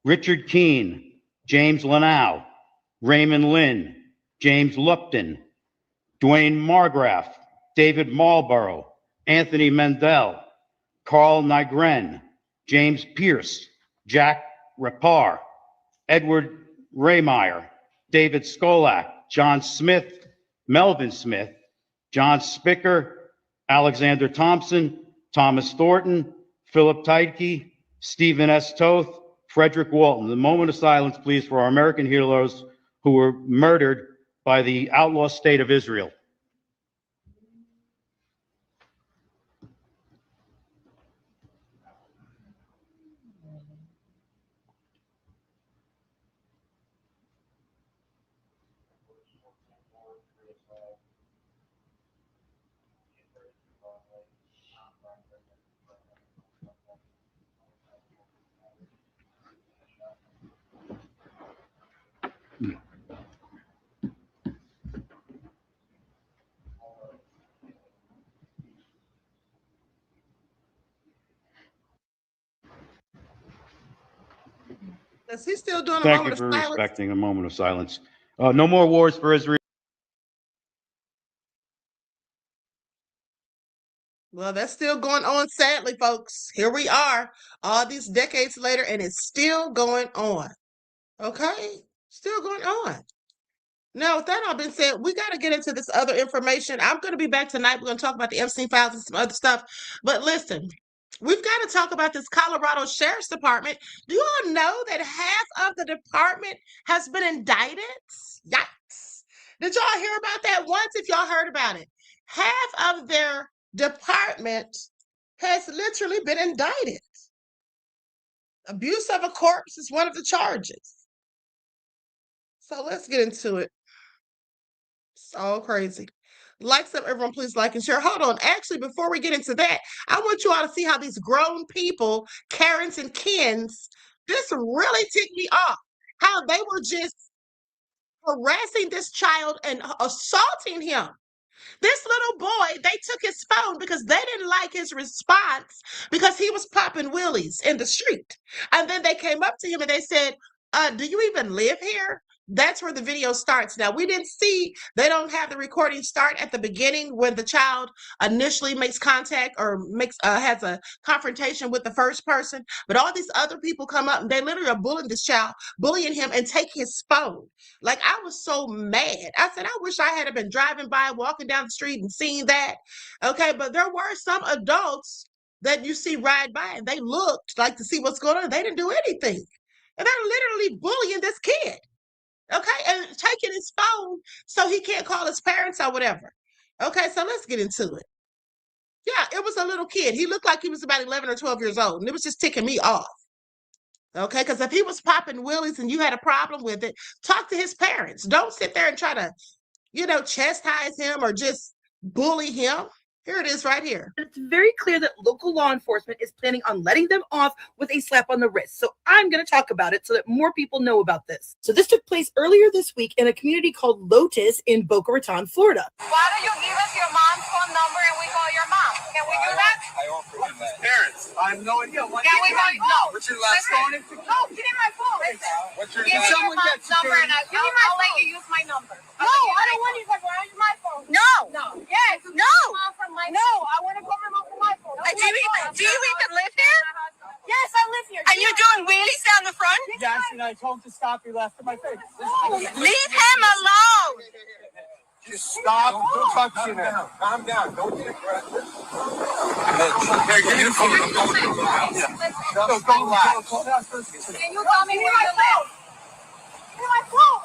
Richard Keene, James Lanau, Raymond Lynn, James Lupton, Dwayne Margraf, David Marlborough, Anthony Mendel, Carl Nygren, James Pierce, Jack Rapar, Edward Raymeyer, David Skolak, John Smith, Melvin Smith, John Spicker, Alexander Thompson, Thomas Thornton, Philip Teitke, Stephen S. Toth, Frederick Walton. The moment of silence, please, for our American heroes who were murdered by the outlaw state of Israel. Is he still doing a Thank you moment for of silence? respecting a moment of silence. No more wars for Israel. Well, that's still going on, sadly, folks. Here we are, all these decades later, and it's still going on. Okay? Still going on. Now, with that all being said, we got to get into this other information. I'm going to be back tonight. We're going to talk about the Epstein files and some other stuff. But listen, we've got to talk about this Colorado Sheriff's Department. Do you all know that half of the department has been indicted? Yikes. Did y'all hear about that once if y'all heard about it? Half of their department has literally been indicted. Abuse of a corpse is one of the charges. So let's get into it. It's all crazy. Likes up, everyone, please like and share. Hold on. Actually, before we get into that, I want you all to see how these grown people, Karens and Kens, this really ticked me off. How they were just harassing this child and assaulting him. This little boy, they took his phone because they didn't like his response because he was popping willies in the street. And then they came up to him and they said, do you even live here? That's where the video starts. Now, we didn't see, they don't have the recording start at the beginning when the child initially makes contact or has a confrontation with the first person. But all these other people come up and they literally are bullying this child, bullying him and take his phone. Like, I was so mad. I said, I wish I had been driving by, walking down the street and seen that. Okay, but there were some adults that you see ride by and they looked like to see what's going on. They didn't do anything. And they're literally bullying this kid. Okay, and taking his phone so he can't call his parents or whatever. Okay, so let's get into it. Yeah, it was a little kid. He looked like he was about 11 or 12 years old, and it was just ticking me off. Okay, because if he was popping willies and you had a problem with it, talk to his parents. Don't sit there and try to, chastise him or just bully him. Here it is right here. It's very clear that local law enforcement is planning on letting them off with a slap on the wrist. So I'm going to talk about it so that more people know about this. So this took place earlier this week in a community called Lotus in Boca Raton, Florida. Why don't you give us your mom's phone number and we call your mom? Can we do that? I offer him that. Parents, I have no idea. What Can we call you? No. What's your last phone? No, give me my phone. Listen. What's your Give me your mom's number and I'll let you use my number. No, I don't want your number. I'll use my phone. No. No. Give I told him to stop, he laughed in my face. Leave him alone. Just stop. Don't talk to you now. Calm down. Don't get aggressive. Here, give me the phone. No, go relax. Can you tell me where you live? Give me my phone.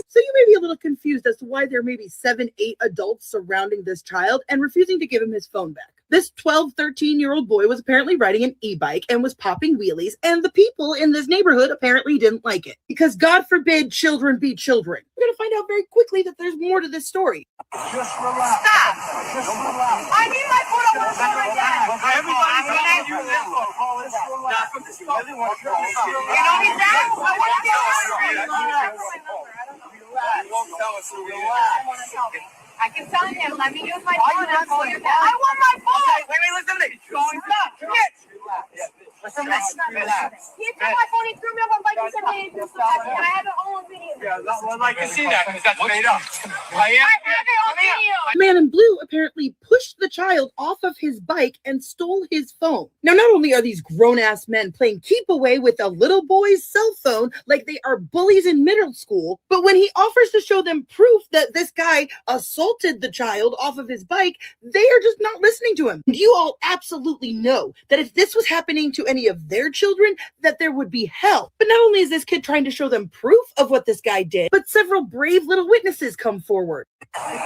So you may be a little confused as to why there may be 7, 8 adults surrounding this child and refusing to give him his phone back. This 12, 13-year-old boy was apparently riding an e-bike and was popping wheelies, and the people in this neighborhood apparently didn't like it. Because God forbid children be children. We're going to find out very quickly that there's more to this story. Just relax. Stop. Just relax. I need my phone. I want to phone again. Everybody's going to you this phone. Not from this phone. You know he's that? I want to get You won't tell us to relax. I can tell him, let me use my phone and call you back. I want my phone. Wait, listen to me. Stop. Listen to me. Relax. He took my phone, he threw me up on bike, he said, hey, and I have it all on video. Yeah, well, I can see that because that's made up. I am. I have it on video. The man in blue apparently pushed the child off of his bike and stole his phone. Now, not only are these grown-ass men playing keep away with a little boy's cell phone like they are bullies in middle school, but when he offers to show them proof that this guy assaulted the child off of his bike, they are just not listening to him. You all absolutely know that if this was happening to any of their children, that there would be hell. But not only is this kid trying to show them proof of what this guy did, but several brave little witnesses come forward. Man,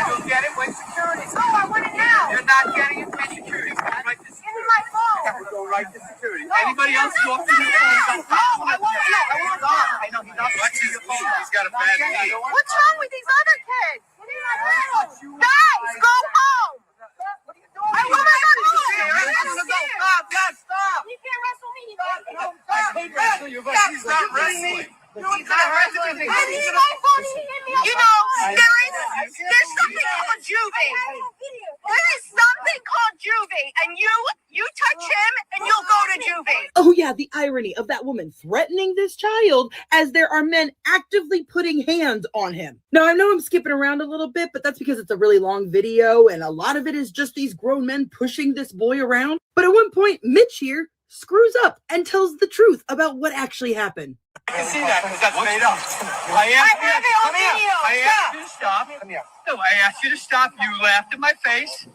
you'll get it when security. Oh, I want it now. You're not getting it when security. Go right to Give me security. my phone. Go right to security. Anybody else go up to your phone? I want it now. I know he's not touching your phone. He's got a bad knee. What's wrong with these other kids? Give me my phone. Guys, go home. I want my phone. Stop. He can't wrestle me. I can't wrestle you, but he's not wrestling. He's not wrestling me. I need my phone. You know, there's something called juvie. There is something called juvie, and you touch him, and you'll go to juvie. Oh yeah, the irony of that woman threatening this child as there are men actively putting hands on him. Now, I know I'm skipping around a little bit, but that's because it's a really long video, and a lot of it is just these grown men pushing this boy around. But at one point, Mitch here screws up and tells the truth about what actually happened. I can see that because that's made up. I have it on video. I asked you to stop. Come here. No, I asked you to stop. You laughed in my face.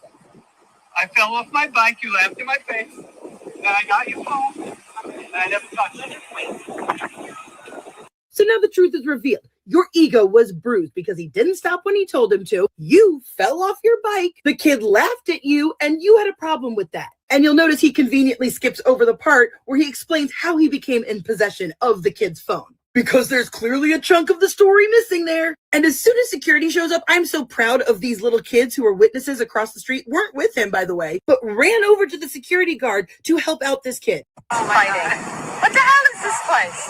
I fell off my bike. You laughed in my face. Then I got your phone. And I never touched it. So now the truth is revealed. Your ego was bruised because he didn't stop when he told him to. You fell off your bike. The kid laughed at you, and you had a problem with that. And you'll notice he conveniently skips over the part where he explains how he became in possession of the kid's phone. Because there's clearly a chunk of the story missing there. And as soon as security shows up, I'm so proud of these little kids who are witnesses across the street, weren't with him, by the way, but ran over to the security guard to help out this kid. Oh my God. What the hell is this place?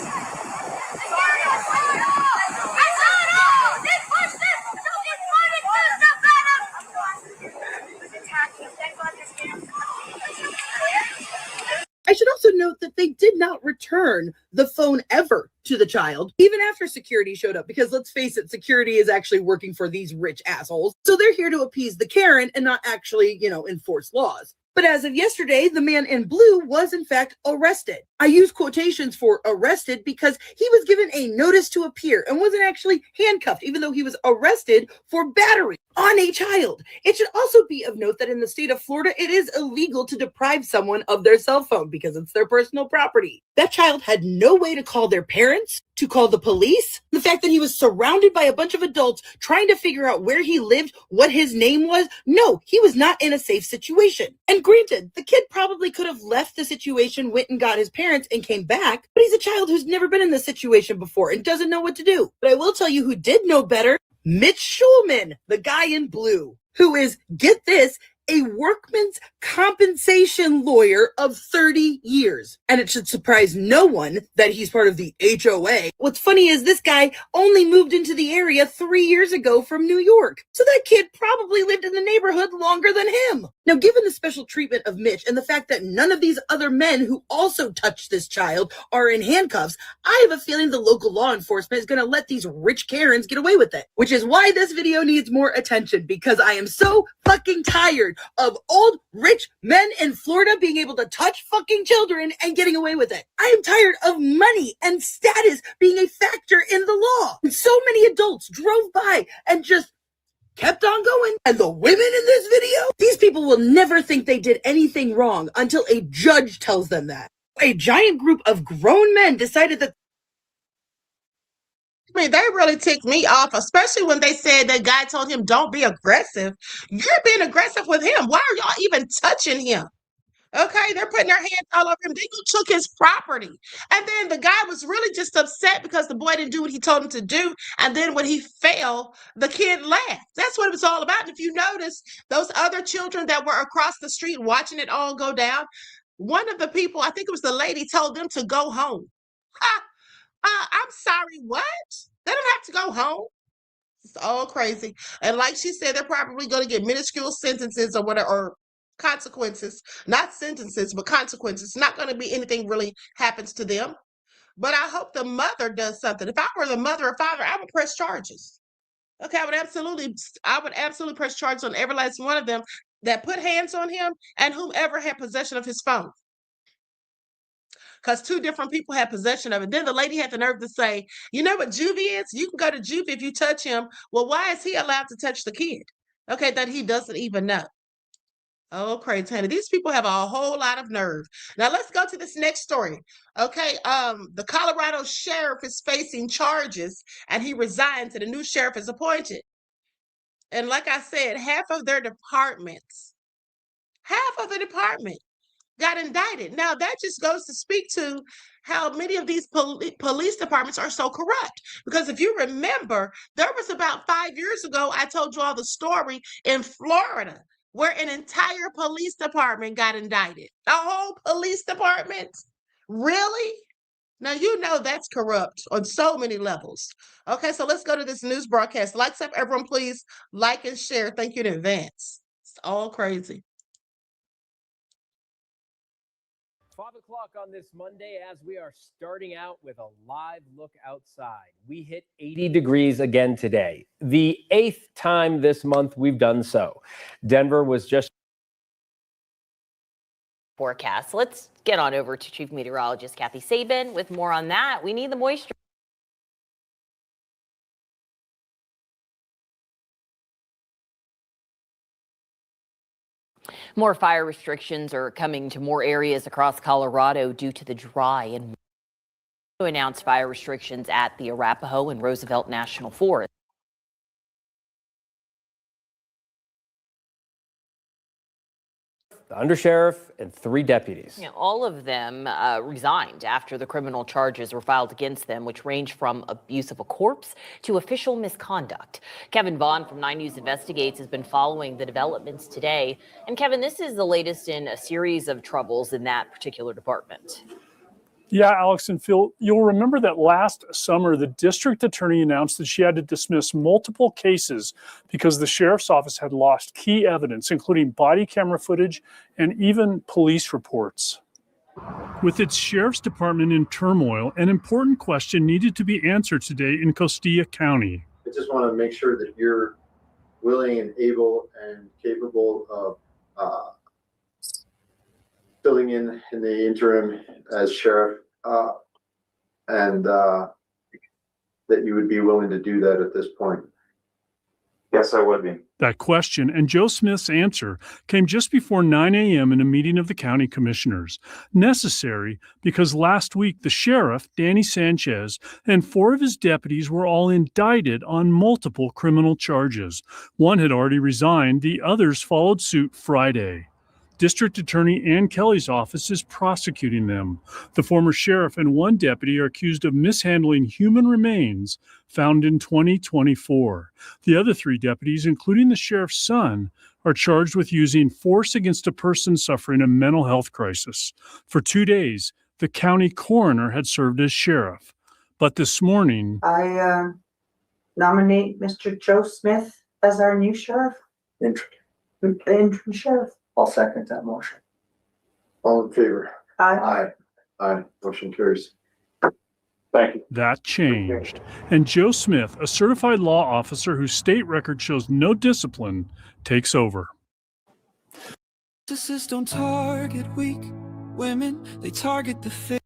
I should also note that they did not return the phone ever to the child, even after security showed up, because let's face it, security is actually working for these rich assholes. So they're here to appease the Karen and not actually, enforce laws. But as of yesterday, the man in blue was in fact arrested. I use quotations for arrested because he was given a notice to appear and wasn't actually handcuffed, even though he was arrested for battery on a child. It should also be of note that in the state of Florida, it is illegal to deprive someone of their cell phone because it's their personal property. That child had no way to call their parents, to call the police. The fact that he was surrounded by a bunch of adults trying to figure out where he lived, what his name was. No, he was not in a safe situation. And granted, the kid probably could have left the situation, went and got his parents and came back, but he's a child who's never been in this situation before and doesn't know what to do. But I will tell you who did know better, Mitch Schulman, the guy in blue, who is, get this, a workman's compensation lawyer of 30 years. And it should surprise no one that he's part of the HOA. What's funny is this guy only moved into the area 3 years ago from New York. So that kid probably lived in the neighborhood longer than him. Now, given the special treatment of Mitch and the fact that none of these other men who also touched this child are in handcuffs, I have a feeling the local law enforcement is going to let these rich Karens get away with it. Which is why this video needs more attention, because I am so fucking tired of old rich men in Florida being able to touch fucking children and getting away with it. I am tired of money and status being a factor in the law. And so many adults drove by and just kept on going. And the women in this video, these people will never think they did anything wrong until a judge tells them that. A giant group of grown men decided that I mean, they really ticked me off, especially when they said that guy told him, don't be aggressive. You're being aggressive with him. Why are y'all even touching him? Okay, they're putting their hands all over him. They took his property. And then the guy was really just upset because the boy didn't do what he told him to do. And then when he fell, the kid laughed. That's what it was all about. And if you notice, those other children that were across the street watching it all go down, one of the people, I think it was the lady, told them to go home. I'm sorry, what? They don't have to go home. It's all crazy. And like she said, they're probably going to get minuscule sentences or whatever, or consequences. Not sentences, but consequences. It's not going to be anything really happens to them. But I hope the mother does something. If I were the mother or father, I would press charges. Okay, I would absolutely press charges on every last one of them that put hands on him and whomever had possession of his phone. Because 2 different people had possession of it. Then the lady had the nerve to say, you know what juvie is? You can go to juvie if you touch him. Well, why is he allowed to touch the kid? Okay, that he doesn't even know. Oh, crazy, honey. These people have a whole lot of nerve. Now, let's go to this next story. Okay, the Colorado sheriff is facing charges, and he resigned, and the new sheriff is appointed. And like I said, half of the department got indicted. Now, that just goes to speak to how many of these police departments are so corrupt. Because if you remember, there was about 5 years ago, I told you all the story in Florida where an entire police department got indicted. A whole police department? Really? Now, you know that's corrupt on so many levels. Okay, so let's go to this news broadcast. Like, up, everyone, please like and share. Thank you in advance. It's all crazy. 5 o'clock on this Monday as we are starting out with a live look outside. We hit 80 degrees again today. The 8th time this month we've done so. Denver was just forecast. Let's get on over to Chief Meteorologist Kathy Sabin with more on that. We need the moisture. More fire restrictions are coming to more areas across Colorado due to the dry and announced fire restrictions at the Arapahoe and Roosevelt National Forest. the undersheriff and 3 deputies. Yeah, all of them resigned after the criminal charges were filed against them, which range from abuse of a corpse to official misconduct. Kevin Vaughn from 9 News Investigates has been following the developments today. And Kevin, this is the latest in a series of troubles in that particular department. Yeah, Alex and Phil, you'll remember that last summer, the district attorney announced that she had to dismiss multiple cases because the sheriff's office had lost key evidence, including body camera footage and even police reports. With its sheriff's department in turmoil, an important question needed to be answered today in Costilla County. I just want to make sure that you're willing and able and capable of filling in the interim as sheriff, and that you would be willing to do that at this point. Yes, I would be. That question and Joe Smith's answer came just before 9 a.m. in a meeting of the county commissioners. Necessary because last week the sheriff, Danny Sanchez, and 4 of his deputies were all indicted on multiple criminal charges. One had already resigned, the others followed suit Friday. District Attorney Ann Kelly's office is prosecuting them. The former sheriff and 1 deputy are accused of mishandling human remains found in 2024. The other 3 deputies, including the sheriff's son, are charged with using force against a person suffering a mental health crisis. For 2 days, the county coroner had served as sheriff. But this morning, I nominate Mr. Joe Smith as our new sheriff. Interim sheriff. I'll second that motion. All in favor? Aye. Aye. Motion carries. Thank you. that changed. And Joe Smith, a certified law officer whose state record shows no discipline, takes over. Narcissists don't target weak women, they target the fit.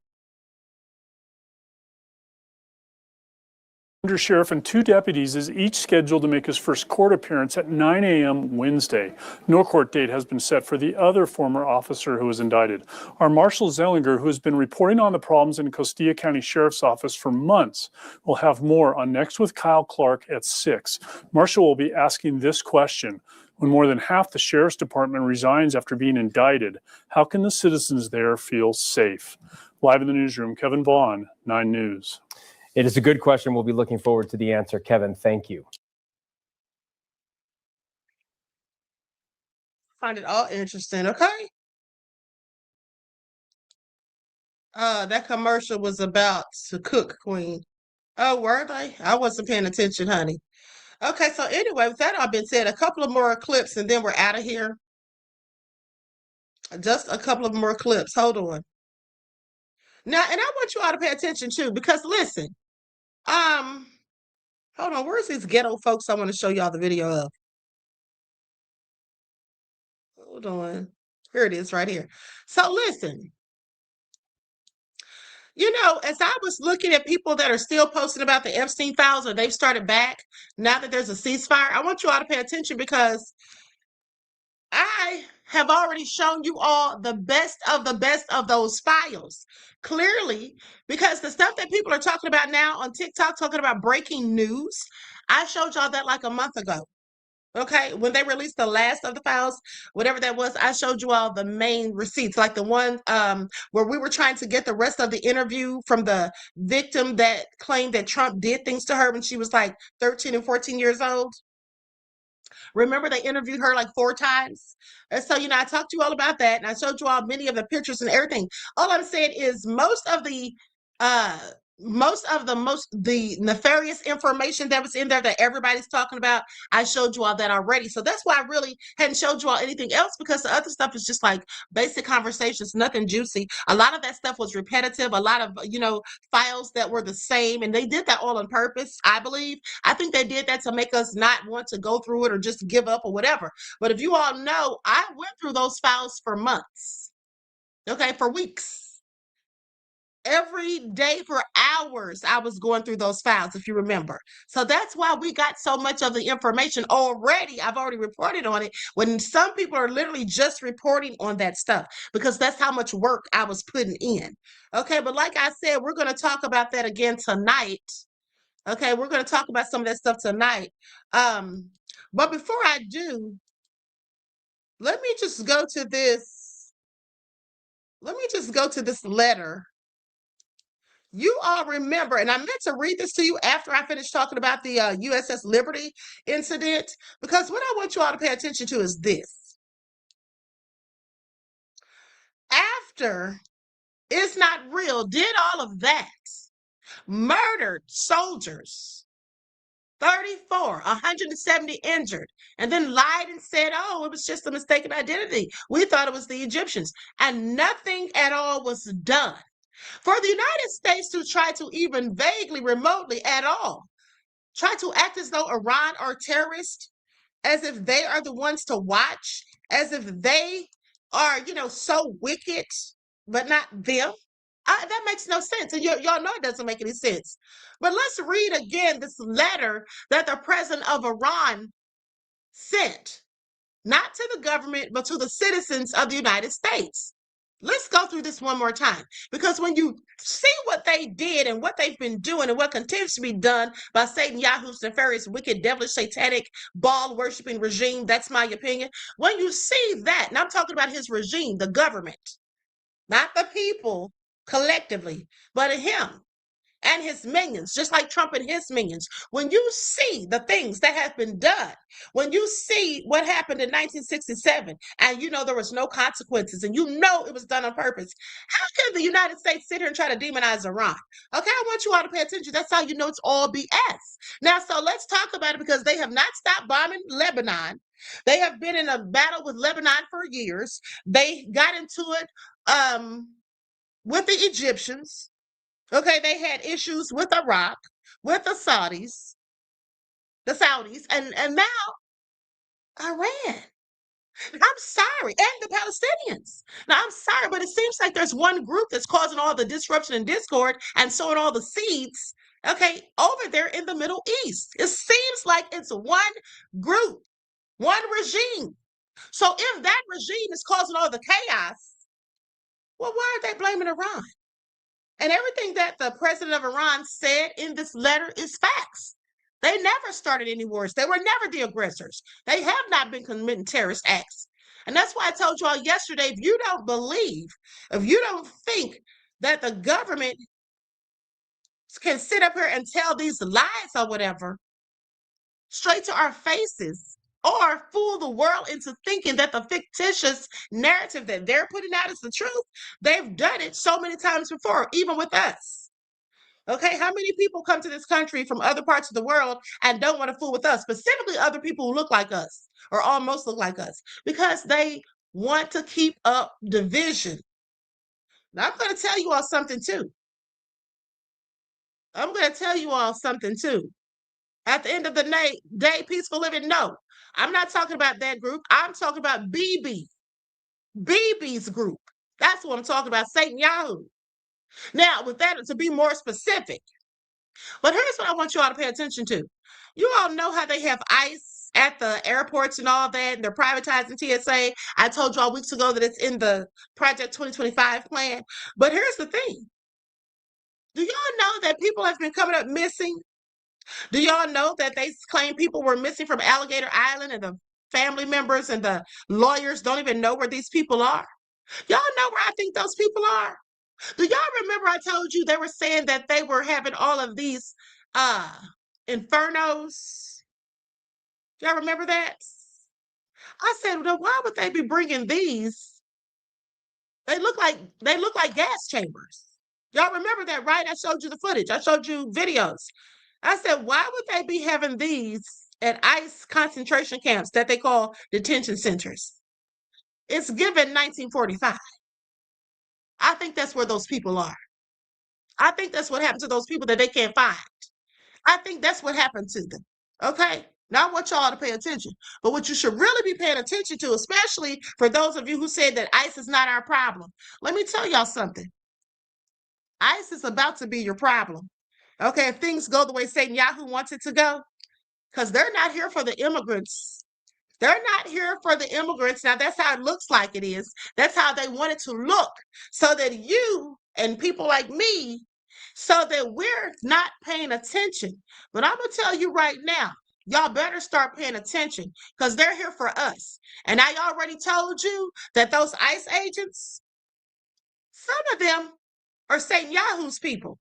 Sheriff and 2 deputies is each scheduled to make his first court appearance at 9 a.m. Wednesday. No court date has been set for the other former officer who was indicted. Our Marshal Zellinger, who has been reporting on the problems in Costilla County Sheriff's Office for months, will have more on Next with Kyle Clark at 6. Marshal will be asking this question. When more than half the Sheriff's Department resigns after being indicted, how can the citizens there feel safe? Live in the newsroom, Kevin Vaughn, 9 News. It is a good question. We'll be looking forward to the answer. Kevin, thank you. Find it all interesting, okay? That commercial was about to cook, Queen. Oh, were they? I wasn't paying attention, honey. Okay, so anyway, with that all been said, a couple of more clips and then we're out of here. Just a couple of more clips. Hold on. Now, and I want you all to pay attention too, because listen, hold on, where's these ghetto folks I want to show y'all the video of? Hold on. Here it is right here. So listen, you know, as I was looking at people that are still posting about the Epstein files or they've started back now that there's a ceasefire, I want you all to pay attention because I have already shown you all the best of those files. Clearly, because the stuff that people are talking about now on TikTok, talking about breaking news, I showed y'all that like a month ago. Okay, when they released the last of the files, whatever that was, I showed you all the main receipts, like the one where we were trying to get the rest of the interview from the victim that claimed that Trump did things to her when she was like 13 and 14 years old. Remember, they interviewed her like 4 times. And so, you know, I talked to you all about that, and I showed you all many of the pictures and everything. All I'm saying is most of the nefarious information that was in there that everybody's talking about, I showed you all that already. So that's why I really hadn't showed you all anything else, because the other stuff is just like basic conversations, nothing juicy. A lot of that stuff was repetitive, a lot of, you know, files that were the same, and they did that all on purpose, I believe. I think they did that to make us not want to go through it or just give up or whatever. But if you all know, I went through those files for months, okay, for weeks. Every day for hours, I was going through those files, if you remember. So that's why we got so much of the information already. I've already reported on it, when some people are literally just reporting on that stuff, because that's how much work I was putting in. Okay, but like I said, we're going to talk about that again tonight. Okay, we're going to talk about some of that stuff tonight. But before I do, let me just go to this. Let me just go to this letter. You all remember, and I meant to read this to you after I finished talking about the USS Liberty incident, because what I want you all to pay attention to is this. After It's Not Real did all of that, murdered soldiers, 34, 170 injured, and then lied and said, oh, it was just a mistaken identity. We thought it was the Egyptians, and nothing at all was done. For the United States to try to even vaguely, remotely at all, try to act as though Iran are terrorists, as if they are the ones to watch, as if they are, you know, so wicked, but not them. That makes no sense. And y'all know it doesn't make any sense. But let's read again this letter that the president of Iran sent, not to the government, but to the citizens of the United States. Let's go through this one more time, because when you see what they did and what they've been doing and what continues to be done by Satan Yahu's nefarious, wicked, devilish, satanic, Baal-worshiping regime, that's my opinion. When you see that, and I'm talking about his regime, the government, not the people collectively, but him, and his minions, just like Trump and his minions. When you see the things that have been done, when you see what happened in 1967, and you know there was no consequences, and you know it was done on purpose, how can the United States sit here and try to demonize Iran? Okay, I want you all to pay attention. That's how you know it's all BS. Now, so let's talk about it, because they have not stopped bombing Lebanon. They have been in a battle with Lebanon for years. They got into it with the Egyptians. Okay, they had issues with Iraq, with the Saudis, and now Iran. I'm sorry, and the Palestinians. Now, I'm sorry, but it seems like there's one group that's causing all the disruption and discord and sowing all the seeds, okay, over there in the Middle East. It seems like it's one group, one regime. So if that regime is causing all the chaos, well, why are they blaming Iran? And everything that the president of Iran said in this letter is facts. They never started any wars. They were never the aggressors. They have not been committing terrorist acts. And that's why I told you all yesterday, if you don't believe, if you don't think that the government can sit up here and tell these lies or whatever straight to our faces, or fool the world into thinking that the fictitious narrative that they're putting out is the truth, they've done it so many times before, even with us. Okay, how many people come to this country from other parts of the world and don't want to fool with us, specifically other people who look like us or almost look like us, because they want to keep up division. Now, I'm going to tell you all something too. At the end of the day, peaceful living, no. I'm not talking about that group. I'm talking about BB's group. That's what I'm talking about, Satan Yahoo. Now, with that, to be more specific, but here's what I want you all to pay attention to. You all know how they have ICE at the airports and all that, and they're privatizing TSA. I told you all weeks ago that it's in the Project 2025 plan. But here's the thing. Do y'all know that people have been coming up missing? Do y'all know that they claim people were missing from Alligator Island, and the family members and the lawyers don't even know where these people are? Y'all know where I think those people are? Do y'all remember I told you they were saying that they were having all of these infernos? Y'all remember that? I said, well, why would they be bringing these? They look like gas chambers. Y'all remember that, right? I showed you the footage. I showed you videos. I said, why would they be having these at ICE concentration camps that they call detention centers? It's given 1945. I think that's where those people are. I think that's what happened to those people that they can't find. I think that's what happened to them. Okay? Now I want y'all to pay attention. But what you should really be paying attention to, especially for those of you who said that ICE is not our problem, let me tell y'all something. ICE is about to be your problem. Okay, if things go the way Satan Yahoo wants it to go, because they're not here for the immigrants. They're not here for the immigrants. Now, that's how it looks like it is. That's how they want it to look, so that you and people like me, so that we're not paying attention. But I'm going to tell you right now, y'all better start paying attention, because they're here for us. And I already told you that those ICE agents, some of them are Satan Yahoo's people.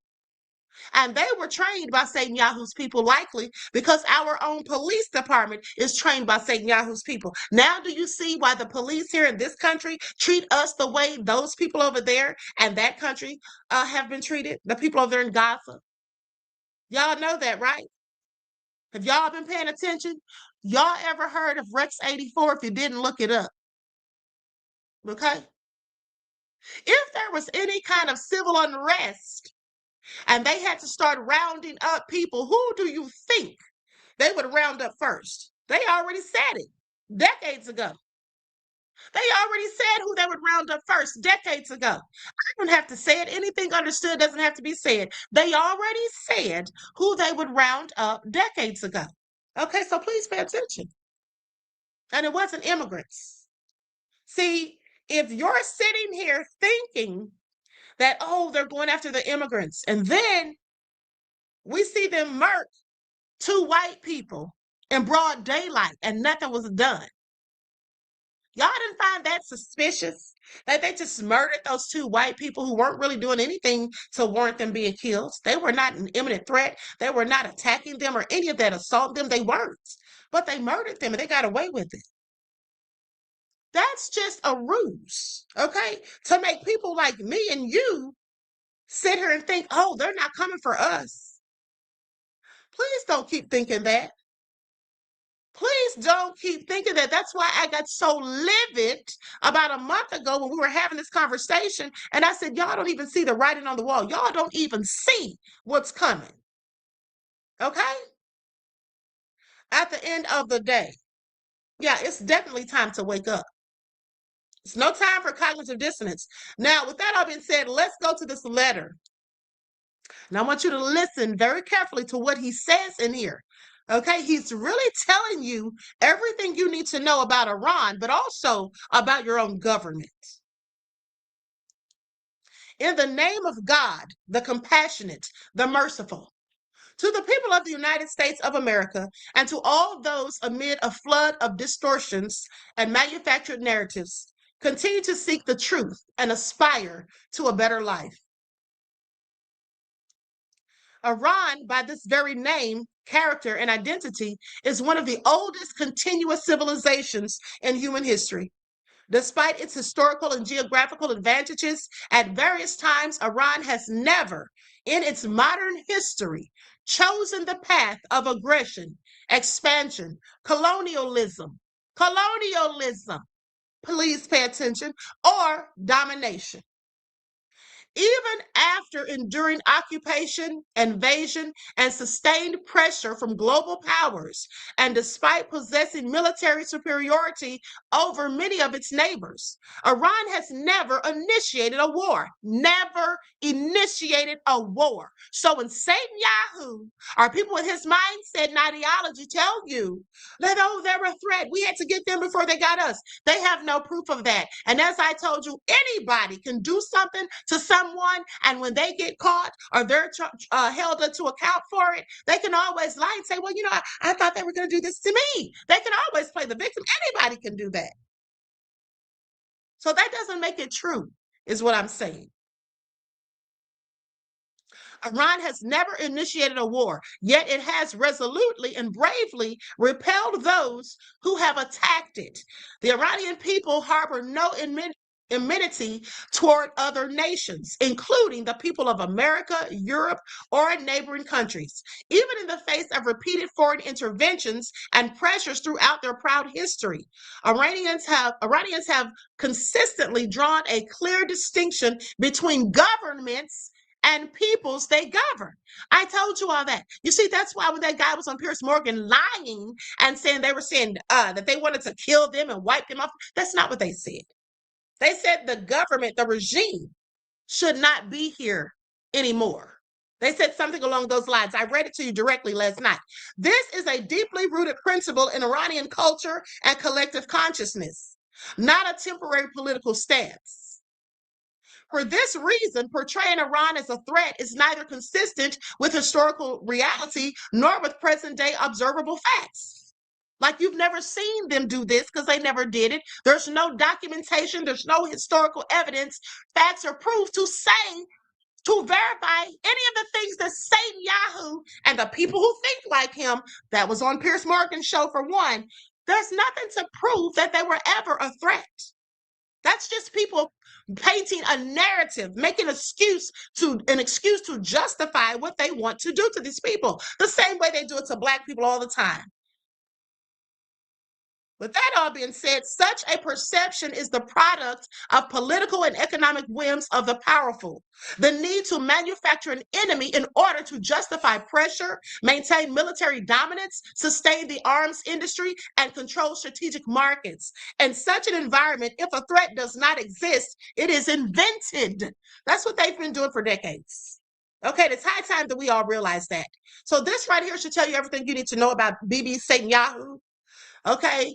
And they were trained by Satan Yahoo's people, likely because our own police department is trained by Satan Yahoo's people. Now, do you see why the police here in this country treat us the way those people over there and that country have been treated? The people over there in Gaza. Y'all know that, right? Have y'all been paying attention? Y'all ever heard of Rex 84 if you didn't look it up? Okay? If there was any kind of civil unrest, and they had to start rounding up people, who do you think they would round up first? They already said it decades ago. They already said who they would round up first decades ago. I don't have to say it. Anything understood doesn't have to be said. They already said who they would round up decades ago. Okay, so please pay attention. And it wasn't immigrants. See, if you're sitting here thinking that, oh, they're going after the immigrants, and then we see them murk 2 white people in broad daylight and nothing was done. Y'all didn't find that suspicious? That they just murdered those two white people who weren't really doing anything to warrant them being killed. They were not an imminent threat. They were not attacking them or any of that, assault them. They weren't. But they murdered them and they got away with it. That's just a ruse, okay? To make people like me and you sit here and think, oh, they're not coming for us. Please don't keep thinking that. Please don't keep thinking that. That's why I got so livid about a month ago when we were having this conversation. And I said, y'all don't even see the writing on the wall. Y'all don't even see what's coming. Okay? At the end of the day, yeah, it's definitely time to wake up. It's no time for cognitive dissonance. Now, with that all being said, let's go to this letter. And I want you to listen very carefully to what he says in here. Okay, he's really telling you everything you need to know about Iran, but also about your own government. In the name of God, the compassionate, the merciful, to the people of the United States of America, and to all those amid a flood of distortions and manufactured narratives, continue to seek the truth and aspire to a better life. Iran, by this very name, character, and identity, is one of the oldest continuous civilizations in human history. Despite its historical and geographical advantages, at various times, Iran has never, in its modern history, chosen the path of aggression, expansion, colonialism, please pay attention, or domination. Even after enduring occupation, invasion, and sustained pressure from global powers, and despite possessing military superiority over many of its neighbors, Iran has never initiated a war. Never initiated a war. So when Satan Yahoo, or people with his mindset and ideology, tell you that, oh, they're a threat, we had to get them before they got us, they have no proof of that. And as I told you, anybody can do something to someone, and when they get caught or they're held to account for it, they can always lie and say, well, you know, I thought they were going to do this to me. They can always play the victim. Anybody can do that. So that doesn't make it true, is what I'm saying. Iran has never initiated a war, yet it has resolutely and bravely repelled those who have attacked it. The Iranian people harbor no enmity toward other nations, including the people of America, Europe, or neighboring countries. Even in the face of repeated foreign interventions and pressures throughout their proud history, Iranians have consistently drawn a clear distinction between governments and peoples they govern. I told you all that. You see, that's why when that guy was on Piers Morgan lying and saying they were saying that they wanted to kill them and wipe them off, that's not what they said. They said the government, the regime, should not be here anymore. They said something along those lines. I read it to you directly last night. This is a deeply rooted principle in Iranian culture and collective consciousness, not a temporary political stance. For this reason, portraying Iran as a threat is neither consistent with historical reality nor with present-day observable facts. Like, you've never seen them do this because they never did it. There's no documentation. There's no historical evidence, facts, or proof to verify any of the things that Satan Yahoo and the people who think like him, that was on Piers Morgan's show for one, there's nothing to prove that they were ever a threat. That's just people painting a narrative, making an excuse to justify what they want to do to these people, the same way they do it to Black people all the time. With that all being said, such a perception is the product of political and economic whims of the powerful. The need to manufacture an enemy in order to justify pressure, maintain military dominance, sustain the arms industry, and control strategic markets. In such an environment, if a threat does not exist, it is invented. That's what they've been doing for decades. Okay, it's high time that we all realize that. So this right here should tell you everything you need to know about BB Satan Yahoo. Okay,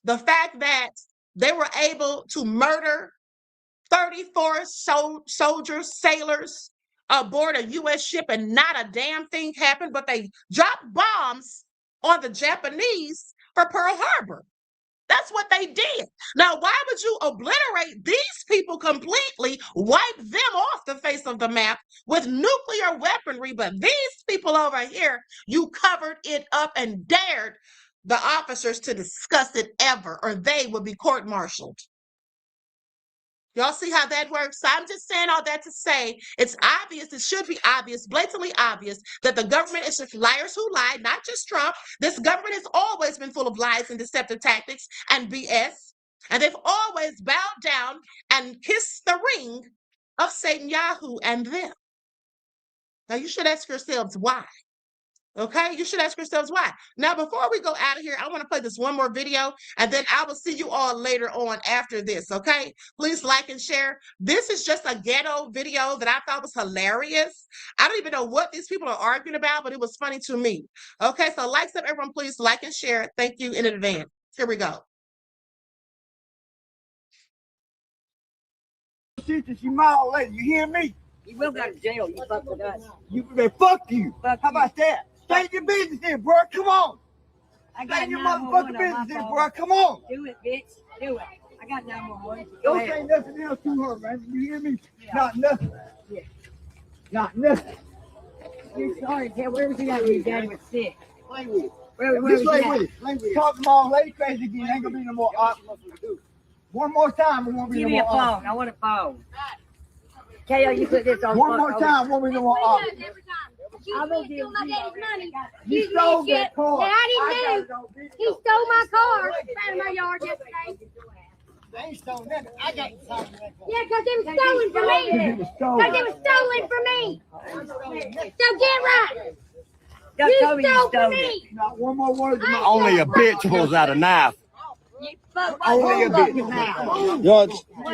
the fact that they were able to murder 34 soldiers, sailors aboard a U.S. ship and not a damn thing happened, but they dropped bombs on the Japanese for Pearl Harbor. That's what they did. Now, why would you obliterate these people completely, wipe them off the face of the map with nuclear weaponry? But these people over here, you covered it up and dared the officers to discuss it ever, or they would be court-martialed. Y'all see how that works? So I'm just saying all that to say it's obvious, it should be obvious, blatantly obvious, that the government is just liars who lie, not just Trump. This government has always been full of lies and deceptive tactics and BS. And they've always bowed down and kissed the ring of Satan Yahoo and them. Now you should ask yourselves why. Okay, you should ask yourselves why. Now, before we go out of here, I want to play this one more video, and then I will see you all later on after this, okay? Please like and share. This is just a ghetto video that I thought was hilarious. I don't even know what these people are arguing about, but it was funny to me. Okay, so likes up, everyone, please like and share. Thank you in advance. Here we go. Sister, she my old lady. You hear me? You will go to jail. You fuck with us. You fuck you. How about that? Stay in your business here, bro. Come on. Stay in your motherfucking business here, bro. Come on. Do it, bitch. Do it. I got 911. Don't say nothing else to her, man. You hear me? Yeah. Not nothing. Yeah. Not nothing. You're sorry. Where was he at when your daddy was sick? Play with it. Where was play he with it. Play with it. Talk to my old lady crazy again. Ain't gonna be no more options. One more time, it won't be Give no me a more phone. options. I want a phone. KO, you put this on. One more time, won't be no more options. I'm gonna give you my daddy's money. You stole that car. That I didn't do. He stole my car out of my yard yesterday. They ain't stolen that. I got something. Yeah, because it was stolen from me. Because it was stolen from me. So get right. You stole from me. Not one more word. Only a bitch pulls out a knife. Only a bitch. George.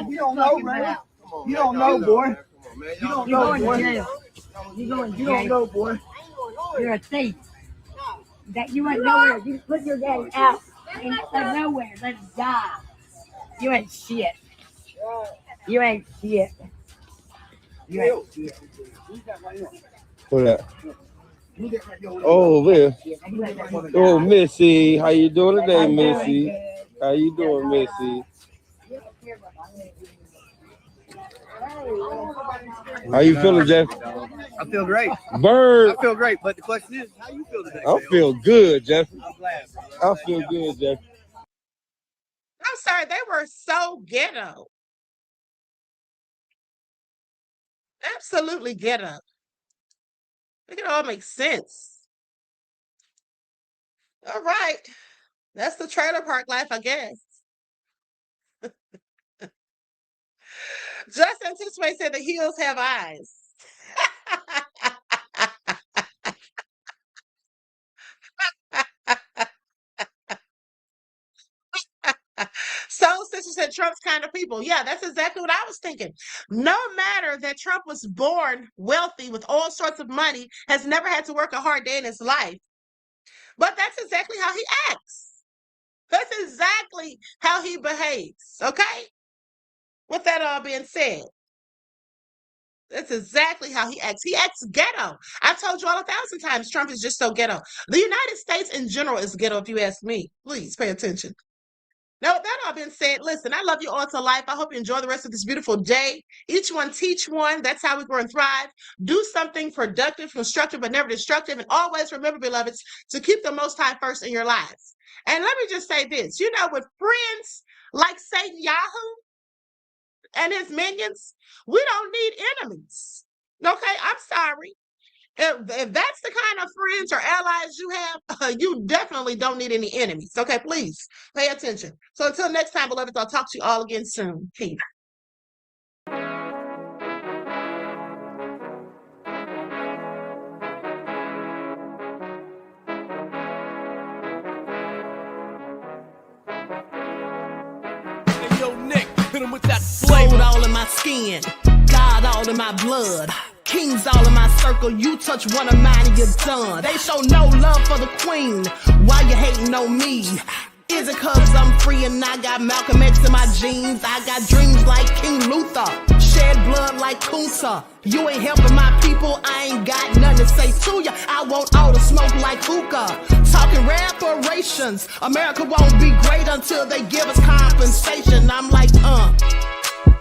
You don't know, man. You don't know, boy. You don't know, boy. You going to You don't know, boy. You're a thief. That you ain't nowhere. You put your daddy out and nowhere. Let him die. You ain't shit. You ain't shit. You ain't shit. Who that? Oh, man. Oh, Missy. How you doing today, Missy? How you doing, Missy? How you feeling, Jeff? I feel great. Bird. I feel great, but the question is, how you feel today? I feel good, Jeff. I'm glad. I feel good, Jeff. I'm sorry, they were so ghetto. Absolutely ghetto. Make it all make sense. All right. That's the trailer park life, I guess. Just Anticipate said the heels have eyes. Soul Sister said Trump's kind of people. Yeah, that's exactly what I was thinking. No matter that Trump was born wealthy with all sorts of money, has never had to work a hard day in his life. But that's exactly how he acts. That's exactly how he behaves. Okay? With that all being said, that's exactly how he acts. He acts ghetto. I told you all 1,000 times Trump is just so ghetto. The United States in general is ghetto, if you ask me. Please pay attention. Now, with that all being said, listen, I love you all to life. I hope you enjoy the rest of this beautiful day. Each one teach one. That's how we grow and thrive. Do something productive, constructive, but never destructive. And always remember, beloveds, to keep the Most High first in your lives. And let me just say this. You know, with friends like Satan Yahoo and his minions, we don't need enemies. Okay? I'm sorry. If that's the kind of friends or allies you have, you definitely don't need any enemies. Okay, please pay attention. So until next time, beloveds, I'll talk to you all again soon. Peace. Hey, yo, Nick, hit him with that flavor. All in my skin, God all in my blood. Kings all in my circle, you touch one of mine and you're done. They show no love for the queen, why you hating on me? Is it cause I'm free and I got Malcolm X in my jeans? I got dreams like King Luther, shed blood like Kunta. You ain't helping my people, I ain't got nothing to say to ya. I want all the smoke like hookah. Talking reparations, America won't be great until they give us compensation. I'm like,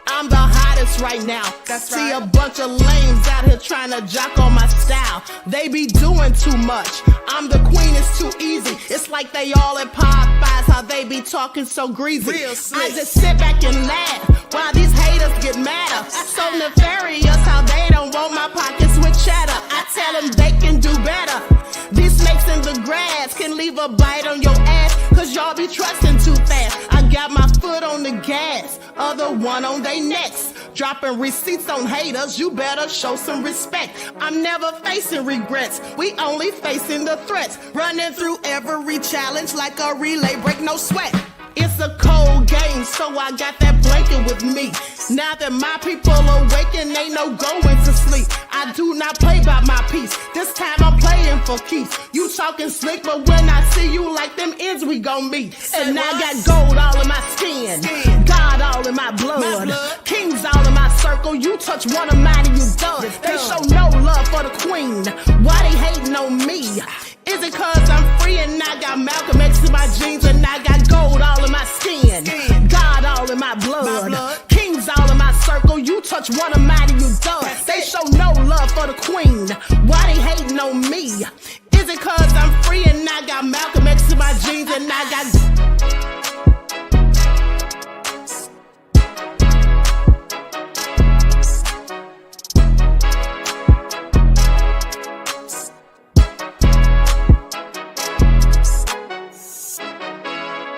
I'm the hottest right now. See a bunch of lames out here trying to jock on my style. They be doing too much. I'm the queen, it's too easy. It's like they all at Popeyes, how they be talking so greasy. I just sit back and laugh while these haters get madder. So nefarious how they don't want my pockets with cheddar. I tell them they can do better. These snakes in the grass can leave a bite on your ass, cause y'all be trusting too fast. I got my foot on the gas, other one on they necks. Dropping receipts on haters, you better show some respect. I'm never facing regrets, we only facing the threats. Running through every challenge like a relay, break no sweat. It's a cold game, so I got that blanket with me. Now that my people awaken, ain't no going to sleep. I do not play by my piece, this time I'm playing for keeps. You talking slick, but when I see you like them ends, we gon' meet. And I got gold all in my skin, God all in my blood, kings all in my circle. You touch one of mine and you done. They show no love for the queen, why they hating on me? Is it cause I'm free and I got Malcolm X in my jeans and I got gold all in my skin, God all in my blood, kings all in my circle. You touch one of mine and you done. They show no love for the queen, why they hating on me? Is it cause I'm free and I got Malcolm X in my jeans and I got